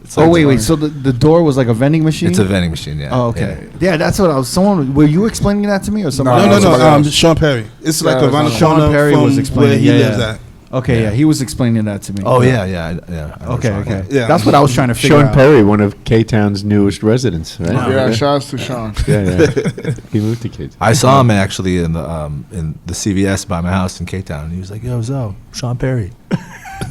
It's Oh like- wait. So the door was like a vending machine. It's a vending machine. Yeah. Oh okay. Yeah, that's what I was. Someone were you explaining that to me or somebody? No, else? no, somebody no. else. Sean Perry. It's like Yeah, around the Sean corner Perry from was explaining, where he yeah, lives yeah. at. Okay, yeah, he was explaining that to me. Oh yeah, yeah. I know Okay, Sean. okay. Yeah. That's what I was trying to figure Sean out. Perry, one of K-Town's newest residents, right? Yeah, shout outs to Sean. Yeah. He moved to K-Town. I saw him actually in the CVS by my house in K-Town. And he was like, "Yo, Zo, Sean Perry."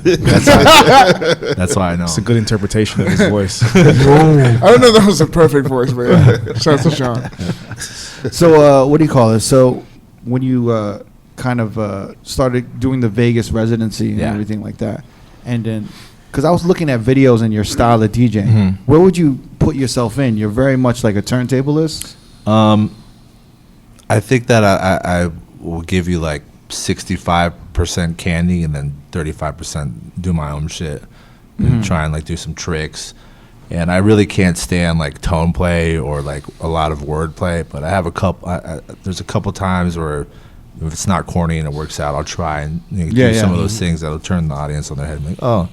That's why I know. It's a good interpretation of his voice. I don't know if that was a perfect voice, but yeah. Shout out to Sean. So what do you call it? So when you kind of started doing the Vegas residency and Yeah. everything like that, and then because I was looking at videos and your style of DJing, Mhm. where would you put yourself in? You're very much like a turntablist. I think that I will give you like 65% candy and then 35% do my own shit and try and like do some tricks. And I really can't stand like tone play or like a lot of word play, but I have a couple. There's a couple times where if it's not corny and it works out, I'll try and do some of those things that'll turn the audience on their head. And like, oh,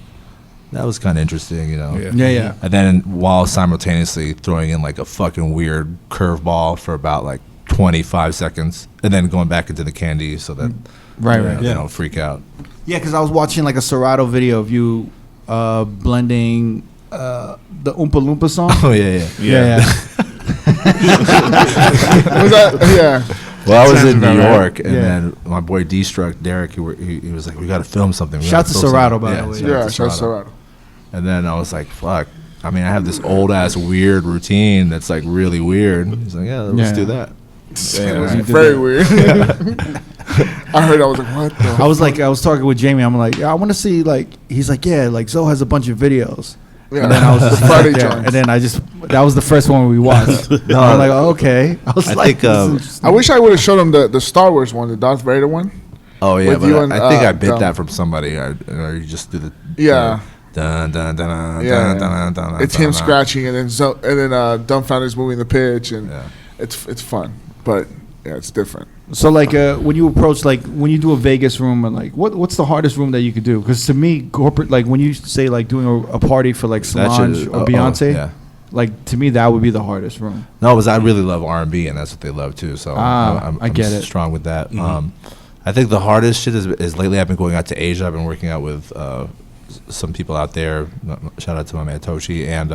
that was kind of interesting, you know. Yeah. And then while simultaneously throwing in like a fucking weird curveball for about like 25 seconds, and then going back into the candy so that Right, you know, right. they don't freak out. Yeah, because I was watching like a Serato video of you blending the Oompa Loompa song. Oh yeah. Yeah. Was that? Yeah. Well, I was Sounds in New about right. York, and Yeah. then my boy D-Struck, Derek, he was like, "We got to film something." Shout to Serato, by the way. Yeah. Shout out. And then I was like, "Fuck." I mean, I have this old ass weird routine that's like really weird. He's like, "Yeah, let's Yeah. do that." It was very weird. I heard. I was like, what the? I was talking with Jamie. I'm like, yeah, I want to see like. He's like, yeah, like Zoe has a bunch of videos. Yeah. And then I was just Friday like, yeah. joints. And then that was the first one we watched. I'm like, oh, okay. I was I like, think, this is interesting. I wish I would have showed him the Star Wars one, the Darth Vader one. Oh yeah, With but you and, I think I bit Dom. that from somebody. Or you just do the Yeah. Dun, dun, dun, dun, Yeah. dun, dun, dun, dun, It's dun, him dun. scratching, and then Dumbfounder's moving the pitch, and Yeah. it's fun, but yeah, it's different. So like when you approach like when you do a Vegas room and like what's the hardest room that you could do? Because to me, corporate like when you say like doing a party for like That Solange shit- or Beyonce, yeah. like to me that would be the hardest room. No, because I really love R&B, and that's what they love too. So I get it. Strong with that. I think the hardest shit is lately I've been going out to Asia. I've been working out with some people out there. Shout out to my man Toshi. And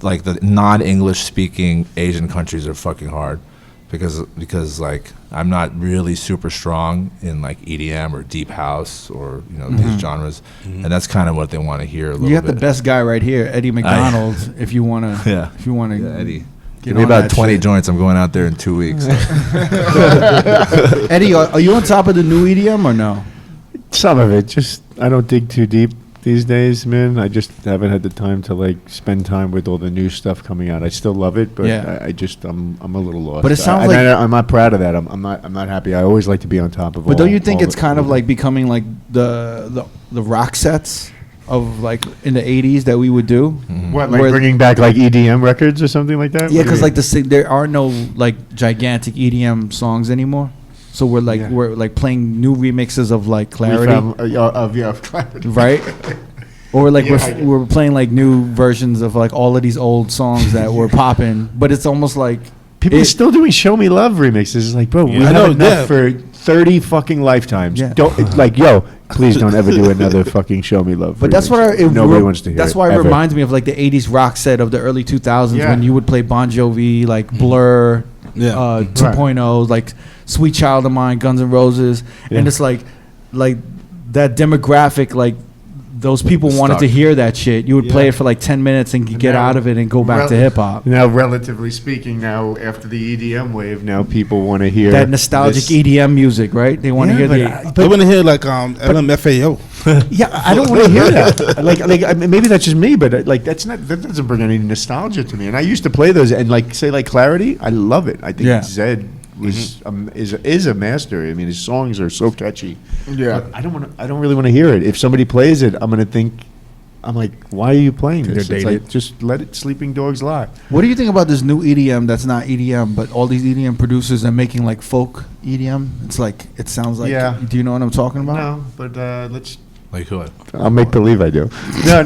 like the non-English speaking Asian countries are fucking hard because like I'm not really super strong in like EDM or deep house or these genres, and that's kind of what they want to hear a little You got bit. the best guy right here, Eddie McDonald. If you wanna, Yeah. if you wanna, Eddie. get Give me on about that 20 shit. joints. I'm going out there in 2 weeks. Eddie, are you on top of the new EDM or no? Some of it, just I don't dig too deep these days, man. I just haven't had the time to like spend time with all the new stuff coming out. I still love it, but Yeah. I'm a little lost. But it sounds And like- I'm not proud of that. I'm not happy. I always like to be on top of. But don't you think all it's the- kind of like becoming like the rock sets of like in the '80s that we would do? what, like where- bringing back like EDM records or something like that? Yeah, What do you because mean? like there are no like gigantic EDM songs anymore. So we're like Yeah. we're like playing new remixes of like We Clarity, found- of Clarity. right? Or like Yeah, I get it. we're playing like new versions of like all of these old songs that were popping, but it's almost like People are it- still doing "Show Me Love" remixes. It's like, bro, we I have know, enough yeah. for 30 fucking lifetimes. Yeah. Don't like, yo, please don't ever do another fucking "Show Me Love." But that's remix. what Nobody wants to hear. That's why it ever. reminds me of like the '80s rock set of the early 2000s Yeah. when you would play Bon Jovi, like Blur, Yeah. 2.0, like Sweet Child of Mine, Guns N' Roses, and Yeah. it's like that demographic, like those people wanted to Stuck. hear that shit. You would play Yeah. it for like 10 minutes and get Now- out of it and go back to hip hop. Now, relatively speaking, now after the EDM wave, now people want to hear That nostalgic this- EDM music, right? They want to hear I want to hear like LMFAO. Yeah, I don't want to hear that. Like I mean, maybe that's just me, but like that doesn't bring any nostalgia to me. And I used to play those, and like say like Clarity, I love it. I think Yeah. Zed was is a master. I mean, his songs are so catchy. Yeah. But I don't really want to hear it. If somebody plays it, I'm gonna think. I'm like, why are you playing this? They're It's like, dated. just let it. Sleeping Dogs Lie. What do you think about this new EDM that's not EDM, but all these EDM producers are making like folk EDM? It's like, it sounds like, Yeah. do you know what I'm talking about? No, but let's. Like who? I'll make believe I do. No.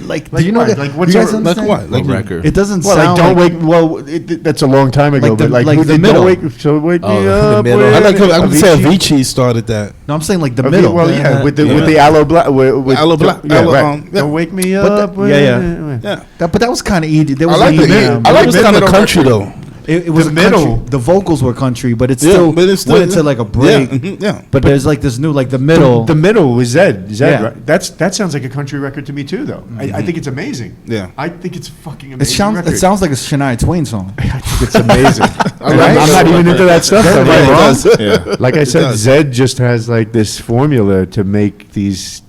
like, do Like you know what? that? Like, what's you guys your- Like understand? what? Like What record? It doesn't Well, like sound don't like, wake. Well, that's a long time ago. Like the- but like, like who the did middle. Don't wake, so wake me Oh, the up. middle. when- I like. I would say Avicii. Avicii started that. no, I'm saying like the middle. Well, yeah, with the aloe black. With Aloe Black- Yeah, Aloe, right. yeah. Don't wake me But up. the- yeah. Yeah. But that was kind of EDM. There was like an the- EDM. I like It was the kind of middle country record. though. It was the a middle. country. The vocals were country, but it Yeah, still, but it's still went into like a break. Yeah. Yeah. But there's like this new, like the middle. The middle was Zed. Yeah. Right? That sounds like a country record to me too, though. I think it's amazing. Yeah. I think it's fucking it amazing. sounds. record. It sounds like a Shania Twain song. I think it's amazing. like I'm not it. even into that stuff. Yeah, Am I right, it wrong? does. Yeah. Like I said, does. Zed just has like this formula to make these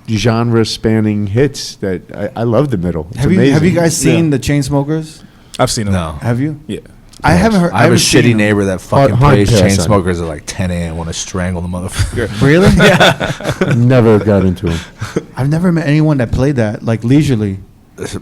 genre-spanning hits that I love. The middle. It's Have you amazing. guys seen the Chainsmokers? I've seen them. No. Have you? Yeah. I haven't heard. I have a haven't seen shitty them. neighbor that fucking hard plays pass on it. Chainsmokers at like 10 a.m. want to strangle the motherfucker. Really? Yeah. Never got into him. I've never met anyone that played that like leisurely.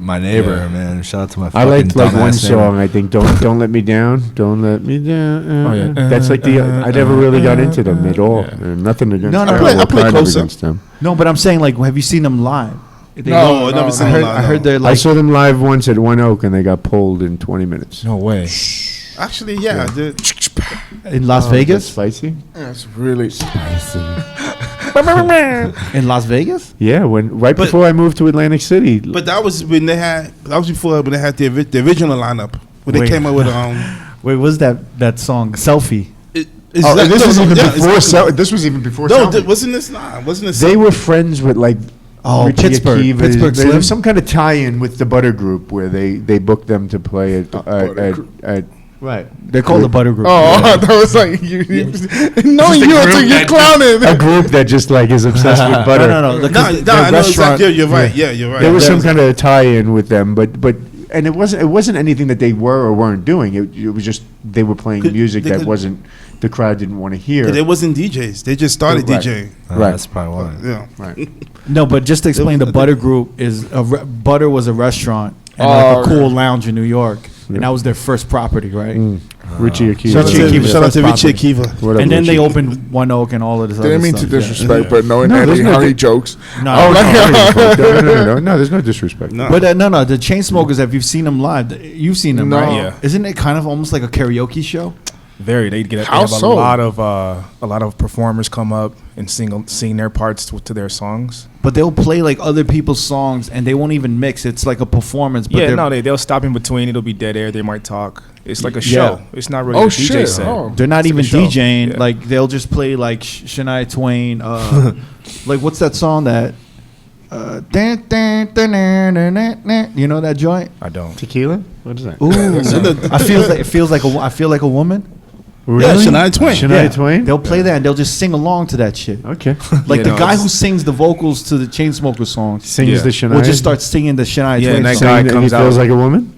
My neighbor, man. Shout out to my I fucking liked like dumbass one neighbor. song. I think don't let me down. Don't let me down. Oh, yeah. That's like the. I never really got into them at all. Yeah. Nothing against. No, no, them. no. We're I play kind of closer. against them. No, but I'm saying like, have you seen them live? They No, look- I've never seen I them heard, live, I heard no. they're I like. saw them live once at One Oak, and they got pulled in 20 minutes. No way. Actually, yeah. I did. In Las Oh, Vegas? that's spicy. Yeah, it's really. In Las Vegas? Yeah, when right But- before I moved to Atlantic City. But that was when they had. That was before when they had the original lineup when they Wait. came up with Wait, what's that song? Selfie. This was even before. exactly. This was even before. No, Selfie. wasn't this? Nah, wasn't this? They were friends with like Richie Pittsburgh. Akiva. Pittsburgh There Slim. was some kind of tie-in with the Butter Group where they booked them to play at right. They're called the Butter Group. Oh, that was like you. Knowing you until you're clowning. A group that just like is obsessed with butter. No. No, I know exactly. You're right. Yeah, you're right. There was some kind of tie-in with them, but and it wasn't anything that they were or weren't doing. It was just they were playing music that wasn't the crowd didn't want to hear. They wasn't DJs. They just started Right. DJing. Right. That's probably why. Yeah. Right. No, but just to explain, the Butter Group is Butter was a restaurant and Oh, like a cool lounge in New York, and that was their first property, right? Richie Akiva. Shout out to Akiva. Shout out to First Richie property. Akiva. What up, And then they Richie? opened One Oak and all of this. Didn't other mean to stuff, disrespect, but knowing No, there's Eddie, no how he di- jokes. No, Oh, no, No, there's no disrespect. No. But no, the Chainsmokers. If you've seen them live, you've seen them, No. right? Yeah. Isn't it kind of almost like a karaoke show? They How have so? a lot of performers come up and sing their parts to their songs. But they'll play like other people's songs, and they won't even mix. It's like a performance. But Yeah, they're- no, they'll stop in between. It'll be dead air. They might talk. It's like a Yeah. show. It's not really Oh, a DJ shit. set. Oh. They're not It's even like a show. DJing. Yeah. Like they'll just play like Shania Twain. Like what's that song that? You know that joint? I don't. Tequila? What is that? Ooh, I feel like a woman. Yeah, Shania Twain. Shania Twain? They'll play that and they'll just sing along to that shit. Okay. Like Yeah, the no, guy it's- who sings the vocals to the Chainsmokers songs Sings Yeah. the Shania. will just start singing the Shania Yeah, Twain and that song. guy Saying that comes he feels out. like a woman?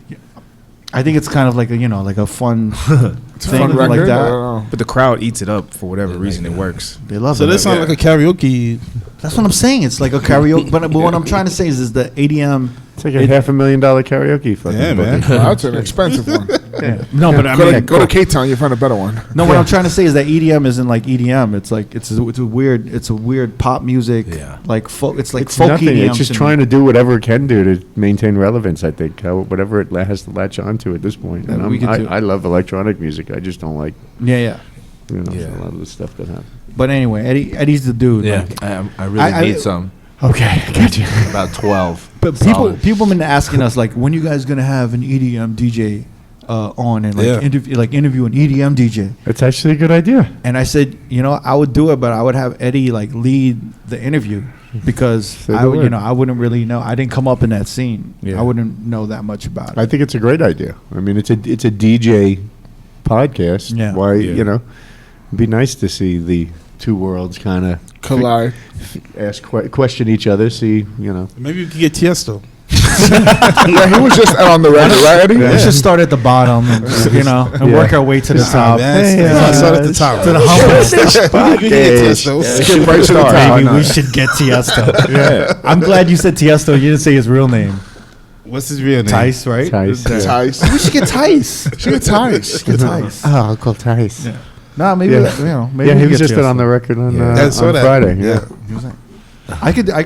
I think it's kind of like a like a fun thing Fun like record. I that. don't know. But the crowd eats it up for whatever reason. It works. They love So it. this sounds like a karaoke. That's what I'm saying. It's like a karaoke. But what I'm trying to say is the EDM. It's like a $500,000 karaoke fucking Yeah, man. booking. Well, that's an expensive one. No, but I Go to, mean, go to K-Town, you find a better one. no. What I'm trying to say is that EDM isn't like EDM. It's like it's a weird pop music. Yeah. Like it's like It's folk nothing. EDM. It's just to trying me. to do whatever it can do to maintain relevance, I think. Whatever it has to latch onto at this point. Yeah, And we could do- I love electronic music. I just don't like Yeah. a lot of the stuff that happens. But anyway, Eddie's the dude. Yeah, Like, I really I- need some. okay, I got you. About 12. But Solid. people have been asking us like, when you guys gonna have an EDM DJ on and like Yeah. interview an EDM DJ? It's actually a good idea. And I said, I would do it, but I would have Eddie like lead the interview because Say the word. I wouldn't really know. I didn't come up in that scene. Yeah. I wouldn't know that much about it. I think it's a great idea. I mean, it's a DJ podcast. Yeah. Why, Yeah. it'd be nice to see the two worlds kind of Collide. question each other, see, Maybe we could get Tiesto. Yeah, he was just on the record, right, Eddie? We should start at the bottom, and work our way to the top. Man, start at the top. To the humble. You can get Tiesto. Skip right to the top. Maybe we should get Tiesto. Yeah. I'm glad you said Tiesto. You didn't say his real name. What's his real name? Tice, right? Tice. Tice. We should get Tice. She get Tice. Get Tice. Oh, Uncle Tice. Yeah. Nah, maybe Yeah. maybe Yeah, we he get was just Tiesto. on the record on, I saw on that. Friday. Yeah. I could, I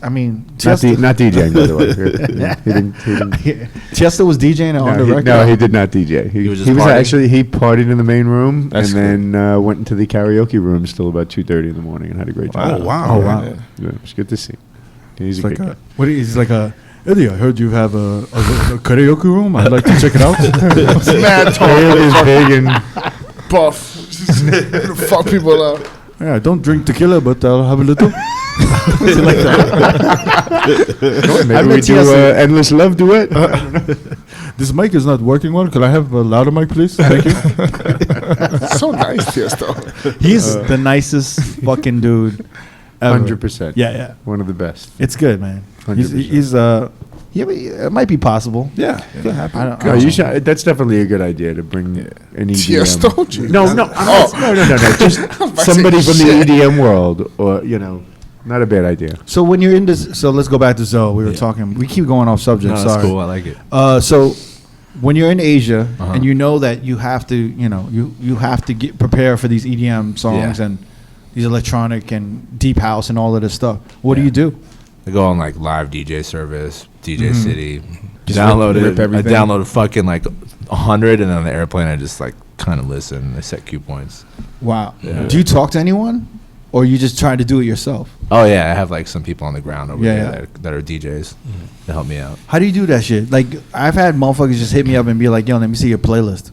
mean, Not, Tiesto, not DJing, by the way. He didn't Tiesto was DJing on the record. No, he did not DJ. He was was, just partying? actually, he partied in the main room That's and then went into the karaoke room till about 2:30 in the morning and had a great time. Oh, wow. Oh, wow. Yeah, it was good to see. He's It's a like good a, guy. what is he's like a Eddie, I heard you have a karaoke room. I'd like to check it out. Mad He tall. is big and Buff. Just fuck people up. Yeah, I don't drink tequila, but I'll have a little. like that. maybe we do Endless Love duet. This mic is not working well. Could I have a louder mic, please? Thank you. So nice, Tiesto. He's the nicest fucking dude ever. 100%. Yeah. One of the best. It's good, man. 100%. Yeah, but it might be possible. Yeah. I don't, I No, don't you know. should, that's definitely a good idea to bring an EDM. Tiesto? Jesus. No, no, no. Just somebody from the EDM world, or not a bad idea. So when you're in this, so let's go back to Zoe. We were talking. We keep going off subject. No, sorry. that's cool. I like it. So when you're in Asia Uh-huh. and you know that you have to, you have to get prepare for these EDM songs Yeah. and these electronic and deep house and all of this stuff. What do Yeah. you do? I go on like live DJ service, DJ Mhm. City. Just Downloaded. rip I everything. downloaded fucking like 100, and on the airplane I just like kind of listen. I set cue points. Wow. Yeah. Do you talk to anyone? or you just trying to do it yourself? Oh yeah, I have like some people on the ground over Yeah, there that are DJs to help me out. How do you do that shit? Like, I've had motherfuckers just hit me up and be like, "Yo, let me see your playlist."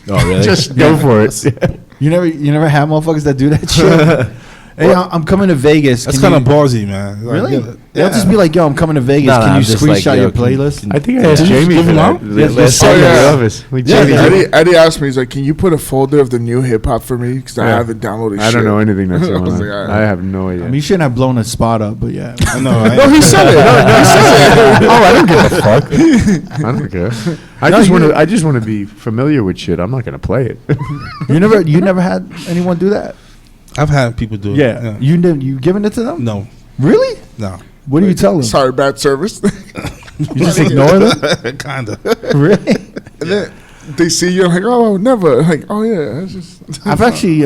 Oh really? Just go for it. You never had motherfuckers that do that shit. Hey, I'm coming to Vegas. That's Can kind of you- ballsy, man. Like, Really? yeah. They'll just be like, "Yo, I'm coming to Vegas. No, Can I'm you just like, screenshot yo, your can- playlist?" I think I asked Did you Jamie give for him that. out? Last Yes, time in yeah. the office. Like, Yeah, Jamie, Eddie asked me, he's like, "Can you put a folder of the new hip hop for me? Because I Yeah. haven't downloaded I shit." don't know anything that's I going was on. like, all right. I have no idea. I mean, you shouldn't have blown a spot up, but yeah. I know, right? No, he said it. He said it. Oh, I don't give a fuck. I don't care. I just want to be familiar with shit. I'm not gonna play it. You never had anyone do that? I've had people do it. Yeah. You giving it to them? No. Really? No. What do you tell them? Sorry, bad service. You just ignore them? Kinda. Really? And then they see you like, "Oh, never." Like, "Oh yeah, it's just." I've actually.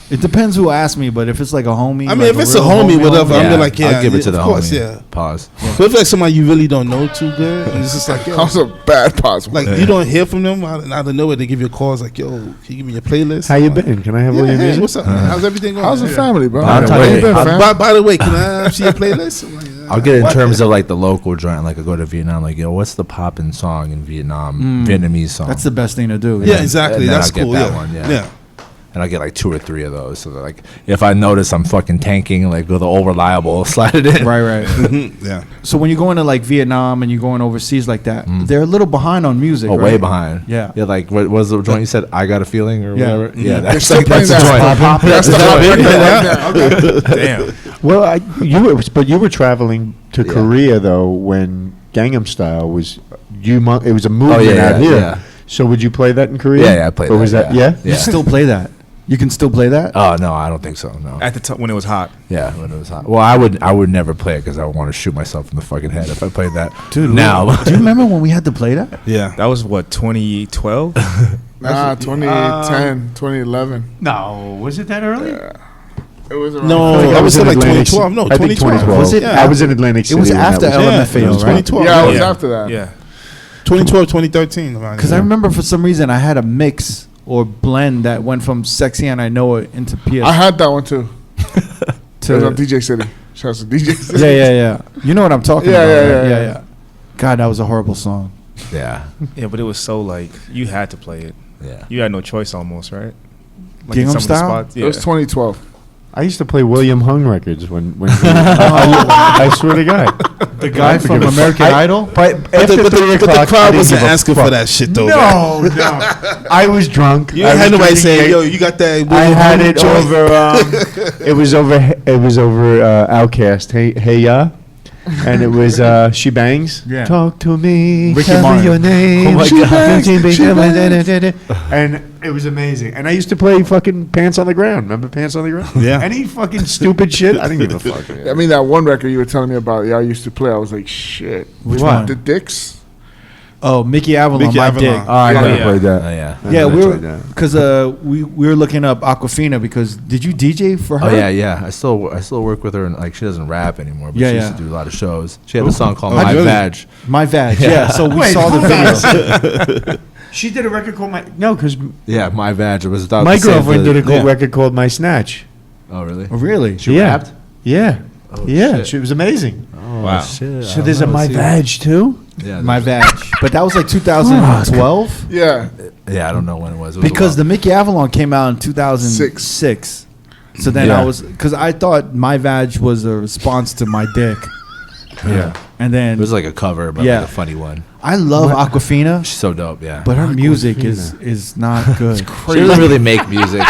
It depends who asks me, but if it's like a homie, I mean, like if it's a real homie, whatever, I'm Yeah, be like, yeah, I'll give it to the of course, homie. yeah. Pause. But if like somebody you really don't know too good, and it's just like, That yo, was a bad pause. like you don't hear from them out of nowhere, they give you a call. It's like, yo, can you give me your playlist? How you I'm like, been? Can I have Yeah, all your hey, music? what's up? Man? How's everything going? How's the family, bro? By the How you way, been, fam? By the way, can I see your playlist? I'm like, I'll get it in terms of like the local joint. Like I go to Vietnam, like, yo, what's the poppin' song in Vietnam? Vietnamese song. That's the best thing to do. yeah, exactly. And then That's I'll get cool. that Yeah. one, yeah. Yeah. And I'll get like 2 or 3 of those. So that, like, if I notice I'm fucking tanking, like go the old reliable, slide it in. Right. Yeah. So when you're going to like Vietnam and you're going overseas like that, they're a little behind on music. Oh, right? way behind. Yeah. Yeah, like what was the joint you said? I got a feeling or Yeah. whatever. Yeah, They're that's still like playing that's the that. joint. That's the joint. Damn. Well, you were traveling to Korea though when Gangnam Style was it was a movement out here. Yeah. So would you play that in Korea? Yeah, I played Or that. was that yeah? You still play that? You can still play that? Oh no, I don't think so. No. At the time when it was hot. Yeah, when it was hot. Well, I would never play it because I would want to shoot myself in the fucking head if I played that. Dude, now. do you remember when we had to play that? Yeah. That was what, 2012? Nah, 2010, 2011. No, was it that early? It was around. No, I I was in like Atlantic 2012. No, I think 2012. Was it? Yeah. I was in Atlantic City. was when after that was- LMFAO, it was right? 2012. Yeah, I was Yeah. after that. Yeah. 2012, 2013. Because I remember for some reason I had a mix or blend that went from Sexy and I Know It into PS. I had that one too. It was on to, DJ City. Shout out to DJ City. yeah. You know what I'm talking Yeah, about. yeah. right? God, that was a horrible song. Yeah. Yeah, but it was so like, you had to play it. Yeah. You had no choice almost, right? Gangnam in some of the Style? spots, It was 2012. I used to play William Hung records when I swear to God. The guy from American Idol? But the crowd I didn't wasn't give a asking fuck. for that shit though. man. No. I was drunk. You I ain't had was nobody drinking saying, it. "Yo, you got that?" I had it joint?" over. It was over Outcast. Hey ya, and it was She Bangs. Yeah. Talk to me. Ricky tell Martin. me your name. Oh my She God. Bangs, She and it was amazing. And I used to play fucking Pants on the Ground. Remember Pants on the Ground? Yeah. Any fucking stupid shit. I didn't give a fuck. I mean, that one record you were telling me about, I used to play. I was like, shit. Which What? one? The Dicks. Oh, Mickey Avalon, Mickey My Avalon. Dick. Oh, I never yeah. played that. yeah. I Yeah, never we tried were that. because we were looking up Aquafina because did you DJ for her? Oh yeah. I still work with her, and like she doesn't rap anymore, but Yeah, she yeah. used to do a lot of shows. She had a song called Oh, My really? Vag. My Vag. Yeah. So we Wait, saw the hold video. She did a record called because Yeah, My Vag. It was about my the same girlfriend for- did a cool Yeah. record called My Snatch. Oh really? Oh, really? She Yeah. rapped. Yeah. Oh, Yeah, shit. she was amazing. Oh, Wow. shit. So there's a My Vag. Vag too? Yeah, My Vag. But that was like 2012 Yeah. Yeah, I don't know when it was. It was a because while. the Mickey Avalon came out in 2006. So then Yeah. I was because I thought My Vag was a response to My Dick. Yeah. And It then was like a cover, but Yeah. like a funny one. I love Aquafina, She's so dope. Yeah. but her music is not good. she doesn't really make music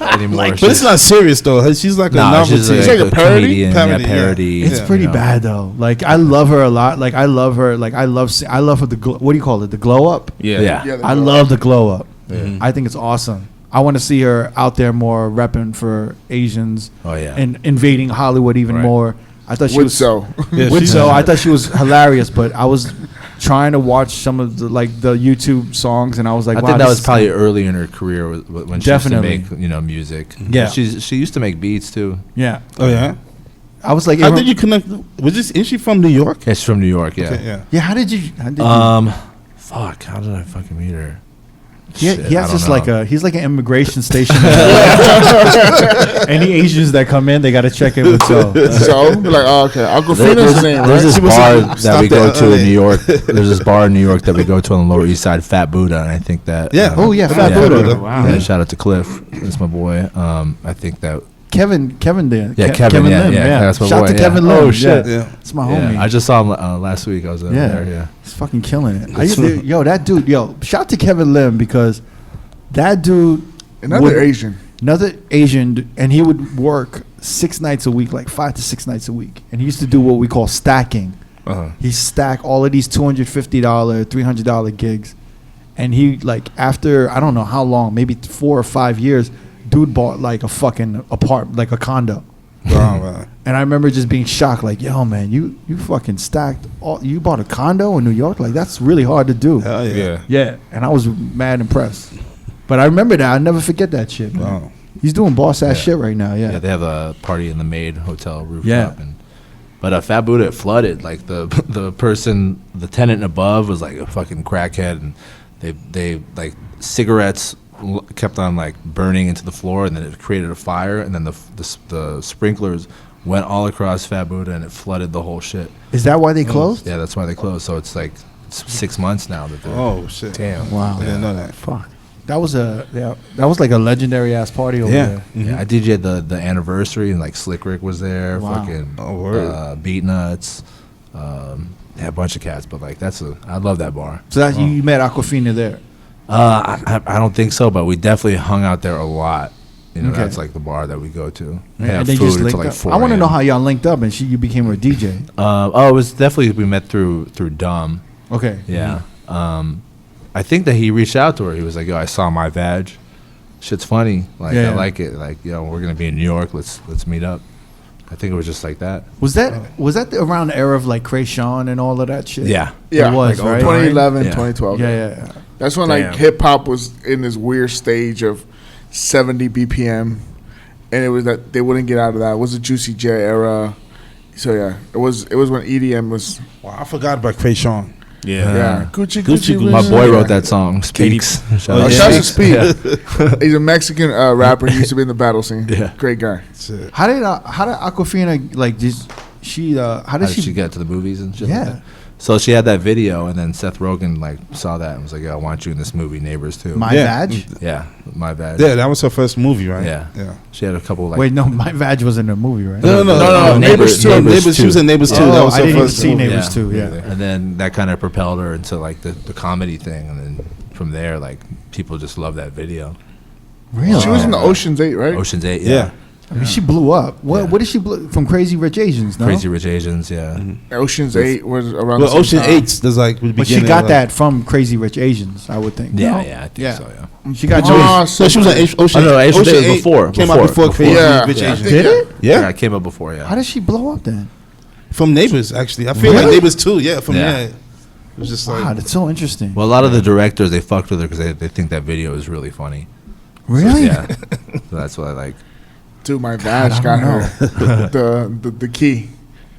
anymore. But it's not serious though. She's like a novelty. she's like a parody? comedian, Parody, yeah, yeah. parody. It's Yeah. pretty you know. bad though. Like I love her a lot. Like I love her. Like I love her. What do you call it? The Glow Up. Yeah. Yeah. Yeah, I love the Glow Up. I think it's awesome. I want to see her out there more repping for Asians Oh yeah. and invading Hollywood even Right. more. I thought she Would was so. Would so. I thought she was hilarious, but I was trying to watch some of the the YouTube songs, and I was like, I wow, think that this was is- probably early in her career when Definitely. she used to make music. Yeah. she used to make beats too. yeah. Oh yeah. I was like, How did you connect? Is she from New York? Yeah, she's from New York. Yeah. Okay, yeah. Yeah, how did you? Fuck. How did I fucking meet her? He Shit, has I don't just know. he's like an immigration station. Any Asians that come in, they got to check in with Zoe. So be like, oh, okay, Aquafina's the name, There's right? this bar that we go Stop to that, in New York. There's this bar in New York that we go to on the Lower East Side, Fat Buddha, and I think that. Yeah. Oh yeah, Fat yeah. Buddha. Wow. Yeah, shout out to Cliff. That's my boy. I think that. Kevin there. Yeah, Kevin, yeah, Lim, yeah, that's my Shout boy, to yeah. Kevin Lim. Oh, shit. Yeah. It's my homie. Yeah, I just saw him last week. I was over there. Yeah. He's fucking killing it. That dude, shout to Kevin Lim because that dude, Another Asian. and he would work 6 nights a week, like 5 to 6 nights a week, and he used to do what we call stacking. He stack all of these $250, $300 gigs, and he like after I don't know how long, maybe 4 or 5 years, dude bought like a fucking apartment, like a condo. Wow. And I remember just being shocked, like, yo, man, you fucking stacked you bought a condo in New York? Like, that's really hard to do. Hell yeah. Yeah. Yeah, and I was mad impressed. But I remember that. I'll never forget that shit, man. Wow. He's doing boss ass Yeah. shit right now, Yeah, yeah. they have a party in the Maid Hotel rooftop. Yeah. But Fat Buddha, it flooded. Like the tenant above was like a fucking crackhead, and they like cigarettes kept on like burning into the floor, and then it created a fire, and then the sprinklers went all across Fat Buddha, and it flooded the whole shit. Is that why they closed? Yeah, that's why they closed. So it's like 6 months now that they're. Oh shit. Damn. Wow. I didn't know that. Fuck. That was like a legendary ass party over Yeah. there. Yeah, I DJ'd the anniversary, and like Slick Rick was there. Wow. Fucking Oh, word. Beat Nuts. Yeah, a bunch of cats, but like I love that bar. So that you met Aquafina there. I don't think so, but we definitely hung out there a lot. You know, Okay. that's like the bar that we go to. And Have they food just until linked like up. 4 I want to know a.m. how y'all linked up and you became her DJ. It was definitely we met through Dumb. Okay. Yeah. I think that he reached out to her. He was like, "Yo, I saw my badge. Shit's funny. Like Yeah. I like it. Like yo, we're gonna be in New York. Let's meet up." I think it was just like that. Was that around the era of like Krayshawn and all of that shit? Yeah. Yeah, It was, right? 2011, Yeah. 2012. Yeah. That's when like Damn. hip hop was in this weird stage of 70 BPM, and it was that they wouldn't get out of that. It was the Juicy J era. So yeah, it was when EDM was Wow, I forgot about Krayshawn. yeah. Gucci. My boy wrote that song. Speaks. Oh, Shout out shout out to to Speed. He's a Mexican rapper. He used to be in the battle scene. Yeah. Great guy. Shit. How did Aquafina like just she how How did did she get to the movies and shit? Yeah. Like that? So she had that video, and then Seth Rogen like saw that and was like, "Yo, I want you in this movie, Neighbors too." My Yeah. Vag? Yeah, My Bad. Yeah, that was her first movie, right? Yeah. Yeah. She had a couple like. Wait, no, My Vag was in a movie, right? No. Neighbors too. Neighbors. She was in Neighbors too. Oh, That was I her didn't even first see movie. Neighbors too, yeah. And then that kind of propelled her into like the comedy thing, and then from there, like people just love that video. Really? She was in the Ocean's 8, right? Ocean's 8, Yeah. I mean, she blew up. What Yeah. did she blow from Crazy Rich Asians? No, Crazy Rich Asians, yeah. Ocean's 8 was around Well, the same Ocean time. 8's there's like the but she beginning got of, that from Crazy Rich Asians, I would think. Yeah, No? I think so, yeah. She got Oh, yours. So she was on Ocean. Oh, no, Ocean 8 was 8 before. Came out before Crazy Yeah. Rich Yeah. Asians. Did it? Yeah. it came up before, yeah. How did she blow up then? From Neighbors, actually. I feel like Really? Neighbors too. Yeah, from Yeah. there. It was just like. Wow, that's so interesting. Well, a lot of the directors, they fucked with her because they think that video is really funny. Really? Yeah. So that's what I like. Dude, my I badge don't got know. her the key.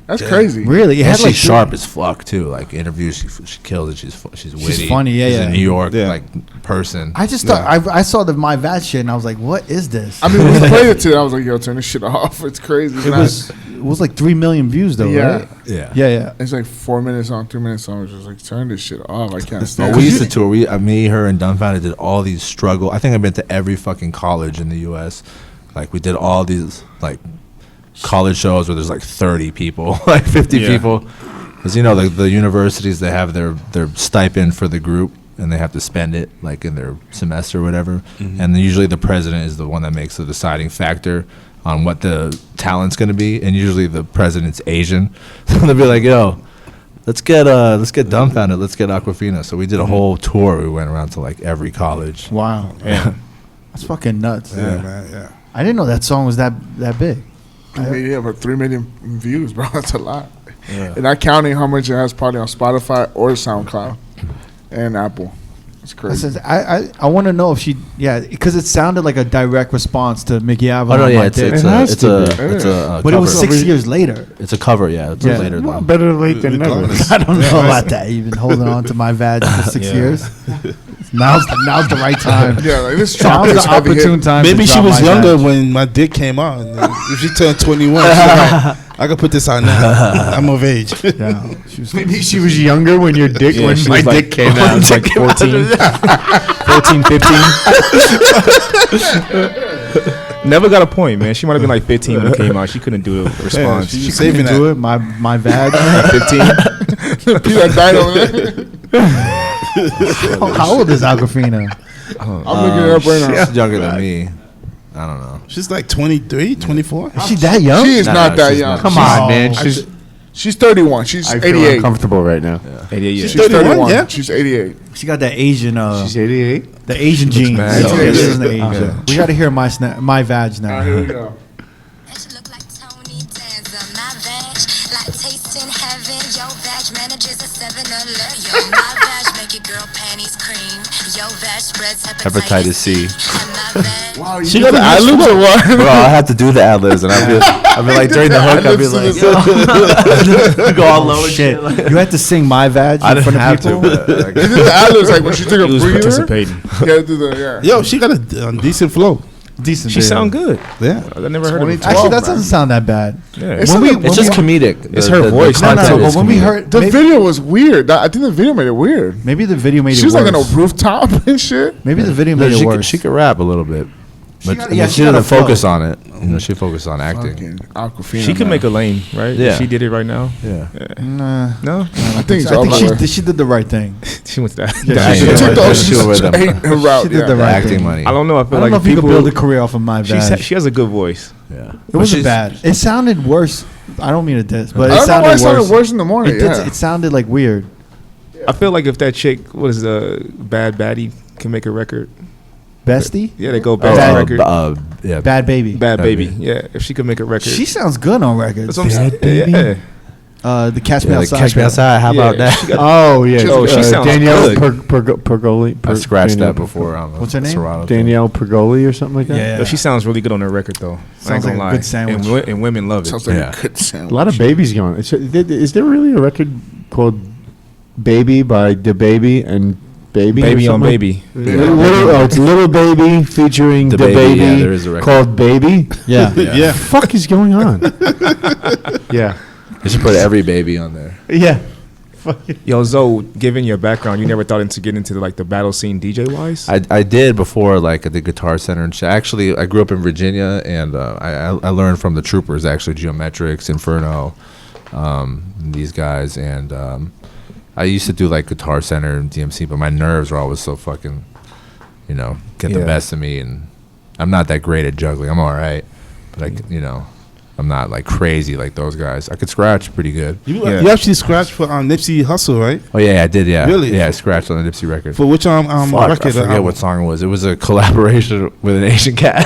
That's crazy. Really? It And had she's like sharp as fuck too. Like interviews, she kills it. She's witty. funny, yeah, She's yeah. a New York Yeah. like person. I just thought I saw the My Vag shit and I was like, what is this? I mean, we played it today. I was like, yo, turn this shit off. It's crazy. It's it was like 3 million views though, Yeah. right? Yeah. Yeah. It's like 4 minutes on, 3 minutes on. I was just like, turn this shit off. I can't stand Well, we it. used to tour. Me, her, and Dumbfounded did all these struggle. I think I've been to every fucking college in the U.S. Like we did all these like college shows where there's like 30 people, like 50 Yeah. people. Because you know the universities, they have their stipend for the group, and they have to spend it like in their semester or whatever. And then usually the president is the one that makes the deciding factor on what the talent's going to be. And usually the president's Asian, so they'll be like, "Yo, let's get Dumbfounded, let's get Aquafina." So we did a whole tour. We went around to like every college. Wow. Yeah. That's fucking nuts. Yeah, man. Yeah. I didn't know that song was that big. I mean, yeah, but 3 million views, bro. That's a lot. And not counting how much it has probably on Spotify or SoundCloud and Apple. It's I crazy. said, I want to know if she, because it sounded like a direct response to Mickey Oh Avalon. no, yeah, My it's Dick. a But it was cover. 6 years later. It's a cover, yeah. It's Yeah. later Well, one. better late than never. Regardless. I don't know about that. You've been holding on to My Vag for 6 Yeah. years. Now's the right time. Yeah, like this Now's is the heavy hit. opportune time. Maybe to she drop was my younger badge. when my dick came out. And if she turned 21, she's like, I can put this on now. I'm of age. Yeah, she was, Maybe she was younger when your dick Yeah, when she my was like- dick came out. It's like 14, 15. Never got a point, man. She might have been like 15 when it came out. She couldn't do a response. she she was couldn't saving do that. it. My badge. 15. Peter died over there. How old is Aquafina? I'm looking it up right now. She's younger than me. I don't know. She's like 23, 24. Is she that young? She is No, not no, that she's young. not. Come She's- on, man. She's 31. She's I feel 88. uncomfortable right now. 88 years. She's 31, 31. yeah. She's 88. She got that Asian. She's 88. The Asian genes. mad. Yeah, Yeah. this is the Asian. Yeah. We got to hear my vag now. Here we go. Look like Tony Danza, my veg, like tasting heaven. Yo, veg manages a 7 alert. Yo, my veg make your girl panties cream. Yo, veg spreads Hepatitis C. And my veg. Wow, you She got the ad-libs or what? Bro, I have to do the ad-libs, and I'd be like, during the hook, I'd be like, go all low and Shit, shit. you had to sing my vag I in didn't front have of people. to. But, like, They did the ad-libs like when she took a He was breather. participating. Yeah, do the, yeah. Yo, she got a decent flow. Decent. She dude. sound good. Yeah. I never heard of it. Actually, that doesn't sound that bad. Yeah. It's When we- something- it's just we- comedic. It's her voice. No, content but is when we comedic. heard The maybe, video was weird. I think the video made it weird. maybe the video made She it was worse. like on a rooftop and shit. Maybe the video No, made it she, worse. could, she could rap a little bit, but got- yeah, she she got a didn't focus flow. on it. You know, she focused on acting. Fucking Aquafina. She could man. make a lane, right? Yeah. She did it right now. Yeah. Nah, No, I think so. I think Like, she did the right thing. she went that. Yeah, she she took did the right ocean thing. She went straight route. She did Yeah. the right Acting thing. money. I don't know. I feel I don't like know if you people. could build a career off of my vag. She has a good voice. Yeah. It wasn't bad. It sounded worse. I don't mean to diss, but I it don't know why sounded it sounded worse. worse in the morning. It, did, Yeah. it sounded like weird. I feel like if that chick was a bad baddie can make a record. Bestie, Yeah, they go Bad- bad record. Yeah. bad baby. Bad Bad baby. Baby. Yeah, if she could make a record. She sounds good on records. That's what I'm saying. Bad baby. Yeah. The Catch Me Yeah, Outside. catch me girl. outside. How about Yeah, that? she got- Oh yeah. Oh, she sounds Danielle good. Pergoli. I scratched Danielle- that before. On the What's her name? Serato thing. Danielle Pergoli or something like that. Yeah. Yo, she sounds really good on her record though. I Sounds ain't gonna like a lie. good sandwich. And, and women love it. Sounds like Yeah. a good sandwich. A lot of babies going. Is there really a record called "Baby" by Da Baby and Baby? or Baby on something? Baby. It's Little Baby featuring Da Da Baby, Baby, yeah, there is a record. called Baby. Yeah. Yeah. The fuck is going on? Yeah. They should put every baby on there. Yeah. Yo, Zoe, given your background, you never thought into getting into like the battle scene DJ wise? I did before, like at the Guitar Center and shit. Actually, I grew up in Virginia, and I learned from the Troopers, actually, Geometrics, Inferno, these guys, and I used to do like Guitar Center and DMC, but my nerves were always so fucking, get the Yeah. best of me, and I'm not that great at juggling. I'm all right, but I'm not like crazy like those guys. I could scratch pretty good. You, Yeah. you actually scratched for Nipsey Hussle, right? Oh yeah, I did. Yeah, Really? Yeah, I scratched on the Nipsey record. For which Fuck, I record? forget what song it was. It was a collaboration with an Asian cat.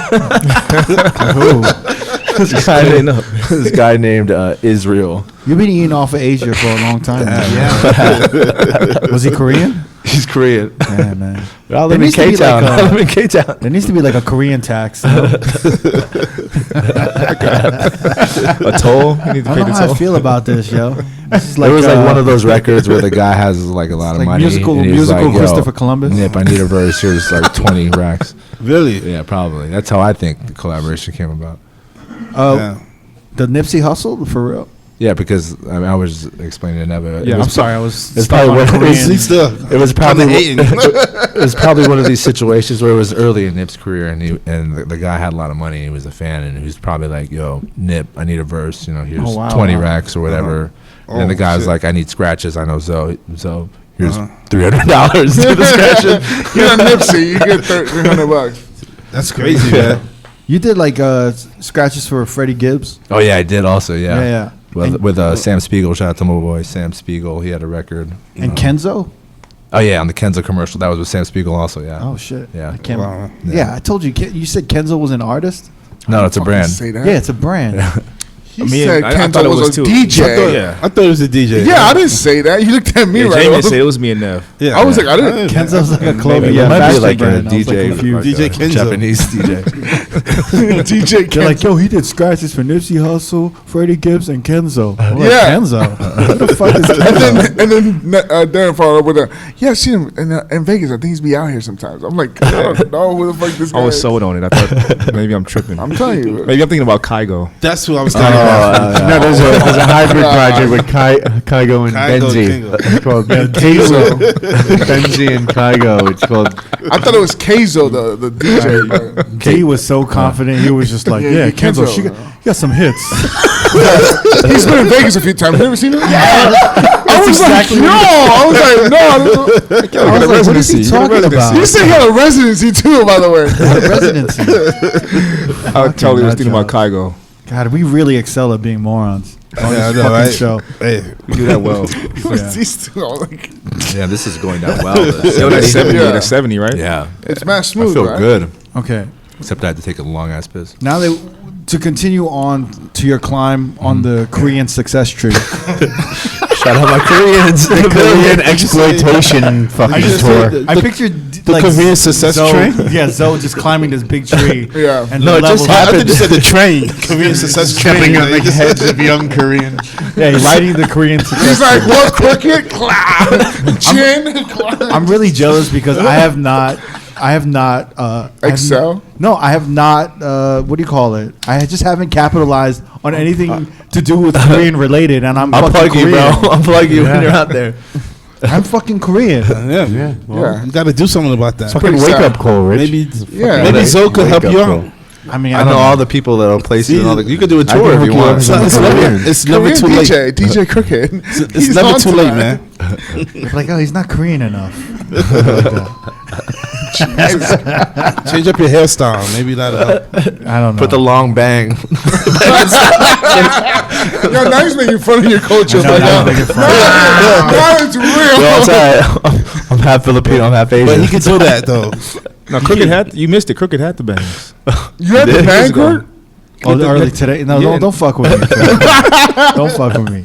this guy named Israel. You've been eating off of Asia for a long time. Was he Korean? He's Korean. Yeah, man. I live There in needs to be K-Town. like I live in K-Town. There needs to be like a Korean tax. You know? A toll? You need to I pay don't the know how I toll. feel about this, yo. This is There was like one of those records where the guy has like a lot of like money. musical and he's musical like, "Yo, Christopher Columbus. Nip, I need a verse. Here's like 20 racks. Really? Yeah, probably. That's how I think the collaboration came about. Yeah. The Nipsey Hussle for real. Yeah, because I was explaining to Neva. Yeah, I'm sorry. I was. It's stuck probably on one of Korean. He's still. It was probably hating. it was probably one of these situations where it was early in Nip's career, and the guy had a lot of money, and he was a fan, and he was probably like, "Yo, Nip, I need a verse. Here's Oh, wow, 20 wow. racks or whatever." Oh, And the guy was shit. like, "I need scratches. I know Zoe. So here's $300 to the scratches." You're on Nipsey, you get $300. That's crazy, man. You did like scratches for Freddie Gibbs. Oh yeah, I did also. Yeah, Yeah. With Sam Spiegel. Shout out to my boy Sam Spiegel. He had a record. And Kenzo. Oh yeah, on the Kenzo commercial. That was with Sam Spiegel also. Yeah. Oh shit. Yeah. I can't. Wow. Yeah, I told you. You said Kenzo was an artist. No, it's a brand. Say that. Yeah, it's a brand. He Me said and- I Kenzo thought it was, was a too. DJ. Yeah. I thought it was a DJ. Yeah, I didn't say that. You looked at me Yeah, right Jamie away. said it was me and Nev. Yeah. I was like, I didn't. Kenzo's like a clothing It might be fashion like a brand. I was, DJ, confused. DJ a Kenzo. Japanese DJ. DJ They're Kenzo. like, yo, he did scratches for Nipsey Hussle, Freddie Gibbs, and Kenzo. I'm like, Yeah. Kenzo? What the fuck is Kenzo? and then Darren followed up with a, yeah, I see him in Vegas. I think he's be out here sometimes. I'm like, I don't know who the fuck this guy I was is. sold on it. I thought maybe I'm tripping. I'm telling you. Maybe I'm thinking about Kygo. That's who I was talking about. No, there's a hybrid project with Kygo and Kygo, Benzi. Kingo. It's called Kenzo. Benzi and Kygo. It's called. I thought it was Keizo, the DJ. but- K was so confident. He was just like, yeah, Kenzo, Kenzo. she got some hits. He's been in Vegas a few times. You ever seen him? Yeah. I was exactly like, no. I was like, no. I was like, what is he talking about? You said he had a residency too, by the way. Residency. I totally was thinking nut about Kygo. God, we really excel at being morons on Yeah, I this know, fucking right? show. Hey, We do that well. Yeah. These two, I was like, Yeah, this is going down well. This. Yo, that's 70. Yeah. That's 70, right? Yeah, it's mad I smooth, feel right? good. Okay. Except I had to take a long ass piss. Now to continue on to your climb on the Korean success tree. Shout out my Koreans. The Korean exploitation fucking tour. I pictured the Korean success Zoe, tree? Yeah, Zoe just climbing this big tree. Yeah. And No, the it just levels- I happened. thought you said the train. Korean success train. Stepping on the heads of young Koreans. Yeah, he's riding the Korean success He's like, tree. what cricket? Clap. Chin. Clap. I'm really jealous because I have not Excel? No, I have not. What do you call it? I just haven't capitalized on anything to do with Korean related, and I'm I'll fucking plug you, Korean. bro. I'll plug you when you're out there. I'm fucking Korean. Yeah. Yeah. You got to do something about that. Fucking pretty wake sad. up call, Rich. Maybe, Yeah. maybe Zoe could help Wake you up out. call. I mean, I know all the people that'll place you. And all the, you could do a I tour can if you hook you want. up with some Koreans. It's never Korean too late. DJ Cricket. It's never too late, man. They're like, oh, he's not Korean enough. Change up your hairstyle. Maybe that'll help. I don't know. Put the long bang. Yo, now he's making fun of your culture. I know, Like, now I'm yo, making fun. now it's real. Well, it's all right. I'm half Filipino. I'm half Asian. But he can do that, though. No, Crooked had you missed it. Crooked had the bangs. You had the Years bang ago. court? Oh, early today? No, Yeah. don't fuck with me. Don't fuck with me.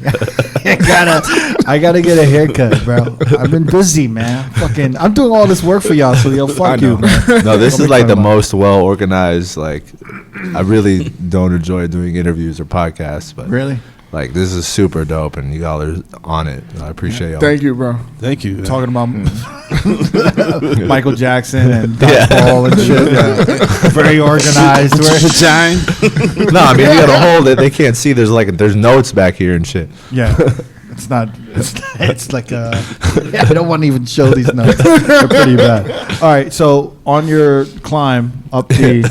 I gotta get a haircut, bro. I've been busy, man. Fucking, I'm doing all this work for y'all, so yo, fuck you, man. No, this Don't is make like fun the of my- most well organized. Like, I really don't enjoy doing interviews or podcasts, but Really? like this is super dope, and you all are on it. I appreciate y'all. Thank you, bro. Thank you. Talking about Michael Jackson and Doc Paul and shit. Yeah. Very organized. Vagina. No, I mean you gotta hold it. They can't see. There's notes back here and shit. Yeah. It's not. It's like I don't want to even show these notes. They're pretty bad. All right. So on your climb up the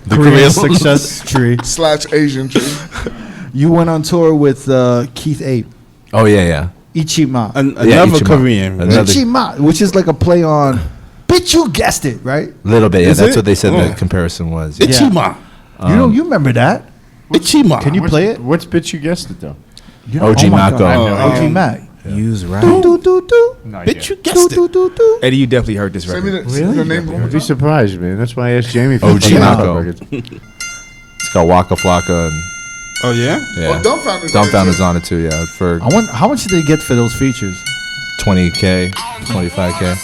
Korean Korean- success tree, / Asian tree. you went on tour with Keith Ape, Oh yeah. Ichima. Another Ichima. Korean. Another- Ichima, which is like a play on. Bitch, you guessed it, right? Little bit. Yeah, Is that's it? what they said Oh. the comparison was. Yeah. Ichima. You remember that? Ichima. Can you play it? Which bitch you guessed it though? You OG oh my Mako. God. OG Mac. Use right. Do do do do. Bitch, you Do guessed do it. do do. Eddie, you definitely heard this Send me record. the name. I'd be surprised, man. That's why I asked Jamie for OG the Mako. records. It's got Waka Flocka and Oh, yeah? yeah. Dumbfounder's Dumbfounder's on it too. Yeah, for I wonder how much did they get for those features? 20K, 25K.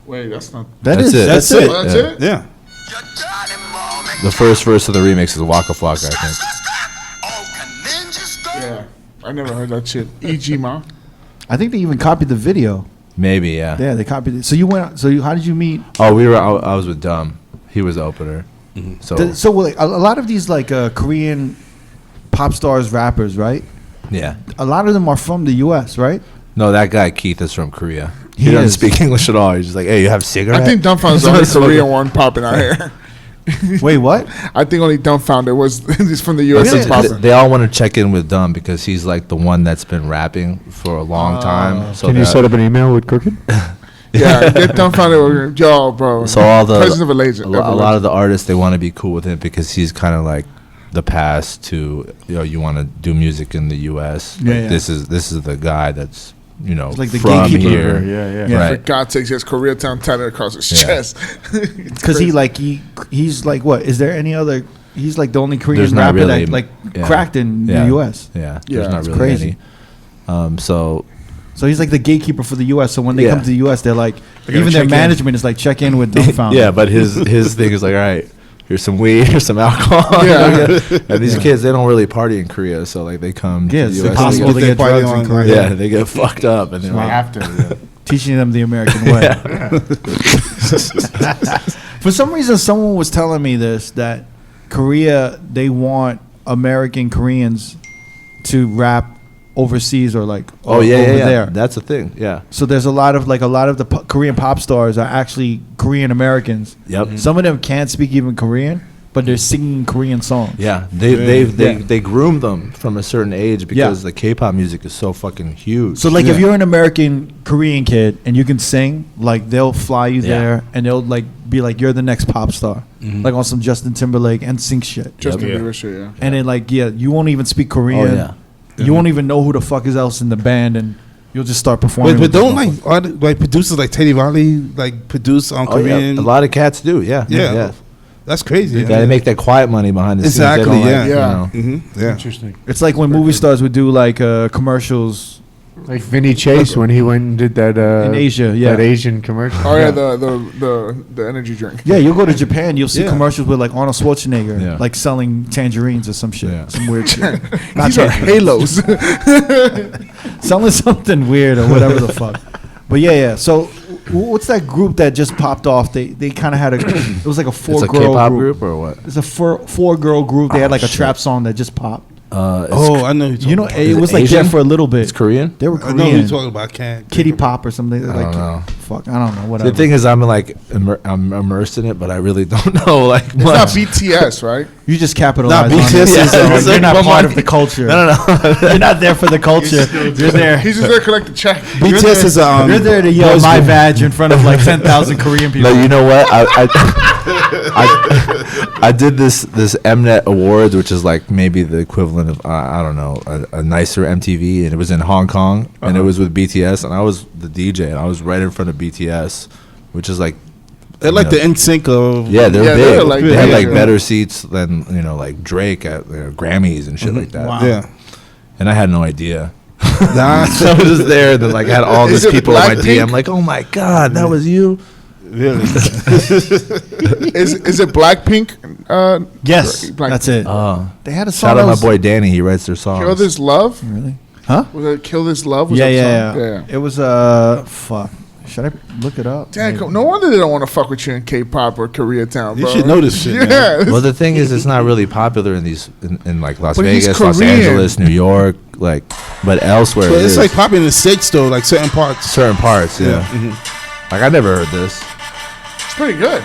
Wait, that's not. That's it. That's That's it. Oh, that's Yeah. it? Yeah. The first verse of the remix is Waka Flocka, I think. Yeah. I never heard that shit. E.G. Ma. I think they even copied the video. Maybe, yeah. Yeah, they copied it. So you went. So how did you meet? Oh, I was with Dumb. He was the opener. So So like a lot of these like Korean pop stars, rappers, right? yeah. A lot of them are from the U.S., right? No, that guy Keith is from Korea. He He doesn't is. speak English at all. He's just like, hey, you have cigarette? I think Dumbfounder's the only Korean one popping out here. Wait, what? I think only Dumbfounder was is from the U.S. Really? that's They, popping. they all want to check in with Dumb because he's like the one that's been rapping for a long time. So Can you that- set up an email with Crooked? Yeah, get Dumbfounder. Yo, bro. So all the President of a legend. a lot of the artists, they want to be cool with him because he's kind of like the pass to you want to do music in the U.S. Yeah, Like, yeah. This is the guy that's It's like the from gatekeeper. here. Yeah. Yeah. For Right. God's sakes, he has Koreatown tatted across his Yeah. chest. Because he's like what? Is there any other he's like the only Korean There's not rapper really- that like yeah. cracked in Yeah. the U.S. Yeah, Yeah, there's not it's really crazy. any. So So he's like the gatekeeper for the U.S. So when they Yeah. come to the U.S., they're like, gotta even their check in. management is like, check in with dumbfounded. yeah, but his thing is like, all right, here's some weed, here's some alcohol. Yeah. And these kids, they don't really party in Korea, so like they come Yeah, to it's the US. impossible to They get party drugs in on- Korea. Yeah, they get fucked up, and they're I like, have to. Teaching them the American way. For some reason, someone was telling me this, that Korea, they want American Koreans to rap overseas or like oh yeah, over yeah, yeah, there. that's a thing. Yeah, So there's a lot of the Korean pop stars are actually Korean Americans. yep. Some of them can't speak even Korean, but they're singing Korean songs. Yeah, they groom them from a certain age because the K-pop music is so fucking huge. So like if you're an American Korean kid and you can sing, like they'll fly you Yeah. there and they'll like be like you're the next pop star, like on some Justin Timberlake and sing shit. Justin Yeah. Bieber shit, yeah. And then like you won't even speak Korean. Oh, yeah. You won't even know who the fuck is else in the band, and you'll just start performing. But with don't this like like producers like Teddy Riley like produce on oh, yeah, Korean. a lot of cats do. Yeah, Yeah. That's crazy. They make that quiet money behind the Exactly, scenes. They yeah. don't Yeah. You know. Yeah. Interesting. It's like when movie stars would do like commercials Like Vinny Chase when he went and did that in Asia. Yeah, that Asian commercial. Oh yeah, the energy drink. yeah. You'll go to Japan, you'll see Yeah. commercials with like Arnold Schwarzenegger, Yeah. like selling tangerines or some shit, Yeah. some weird shit. Not These are tangerines. halos. Selling something weird or whatever the fuck. But yeah. So what's that group that just popped off? They kind of had it was like a It's four a girl K-pop group. group or what? It's a four girl group. They had like a shit. trap song that just popped. Oh, I know. Who You know, about. it Is was it like Asian? that for a little bit. It's Korean. They were I know who Korean. you're talking about. I can't. Kitty Pop or something. I Like, don't know. fuck, I don't know. Whatever. The thing is, I'm like I'm immersed in it, but I really don't know like It's not much. BTS, right? You just capitalize Nah, on BTS it. is, You're like, not one part more- of the culture. No. You're not there for the culture. You're there. He's just there to collect the check. You're BTS there- is You're there to yell boys my group. badge in front of like 10,000 Korean people. No, you know what? I did this Mnet Awards, which is like maybe the equivalent of I don't know a nicer MTV, and it was in Hong Kong, and it was with BTS, and I was the DJ, and I was right in front of BTS, which is like They're like the NSYNC of. yeah, they're Yeah, big. they're like they had big, like yeah. better seats than like Drake at Grammys and shit like that. Wow. Yeah. And I had no idea. Nah. So I was just there, and then like had all Is these it people in my Blackpink? DM, like, oh my god, that was you. Really. Is it Blackpink? Yes, Black- that's it. They had a song. Shout that out my was- boy Danny. He writes their songs. Kill This Love? Really? Huh? Was it Kill This Love? Was Yeah, that the yeah. song? It was fuck. Should I look it up? Damn, Maybe. no wonder they don't want to fuck with you in K-pop or Koreatown, You bro. should know this shit, man. Yeah. Well, the thing is, it's not really popular in these in like Las But he's Vegas, Los Korean. Angeles, New York, like, but elsewhere But it it's is. like popping in the States though, like certain parts. certain parts. Yeah, Mhm. like I never heard this. It's pretty good.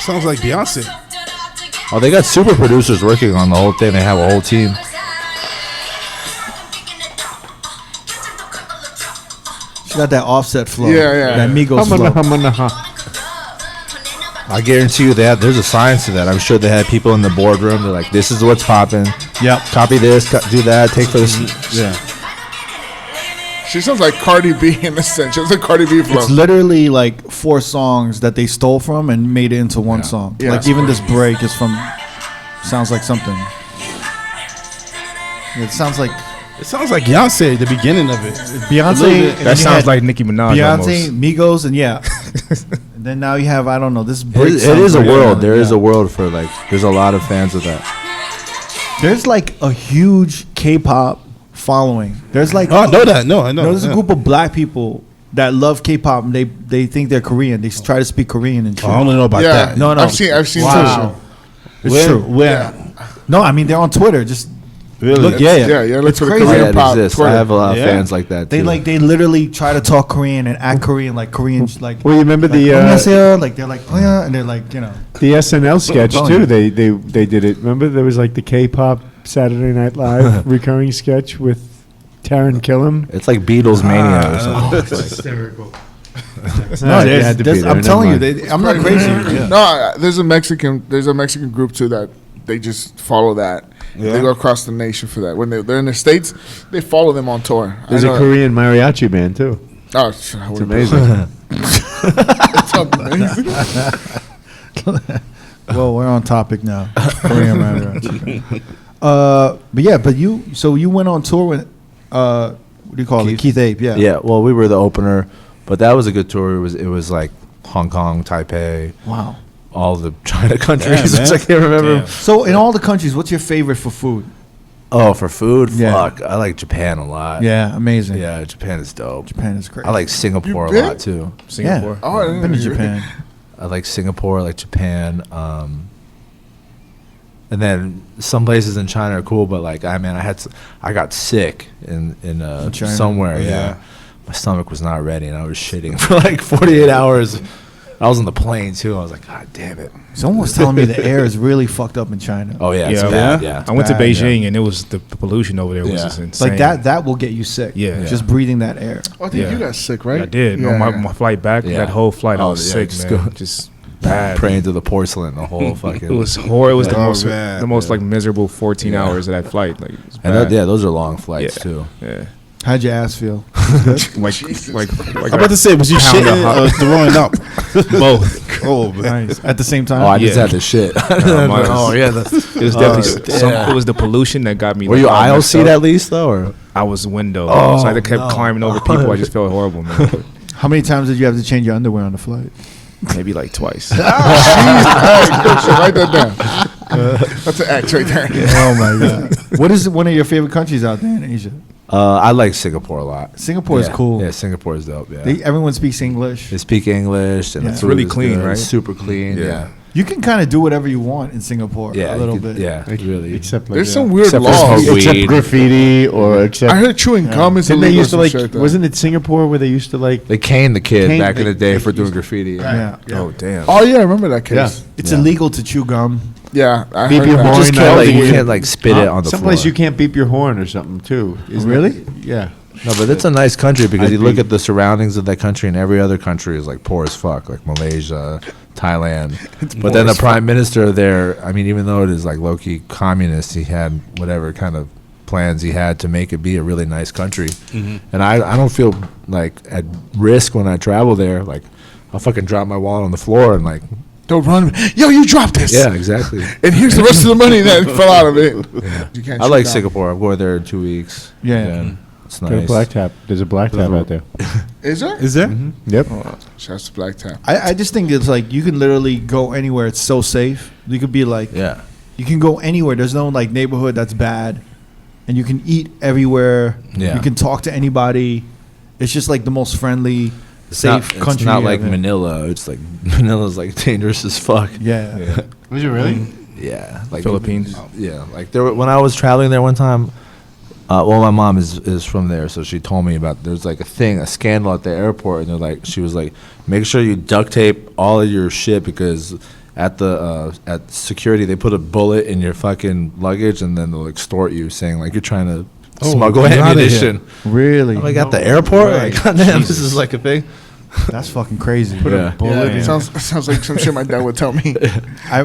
Sounds like Beyonce. Oh, they got super producers working on the whole thing. They have a whole team. She got that offset flow. Yeah, yeah. That Migos flow. I guarantee you that there's a science to that. I'm sure they had people in the boardroom. They're like, "This is what's popping. Yep. Copy this, do that. Take for this." Yeah. She sounds like Cardi B in a sense. She has a Cardi B flow. It's literally like 4 songs that they stole from and made it into one song. Yeah. Like even this break is from. Sounds like something. It sounds like It sounds like Beyonce, the beginning of it. Beyonce. and then That you sounds had like Nicki Minaj Beyonce, almost. Migos, and yeah. And then now you have I don't know this break. It is a sounds world. like- There is yeah. a world for like. There's a lot of fans of that. There's like a huge K-pop following. There's like Oh, I know that. No, I know. no, there's a yeah. group of black people that love K-pop and they think they're Korean. They try to speak Korean and shit. Oh, I don't know about yeah. that. No, no. I've seen Wow. It's Where? true. Where? No, I mean they're on Twitter. Just Really? look, yeah, Yeah. Look It's for the crazy. Oh, Korean yeah, it pop exists. Twitter. I have a lot of Yeah. fans like that too. They literally try to talk Korean and act Korean like Koreans like. Well, you remember like, the "안녕하세요," like they're like oh yeah, and they're like you know. the SNL sketch Oh, too. yeah. They did it. Remember there was like the K-pop Saturday Night Live recurring sketch with Taron Killam. It's like Beatles mania or something. Hysterical. No, it had to be there, I'm never telling you, mind. I'm not crazy. Yeah. No, there's a Mexican group too that they just follow that. Yeah. They go across the nation for that. When they're in the States, they follow them on tour. There's I a know Korean mariachi band too. that. Oh, shit, I It's would've- amazing. It's amazing. Well, we're on topic now. But you went on tour with what do you call it? Keith Ape, yeah. Yeah, well, we were the opener, but that was a good tour. It was like Hong Kong, Taipei, Wow. all the China countries, man. which I can't remember. Damn. So in all the countries, what's your favorite for food? Oh, for food, Yeah. fuck, I like Japan a lot. Yeah, amazing. Yeah, Japan is dope. Japan is great. I like Singapore a been? lot too. Singapore. Oh, I I've didn't been to know you- Japan. I like Singapore, I like Japan. And then some places in China are cool, but like I got sick in China? somewhere. Yeah, my stomach was not ready, and I was shitting for like 48 hours. I was on the plane too. I was like, God damn it. Someone was telling me the air is really fucked up in China. Oh yeah, it's Yeah, bad. yeah. Yeah, I went to bad, Beijing and it was the pollution over there was Yeah. just insane. Like that will get you sick. Yeah. Just breathing that air. Oh, I think Yeah. you got sick, right? I did. Yeah. On my flight back, Yeah. that whole flight, I Oh, was yeah, sick, just man. go- Just bad. praying to the porcelain the whole fucking. It was horrible. It was Oh, man. the most like miserable 14 Yeah. hours of that flight. Like, it was and bad. those are long flights Yeah. too. Yeah. How'd your ass feel? Like I'm about to say, was you Pound of shitting hot- or throwing up? both. Oh, man. Nice. At the same time? Oh, I just Yeah. had to shit. mine was- oh yeah. It was definitely damn. it was the pollution that got me. Were like, you all aisle messed seat up. at least though, or? I was window, Oh, so I kept no. climbing over people. I just felt horrible, man. How many times did you have to change your underwear on the flight? Maybe like twice. All right, good shit. Write that down. That's an act right there. Oh my god! What is one of your favorite countries out there in Asia? I like Singapore a lot. Singapore is Yeah. cool. Yeah, Singapore is dope. Yeah, Everyone speaks English. they speak English and Yeah. the It's food really is clean, good. right? It's super clean. Yeah. Yeah, You can kind of do whatever you want in Singapore. yeah, a little you could- bit. Yeah, really. Except like There's some weird Except for laws. smoke except weed. graffiti or except. I heard chewing gum is Didn't they illegal. used to or like? some shit like that. Wasn't it Singapore where they used to like? They caned the kid Caned back in the- the day they for doing used- graffiti. Yeah. Oh damn. Oh yeah, I remember that case. Yeah. It's Yeah. illegal to chew gum. Yeah, I Beep heard your that. horn. Just no, can't like they- you can't like spit it on the Someplace floor. you can't beep your horn or something too. Isn't Really? it? Yeah. No, but it's a nice country because I'd you look be- at the surroundings of that country, and every other country is like poor as fuck, like Malaysia, Thailand. But then the prime minister there, I mean, even though it is like low key communist, he had whatever kind of plans he had to make it be a really nice country. And I don't feel like at risk when I travel there. Like I'll fucking drop my wallet on the floor and like, Don't run. Yo, you dropped this. yeah, exactly. And here's the rest of the money that fell out of it. You can't I chew like gum. Singapore. I'm going there in 2 weeks. Yeah. Again. It's Go to nice. Black Tap. There's a Black Tap out there. Is there? Is there? Yep. Shouts to Black Tap. I just think it's like you can literally go anywhere. It's so safe. You could be like, Yeah. you can go anywhere. There's no like neighborhood that's bad, and you can eat everywhere. Yeah. You can talk to anybody. It's just like the most friendly, safe country. It's not like ever. Manila. It's like Manila's like dangerous as fuck. Yeah. Was it really? Yeah, like Philippines. Yeah, like there. When I was traveling there one time, well, my mom is from there, so she told me about there's like a scandal at the airport, and they're like, she was like, make sure you duct tape all of your shit because at the at security they put a bullet in your fucking luggage, and then they'll extort you, saying like you're trying to smuggle get outta ammunition. Really? I'm like at the airport, like goddamn, this is like a thing. That's fucking crazy. Yeah. Yeah, in. sounds like some shit my dad would tell me.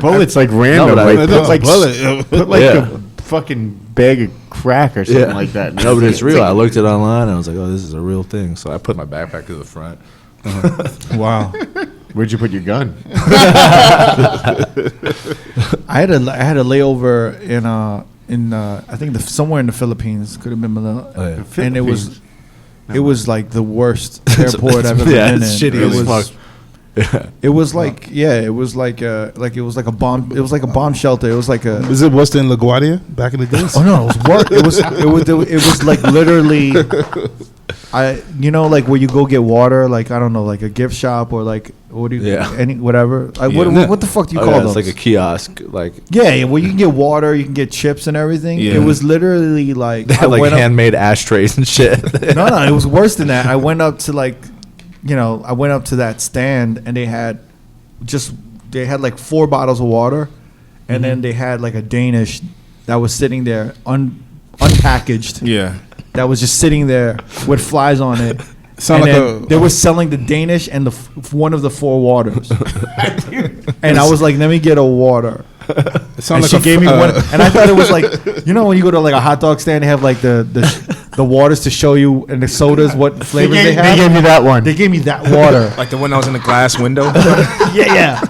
Bullets like random. No, but like, I- put like bullet. put like Yeah. a fucking bag of crack or something like that. No, but it's real. I looked it online and I was like, oh, this is a real thing. So I put my backpack to the front. Wow. Where'd you put your gun? I had a layover in I think somewhere in the Philippines. Could have been Manila. Oh, yeah. And it was like the worst airport I've ever yeah, been in. it's shitty It as was, fuck. it was like it was like a bomb. It was like a bomb shelter. It was like a. Was it worse than LaGuardia back in the days? Oh no, it was worse. It was like literally. Like where you go get water, like I don't know, like a gift shop or like what do you whatever. Like, Yeah. what the fuck do you Oh, call yeah, those? it's like a kiosk. Like yeah, where you can get water, you can get chips and everything. Yeah. It was literally like they had like went up- handmade ashtrays and shit. no, it was worse than that. I went up to I went up to that stand and they had like 4 bottles of water, and then they had like a Danish that was sitting there unpackaged. Yeah. That was just sitting there with flies on it. Sound And like then they were selling the Danish and one of the 4 waters. And I was like, let me get a water. It sound And like she a gave me one, and I thought it was like, when you go to like a hot dog stand, they have like the waters to show you and the sodas what flavors they have. They gave me that one. They gave me that water. Like the one that was in the glass window. yeah.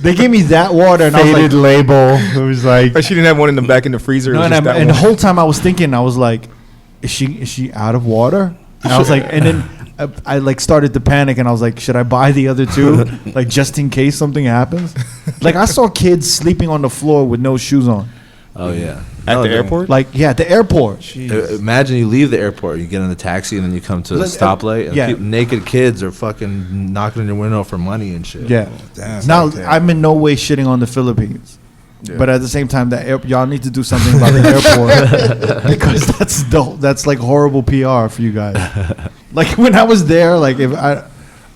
They gave me that water, and I was Faded like, label. It was like But she didn't have one in the back in the freezer. no, it was and, just that and the one. whole time I was thinking, I was like, is she out of water? And I was like, and then I like started to panic, and I was like, should I buy the other two, like just in case something happens? Like I saw kids sleeping on the floor with no shoes on. Oh yeah. At the airport? Like at the airport. Imagine you leave the airport, you get in the taxi, and then you come to the stoplight, and yeah. naked kids are fucking knocking on your window for money and shit. Yeah. Damn. Now I'm in no way shitting on the Philippines, but at the same time, y'all need to do something about the airport because that's like horrible PR for you guys. Like when I was there, like if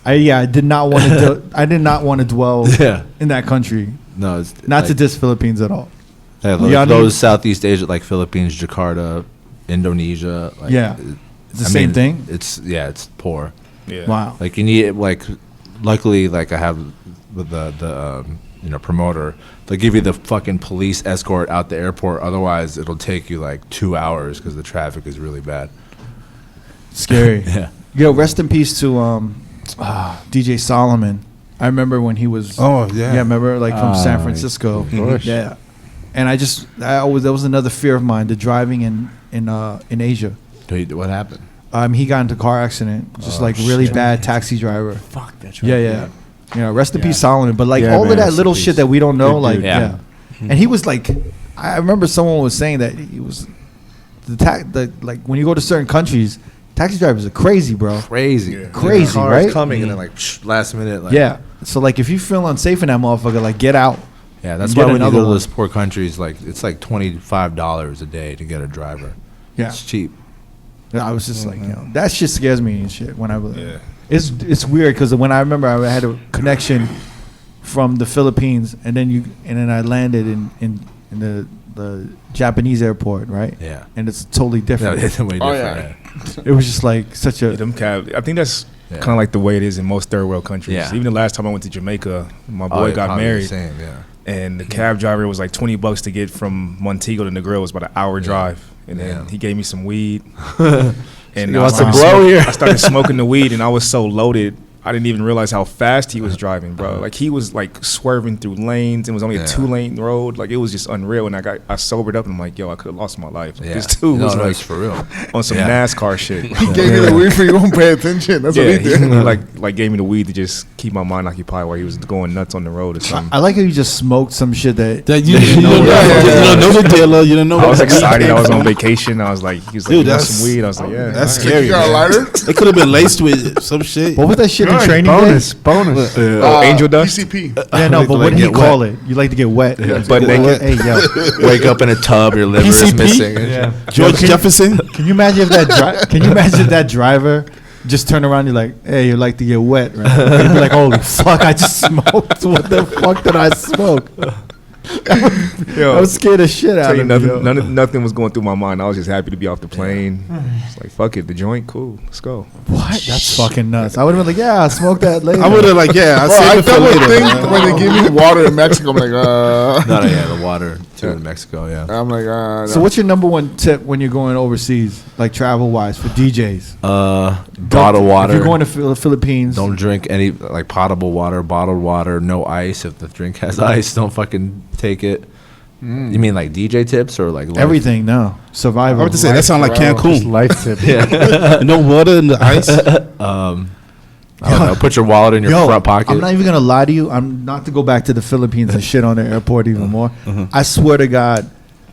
I did not want to I did not want to dwell in that country. No, it's Not like, to diss Philippines at all. yeah, Y'all those Southeast Asia, like Philippines, Jakarta, Indonesia. Like, Yeah. It's the same thing? It's poor. Yeah. Wow. Like you need like, luckily, like I have with the promoter. They give you the fucking police escort out the airport. Otherwise, it'll take you like 2 hours because the traffic is really bad. Scary. Yeah. Yo, rest in peace to DJ Solomon. I remember when he was. Oh, yeah. Yeah, remember like from San Francisco. of course. Yeah. And that was another fear of mine, the driving in Asia. What happened? He got into a car accident, just like really bad taxi driver. fuck. That's right. Yeah. You know, rest in peace, Solomon. But like Yeah, all man, of that rest in little peace. shit that we don't know, Good like dude. yeah. And he was like, I remember someone was saying that he was like when you go to certain countries, taxi drivers are crazy, bro. Crazy. Crazy, Car right? is coming and then like last minute. Like, Yeah. So like if you feel unsafe in that motherfucker, like get out. Yeah, that's Get why when you another go to one. those poor countries, like it's like $25 a day to get a driver. Yeah. It's cheap. I was just like, that shit scares me and shit. When I was, it's weird because when I remember I had a connection from the Philippines, and then I landed in the Japanese airport, right? Yeah. And it's totally No, different. it's way Oh, different. yeah. It was just like such a Them cab. I think that's Yeah. kind of like the way it is in most third world countries. Yeah. Even the last time I went to Jamaica, my Oh, boy yeah, got probably the married, same, yeah. and the cab driver was like $20 to get from Montego to Negril. It was about an hour drive, and then Yeah. he gave me some weed. And You I want some started blow here? I started smoking the weed, and I was so loaded, I didn't even realize how fast he was driving, bro. Like he was like swerving through lanes. It was only a 2-lane road. Like it was just unreal. And I sobered up, and I'm like, yo, I could have lost my life. Like, Yeah. This dude No, was no, like it's for real. on some Yeah. NASCAR shit. He gave you the weed for you won't pay attention. That's Yeah, what he he did. like gave me the weed to just keep my mind occupied while he was going nuts on the road or something. I like how you just smoked some shit that You don't know the dealer. You don't know. I was what the weed excited. came I was on from. vacation. I was like, he was like, Dude, you want that's- some weed? I was like, yeah. That's all right. scary. You got a man. lighter? It could have been laced with some shit. what was that shit in training bonus, day? bonus. Oh, angel dust? PCP. Yeah, no, but what did he get call it? You like to get wet. Butt naked. Hey, yo. Wake up in a tub, your liver is PCP? missing. Yeah. George Jefferson. Can you imagine if that driver just turned around? You're like, hey, you like to get wet, right? You'd be like, holy fuck, I just smoked. What the fuck did I smoke? Yo, I was scared of shit out tell you of me. nothing, nothing was going through my mind. I was just happy to be off the plane. It's like, fuck it, the joint, cool, let's go. What? That's fucking nuts. I would have been like, yeah, I'll smoke that later. I would have like, yeah. I'll Bro, save I it for felt later. a thing when they give me water in Mexico. I'm like, No, yeah, the water too in Mexico, yeah. I'm like, So what's your number one tip when you're going overseas, like travel-wise, for DJs? Bottled water. If you're going to Philippines, Don't drink any like potable water, bottled water, no ice. If the drink has ice, don't fucking take it. You mean like DJ tips or like life? everything, no. Survival. I was to say that sound like Just Cancun. life tip. No water in the ice. I don't know, put your wallet in your Yo, front pocket. I'm not even gonna lie to you. I'm not to go back to the Philippines and shit on the airport even more. I swear to God,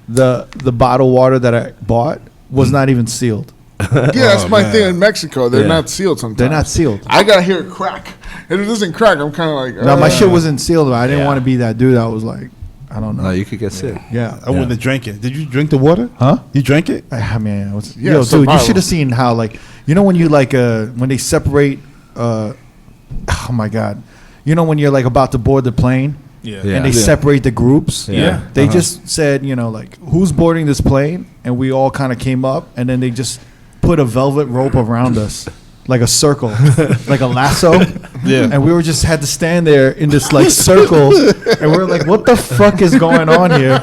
the bottled water that I bought was not even sealed. yeah, that's my thing in Mexico. They're not sealed sometimes. They're not sealed. I gotta hear it crack. If it doesn't crack, I'm kind of like, No, my shit wasn't sealed. But I didn't Yeah. want to be that dude. I was like, I don't know. No, you could get sick. Yeah. I wouldn't have drank it. Did you drink the water? Huh? You drank it? I mean, Yeah, yo, dude, you survival. should have seen how, like, you know, when you like, when they separate, oh my God, you know, when you're like about to board the plane Yeah. Yeah. and they separate the groups. Yeah. They just said, you know, like, who's boarding this plane? And we all kind of came up, and then they just put a velvet rope around us, like a circle, like a lasso. Yeah. And we were just had to stand there in this like circle, and we are like, what the fuck is going on here?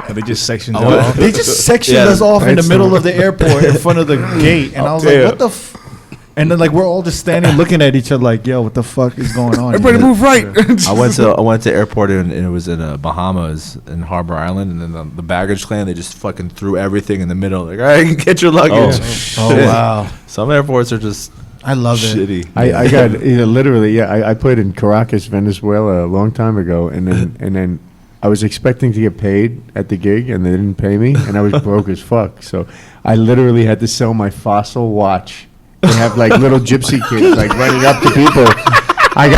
And they just sectioned it off. They just sectioned Yeah, us off in the right, middle so- of the airport in front of the gate, and I was Yeah. like, "What the?" And then like we're all just standing looking at each other like, yo, what the fuck is going on? Everybody here? move right. I went to airport and it was in Bahamas in Harbor Island, and then the baggage claim, they just fucking threw everything in the middle. Like, all right, get your luggage. Oh wow. Some airports are just I love shitty. I got literally I played in Caracas, Venezuela a long time ago, and then I was expecting to get paid at the gig, and they didn't pay me, and I was broke as fuck. So I literally had to sell my Fossil watch and have like little gypsy kids like running up to people. I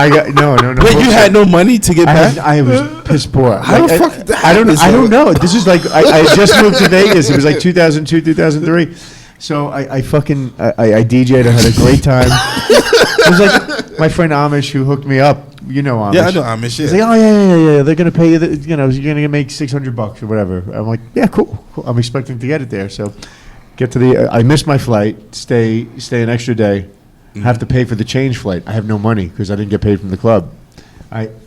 got no. Wait, you had no money to get back? I was piss poor. How the fuck? I don't know. This is like I had just moved to Vegas. It was like 2002, 2003. So I fucking DJ'd. I had a great time. It was like my friend Amish who hooked me up. You know Amish. Yeah, I know Amish. He's Yeah. like, oh yeah. They're gonna pay you. You're gonna make $600 or whatever. I'm like, yeah, cool. I'm expecting to get it there. So get to the. I missed my flight. Stay an extra day. Have to pay for the change flight. I have no money because I didn't get paid from the club.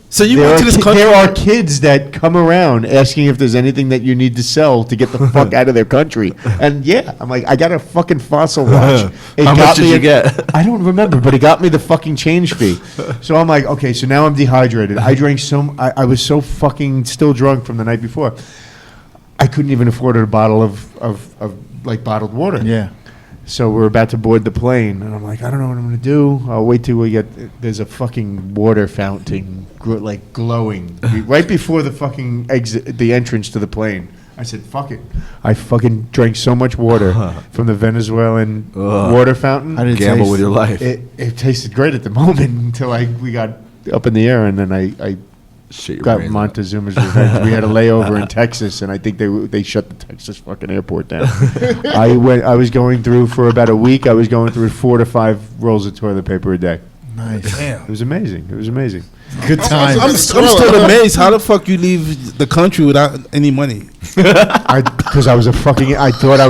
So you There went to are this country? There are kids that come around asking if there's anything that you need to sell to get the fuck out of their country. And yeah, I'm like, I got a fucking Fossil watch. How much did you get? I don't remember, but it got me the fucking change fee. So I'm like, okay, so now I'm dehydrated. I drank I was so fucking still drunk from the night before. I couldn't even afford a bottle of like bottled water. Yeah. So we're about to board the plane, and I'm like, I don't know what I'm going to do. I'll wait till we get, there's a fucking water fountain, like glowing, right before the fucking exit, the entrance to the plane. I said, fuck it. I fucking drank so much water from the Venezuelan water fountain. I didn't Gamble with your life. It tasted great at the moment until we got up in the air, and then I Shit your got brains out. Montezuma's revenge. We had a layover in Texas, and I think they shut the Texas fucking airport down. I was going through for about a week. I was going through 4 to 5 rolls of toilet paper a day. Nice. It was amazing. It was amazing. Good time. I'm still amazed. How the fuck you leave the country without any money? Because I was a fucking. I thought I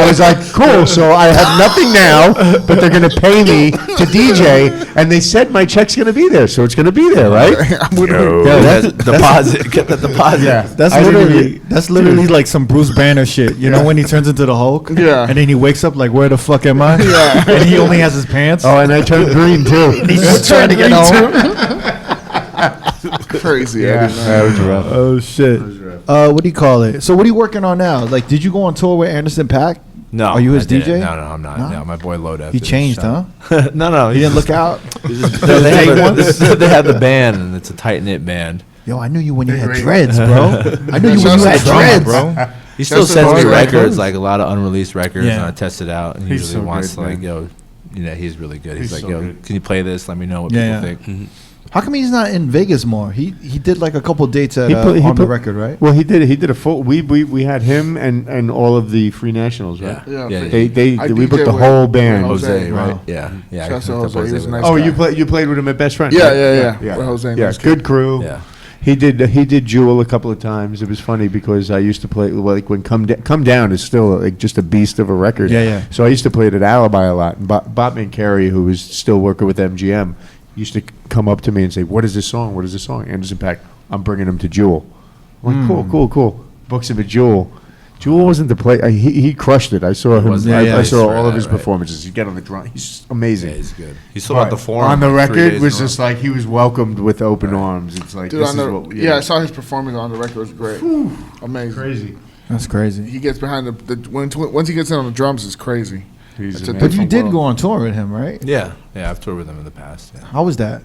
was like, cool. So I have nothing now, but they're gonna pay me to DJ, and they said my check's gonna be there, so it's gonna be there, right? Deposit. Get the deposit. Yeah, That's literally like some Bruce Banner shit. You know when he turns into the Hulk? Yeah. And then he wakes up like, where the fuck am I? Yeah. And he only has his pants. Oh, and I turned green too. He's trying to get home. Crazy. Yeah, that was rough. Oh shit. What do you call it? So what are you working on now? Like, did you go on tour with Anderson .Paak? No. Are you his I didn't. DJ? No, I'm not. No? No, my boy Lo-Def. He changed, huh? No. He didn't look out. They had the band, and it's a tight knit band. Yo, I knew you when you had dreads, bro. I knew you when Shouts you to had drama, dreads, bro. He still That's sends me the records, records. like a lot of unreleased records, Yeah. and I test it out. And he He's usually so wants good, to, like, man. yo, he's really good. He's He's like, so yo, good. can you play this? Let me know what Yeah, people think. How come he's not in Vegas more? He did like a couple dates at on the record, right? Well, he did a full. We had him and all of the Free Nationals, right? Yeah. We booked the with whole band. Jose, right? Wow. Yeah. I Shouts to hooked up Jose. He was with nice. Oh, guy. you played with him at Best Friend? Yeah, right? yeah. With Jose and Yeah, those good crew. Yeah. He did Jewel a couple of times. It was funny because I used to play like when Come Down is still like just a beast of a record. Yeah. So I used to play it at Alibi a lot. And Bob Mancari, who was still working with MGM, used to come up to me and say, "What is this song? What is this song?" Anderson .Paak. I'm bringing him to Jewel. I'm like, cool. Books him at Jewel. Jewel wasn't the play. He crushed it. I saw him. wasn't. I Yeah, saw yeah. all of his Right. performances. You get on the drum. He's amazing. Yeah, he's good. He sold out the Forum on the like 3 record days was in a just like he was welcomed with open arms. It's like Dude, this on is the, what. yeah, I saw his performance on the record. It was great. Amazing. crazy. That's crazy. He gets behind once he gets in on the drums, it's crazy. He's It's a amazing. But you different did world. go on tour with him, right? Yeah, I've toured with him in the past. Yeah, How was that?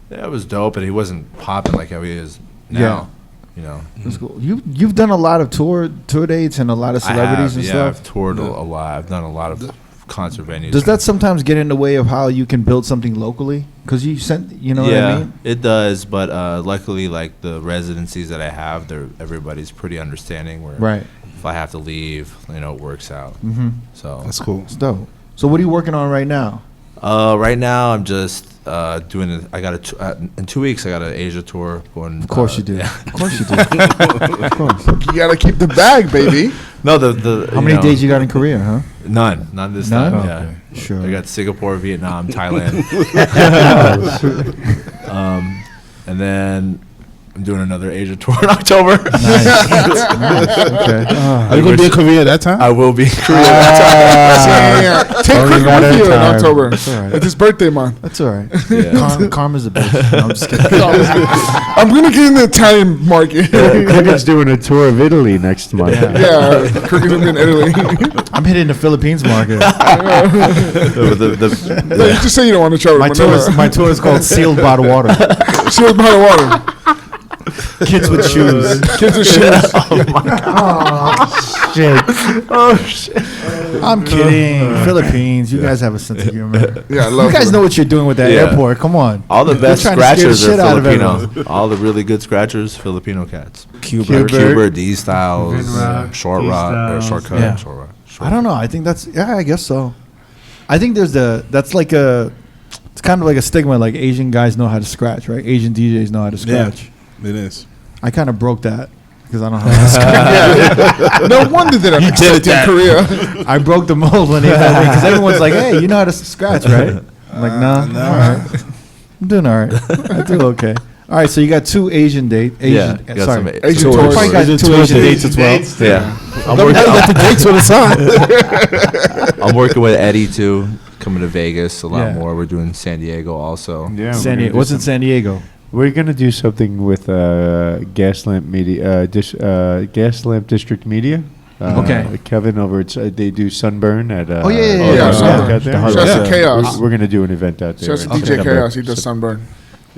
it was dope, and he wasn't popping like how he is now. You know, That's cool. You've done a lot of tour dates and a lot of celebrities and stuff. I've toured a lot. I've done a lot of concert venues. Does that sometimes get in the way of how you can build something locally? Because you know what I mean? it does. But luckily, like the residencies that I have, everybody's pretty understanding. Where Right. if I have to leave, it works out. Mm-hmm. So That's cool. It's dope. So what are you working on right now? right now, I'm just doing it. I got in 2 weeks. I got an Asia tour going. Of course you do. Yeah. Of course you do. Of course. You gotta keep the bag, baby. No, the How many days you got in Korea, huh? None this None? time. Okay. Yeah, Sure. I got Singapore, Vietnam, Thailand, and then I'm doing another Asia tour in October. Nice. Okay. Are you gonna be in Korea that time? I will be in Korea. Take Only Chris matter with of you in time. October. all right. It's his birthday month. That's all right. Yeah. Karma's a bitch. No, I'm just kidding. I'm gonna get in the Italian market. Cricket's doing a tour of Italy next month. Yeah, Cricket's gonna be in Italy. I'm hitting the Philippines market. No, you just say you don't want to travel. My tour is called Sealed by the Water. Sealed by the water. Kids with shoes. Kids with shoes. I'm kidding. Philippines. You guys have a sense of humor. Yeah, I love You guys it. know what you're doing with that Yeah. airport. Come on. All the best trying to scare the scratchers shit are out of Filipino. All the really good scratchers, Filipino cats. Cuba. Cuba, D Styles, Vinrock, Short Rod, or D-Styles. Shortcut. Yeah. Short Rod. I don't know. I think that's I guess so. I think that's like it's kind of like a stigma. Like Asian guys know how to scratch, right? Asian DJs know how to scratch. It is. I kind of broke that because I don't know how to scratch. No wonder they don't accept you in Korea. I broke the mold when they met me because everyone's like, "Hey, you know how to scratch, right?" I'm like, "Nah, no. all right, I'm doing all right. I do okay." All right, so you got two Asian dates. Yeah, got some Sorry, Asian you tours. probably got Asian two tours. Asian dates as well. Yeah. The dates on the side. I'm working with Eddie too, coming to Vegas a lot Yeah. more. We're doing San Diego also. Yeah, San Diego. What's in San Diego? We're gonna do something with Gaslamp Media, Gaslamp District Media. Okay. Kevin over at they do Sunburn at. Oh, yeah, yeah, yeah, out Sunburn. there. The Hard Shouts Rock. to Chaos. We're gonna do an event out there. Shouts to in DJ September. Chaos. He does Sunburn.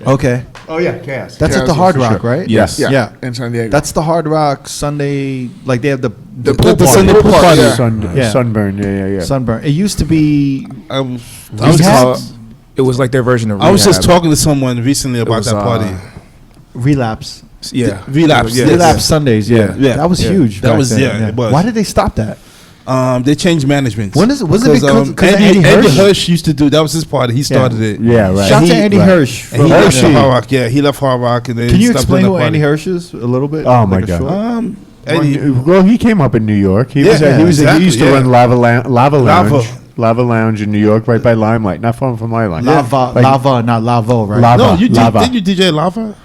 Okay, Oh yeah, Chaos. that's at the Chaos Hard is for Rock, sure. right? Yes. Yeah, Yeah. in San Diego. That's the Hard Rock Sunday. Like they have the The pool party. Sunday pool party. Yeah. Yeah. Sunburn. Yeah. Sunburn. It used to be. I was Rehabs? It was like their version of I was just Rehab. talking to someone recently about was, that party. Relapse. Yeah. Relapse. Yeah. yes. Relapse Sundays. Yeah. Yeah. That was Yeah. huge. That back was- then. yeah, it was. Why did they stop that? They changed management. When is it? Was it because of Andy Andy Hirsch? Hirsch used to do that was his party. He started it. Yeah, right. Shout out to he- Andy right. Hirsch. And he from- left Hershey. Hard Rock. Yeah, he left Hard Rock. And then Can you stopped explain doing who that Andy party. Hirsch is a little bit? Oh, my Like a God. short? Eddie, Well, he came up in New York. He was. Yeah, He was. exactly, He used to yeah. run Lava Lounge. Lava. Lava Lounge in New York, right by Limelight, not far from Limelight. Lava, Like- lava, not lavo, right? Lava. no, you did. Lava. Did you DJ Lava?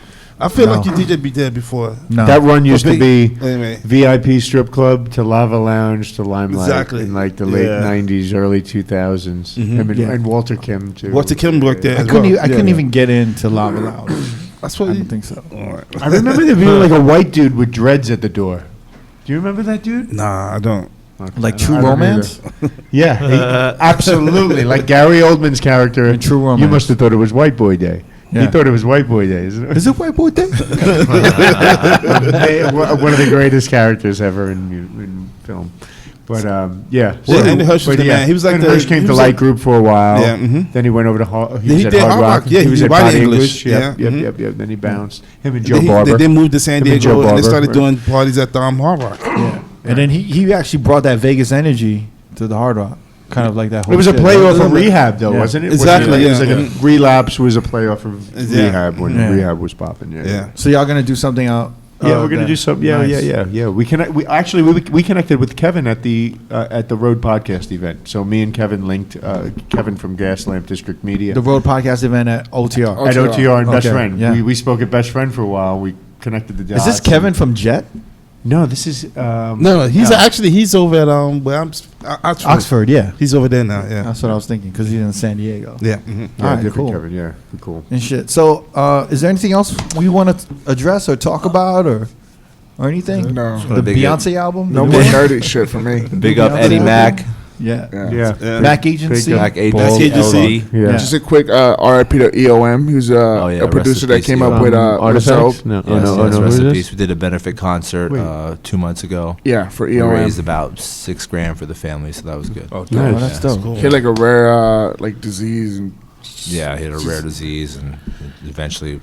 I feel No. like you DJ be there before. No. That run used to be Anyway. VIP strip club to Lava Lounge to Limelight Exactly. in like the late Yeah. 90s, early 2000s. Mhm. Him and, Yeah. and Walter Kim too. Walter Kim worked there. I as couldn't. well. I couldn't even get into Lava Lounge. That's I what. don't think so. I remember there being like a white dude with dreads at the door. Do you remember that dude? Nah, I don't. Like I True don't Romance. Yeah, absolutely. Like Gary Oldman's character In True Romance. You must have thought it was White Boy Day. Yeah. He thought it was White Boy Day. Isn't it? Is it White Boy Day? One of the greatest characters ever in film. But yeah, Well, Andy Hirsch was but the man. He was like Andy the- Hirsch came he to was Light like- Group for a while. Yeah, mhm. Then he went over to he He was at did Hard Hard Rock. Rock. Yeah, he he was did at Body Body English. Yep, Yeah, yep. Then he bounced. Him and They, Joe Barber. they moved to San Him and Joe Diego and they Barber, started right. doing parties at the Hard Rock. Yeah. And then he actually brought that Vegas energy to the Hard Rock, kind of like that. Whole It was a shit, playoff right? of Rehab, though, Yeah. wasn't it? Exactly, It was yeah. like a Relapse was a playoff of Yeah. Rehab when Yeah. Rehab was popping. Yeah. So y'all gonna do something out? Yeah, we're gonna then. do some. Nice. Yeah. We connect. We connected with Kevin at the R.O.A.D podcast event. So me and Kevin linked. Kevin from Gaslamp District Media The Road Podcast event at OTR. at OTR and Best Okay, Friend. yeah. We spoke at Best Friend for a while. We connected the dots. Is this Kevin from Jet? No, this is No, he's actually he's over at where I'm Oxford, yeah. He's over there now. Yeah. That's what I was thinking because he's in San Diego. Yeah. Yeah, All right, different cool. Kevin. Yeah, cool. And shit. So, is there anything else we want to address or talk about or anything? No. The Big Beyonce album? No more nerdy shit for me. Big up Eddie Mac, Yeah. Yeah. Yeah. Mac Agency. Mac Bald Agency. Yeah. Just a quick RIP to EOM. He was Oh, yeah, a producer rest in that peace, came EOM. up with Artifacts? No, Yes, oh, no, yes, oh, no, rest who in is this? peace. We did a benefit concert Wait. 2 months ago. Yeah, for We EOM. raised about $6,000 for the family, so that was good. Oh, Oh, dope. that's dope. He had like a rare disease and Yeah, he had a rare disease and eventually,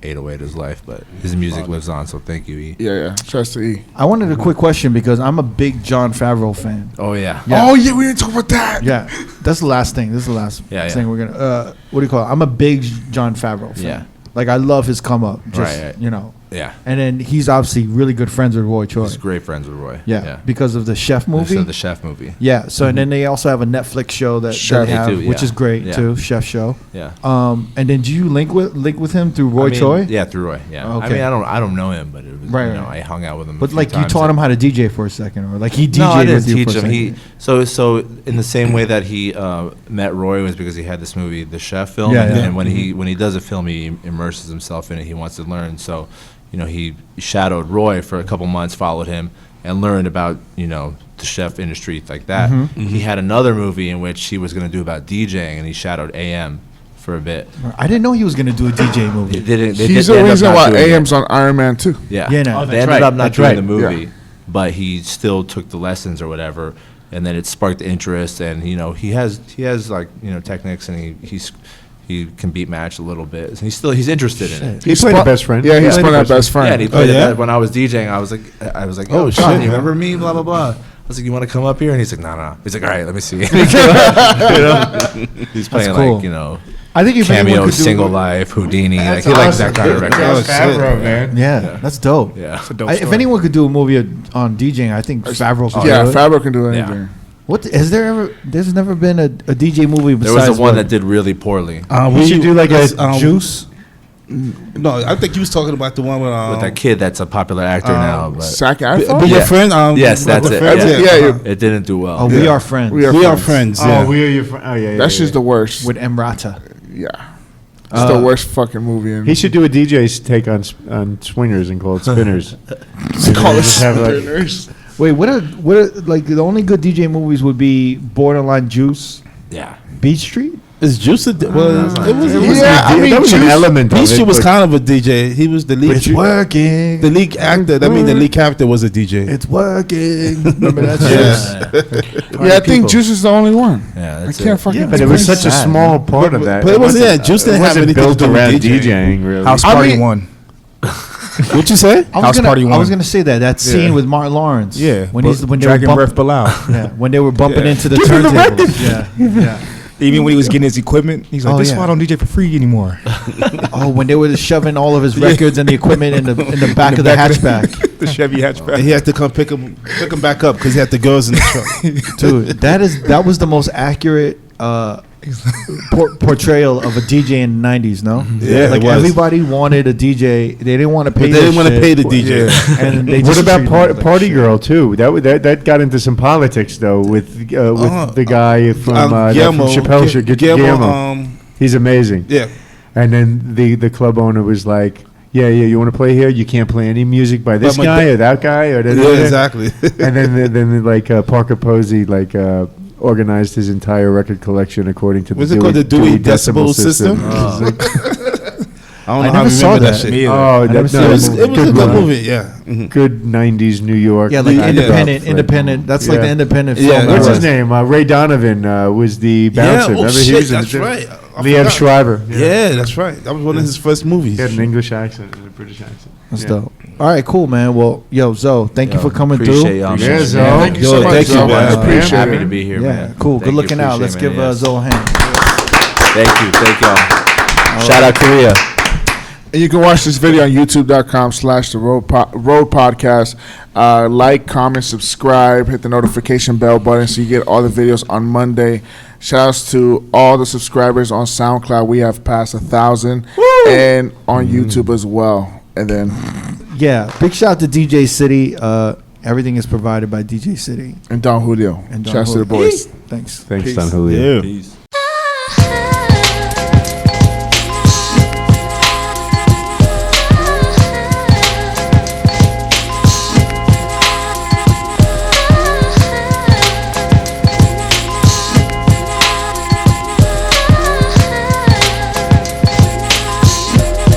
808 his life. But his music lives on, so thank you, E. yeah. Trust to E. I wanted a quick question because I'm a big Jon Favreau fan. Oh yeah, Yeah. Oh yeah, we didn't talk about that. Yeah, that's the last thing. This is the last Yeah, thing yeah. we're gonna. What do you call it? I'm a big Jon Favreau fan. Yeah. Like I love his come up. Just Right. you know, Yeah. And then he's obviously really good friends with Roy Choi. He's great friends with Roy. Yeah, because of the Chef movie. So the Chef movie. Yeah. So and then they also have a Netflix show that Chef. they have, They do, which yeah. is great Yeah. too. Chef show. Yeah. And then do you link with him through Roy I mean, Choi? Yeah, through Roy. Yeah. I Okay. mean, I don't know him, but it was, Right, you know, right. I hung out with him. But a like few you times. taught him how to DJ for a second, or like he DJ'd No, I didn't with you teach for a him. second. So in the same way that he met Roy was because he had this movie, The Chef film, Yeah, yeah. and when he does a film, he immerses himself in it. He wants to learn. So, you know, he shadowed Roy for a couple months, followed him, and learned about, you know, the chef industry like that. He had another movie in which he was going to do about DJing, and he shadowed AM for a bit. I didn't know he was gonna do a DJ movie. He's the reason why AM's on Iron Man 2. Yeah. Yeah, no. Oh, They that's ended right. up not That's doing right. the movie, Yeah. but he still took the lessons or whatever, and then it sparked interest. And you know, he has like, you know, techniques, and he can beat match a little bit. And he's interested in it. He played the best friend. Yeah, he's Played playing the that best friend. Yeah, and he played yeah? it when I was DJing. I was like, Oh, oh, shit. Sean, you remember me? Blah blah blah. I was like, you want to come up here? And he's like, no. He's like, all right, let me see. You know? He's playing cool. like, you know, I think if anyone Cameo, could do Single Life, Houdini. Like, he likes that kind of record. Favreau, man. Yeah, that's dope. Yeah. If anyone could do a movie on DJing, I think Favreau should Yeah, do it. Favreau can do anything. What has there ever? There's never been a DJ movie There besides was the one what? that did really poorly We should do like a Juice. No, I think you was talking about the one with with that kid that's a popular actor now. But Sack But iPhone? your Yeah. friend. yes, that's with it. friends, Yeah. It didn't do well. Oh, We Are Friends. We We are friends. Yeah. Oh, we are your friend. Oh, yeah, yeah. That's yeah, just the worst. with Emrata. Yeah. It's the worst fucking movie. He should do a DJ's take on swingers and call it spinners. call it just have, like- Spinners. Wait, what are like the only good DJ movies would be Borderline Juice, Yeah. Beach Street. Is Juice a well? It was. Yeah, I mean, that was an Juice- element of Beastie it. was but- kind of a DJ. He was the lead. It's working. The lead actor. I mean, the lead character was a DJ. It's working. Remember that? Yeah, I think Juice is the only one. Yeah, I that's can't it. fucking. Yeah, but it was such a small part of that. But it wasn't. Yeah, Juice It didn't have wasn't anything built to do with around DJing. DJing, really. House I Party mean- 1. What you say? House Party I was 1. gonna say that scene with Martin Lawrence. Yeah. when but they were Dragon Breath Below. yeah, when they were bumping Yeah. into the turntables. Yeah. Even when he was getting his equipment, he's like, Oh, this is yeah. why I don't DJ for free anymore. Oh, when they were shoving all of his records and the equipment in the back of the hatchback. The Chevy hatchback. And he had to come pick him back up because he had the girls in the truck. Dude, that was the most accurate portrayal of a DJ in the 90s, no? Yeah, like it was. everybody wanted a DJ. They didn't want to pay. But they didn't want to pay the DJ. And they What just about treated him like Party shit. Girl too? That got into some politics though with the guy from Guillermo. Chappelle Show. Guillermo. He's amazing. Yeah. And then the club owner was like, "Yeah, you want to play here? You can't play any music by this But my guy or that guy or Yeah, exactly. And then Parker Posey organized his entire record collection according to What's the it called? The Dewey Decimal Decibel System? It's like, I don't I know how never to saw remember that that. shit. Me either. oh, never that, seen no, it. It was a good movie. movie. Yeah. Mhm. Good '90s New York. Yeah, like Yeah. independent. That's like Yeah. the independent Yeah, film. What's Right. his name? Ray Donovan was the bouncer. Yeah. Oh, Remember shit, he was in that's the- right. I Liev forgot. Schreiber. Yeah, that's right. That was one of his first movies. He had an English accent and a British accent. That's dope. All right, cool, man. Well, yo, Zoe, thank you for coming Appreciate through. y'all. Yeah, man. Zoe. Thank you so Yo, much. thank you, Zoe. man. I appreciate Happy it. to be here, Yeah, man. cool. Thank Good you, looking out. Let's appreciate it, give man, yes. Zoe a hand. Thank y'all. Shout out Korea. And you can watch this video on youtube.com/the Road Podcast. Like, comment, subscribe, hit the notification bell button so you get all the videos on Monday. Shout outs to all the subscribers on SoundCloud. We have passed 1,000 and on YouTube as well. And then Yeah, big shout out to DJ City. Everything is provided by DJ City. and Don Julio. And Don Shout outs to the Julio. boys. Thanks. Thanks, Peace. Don Julio. Yeah. Peace.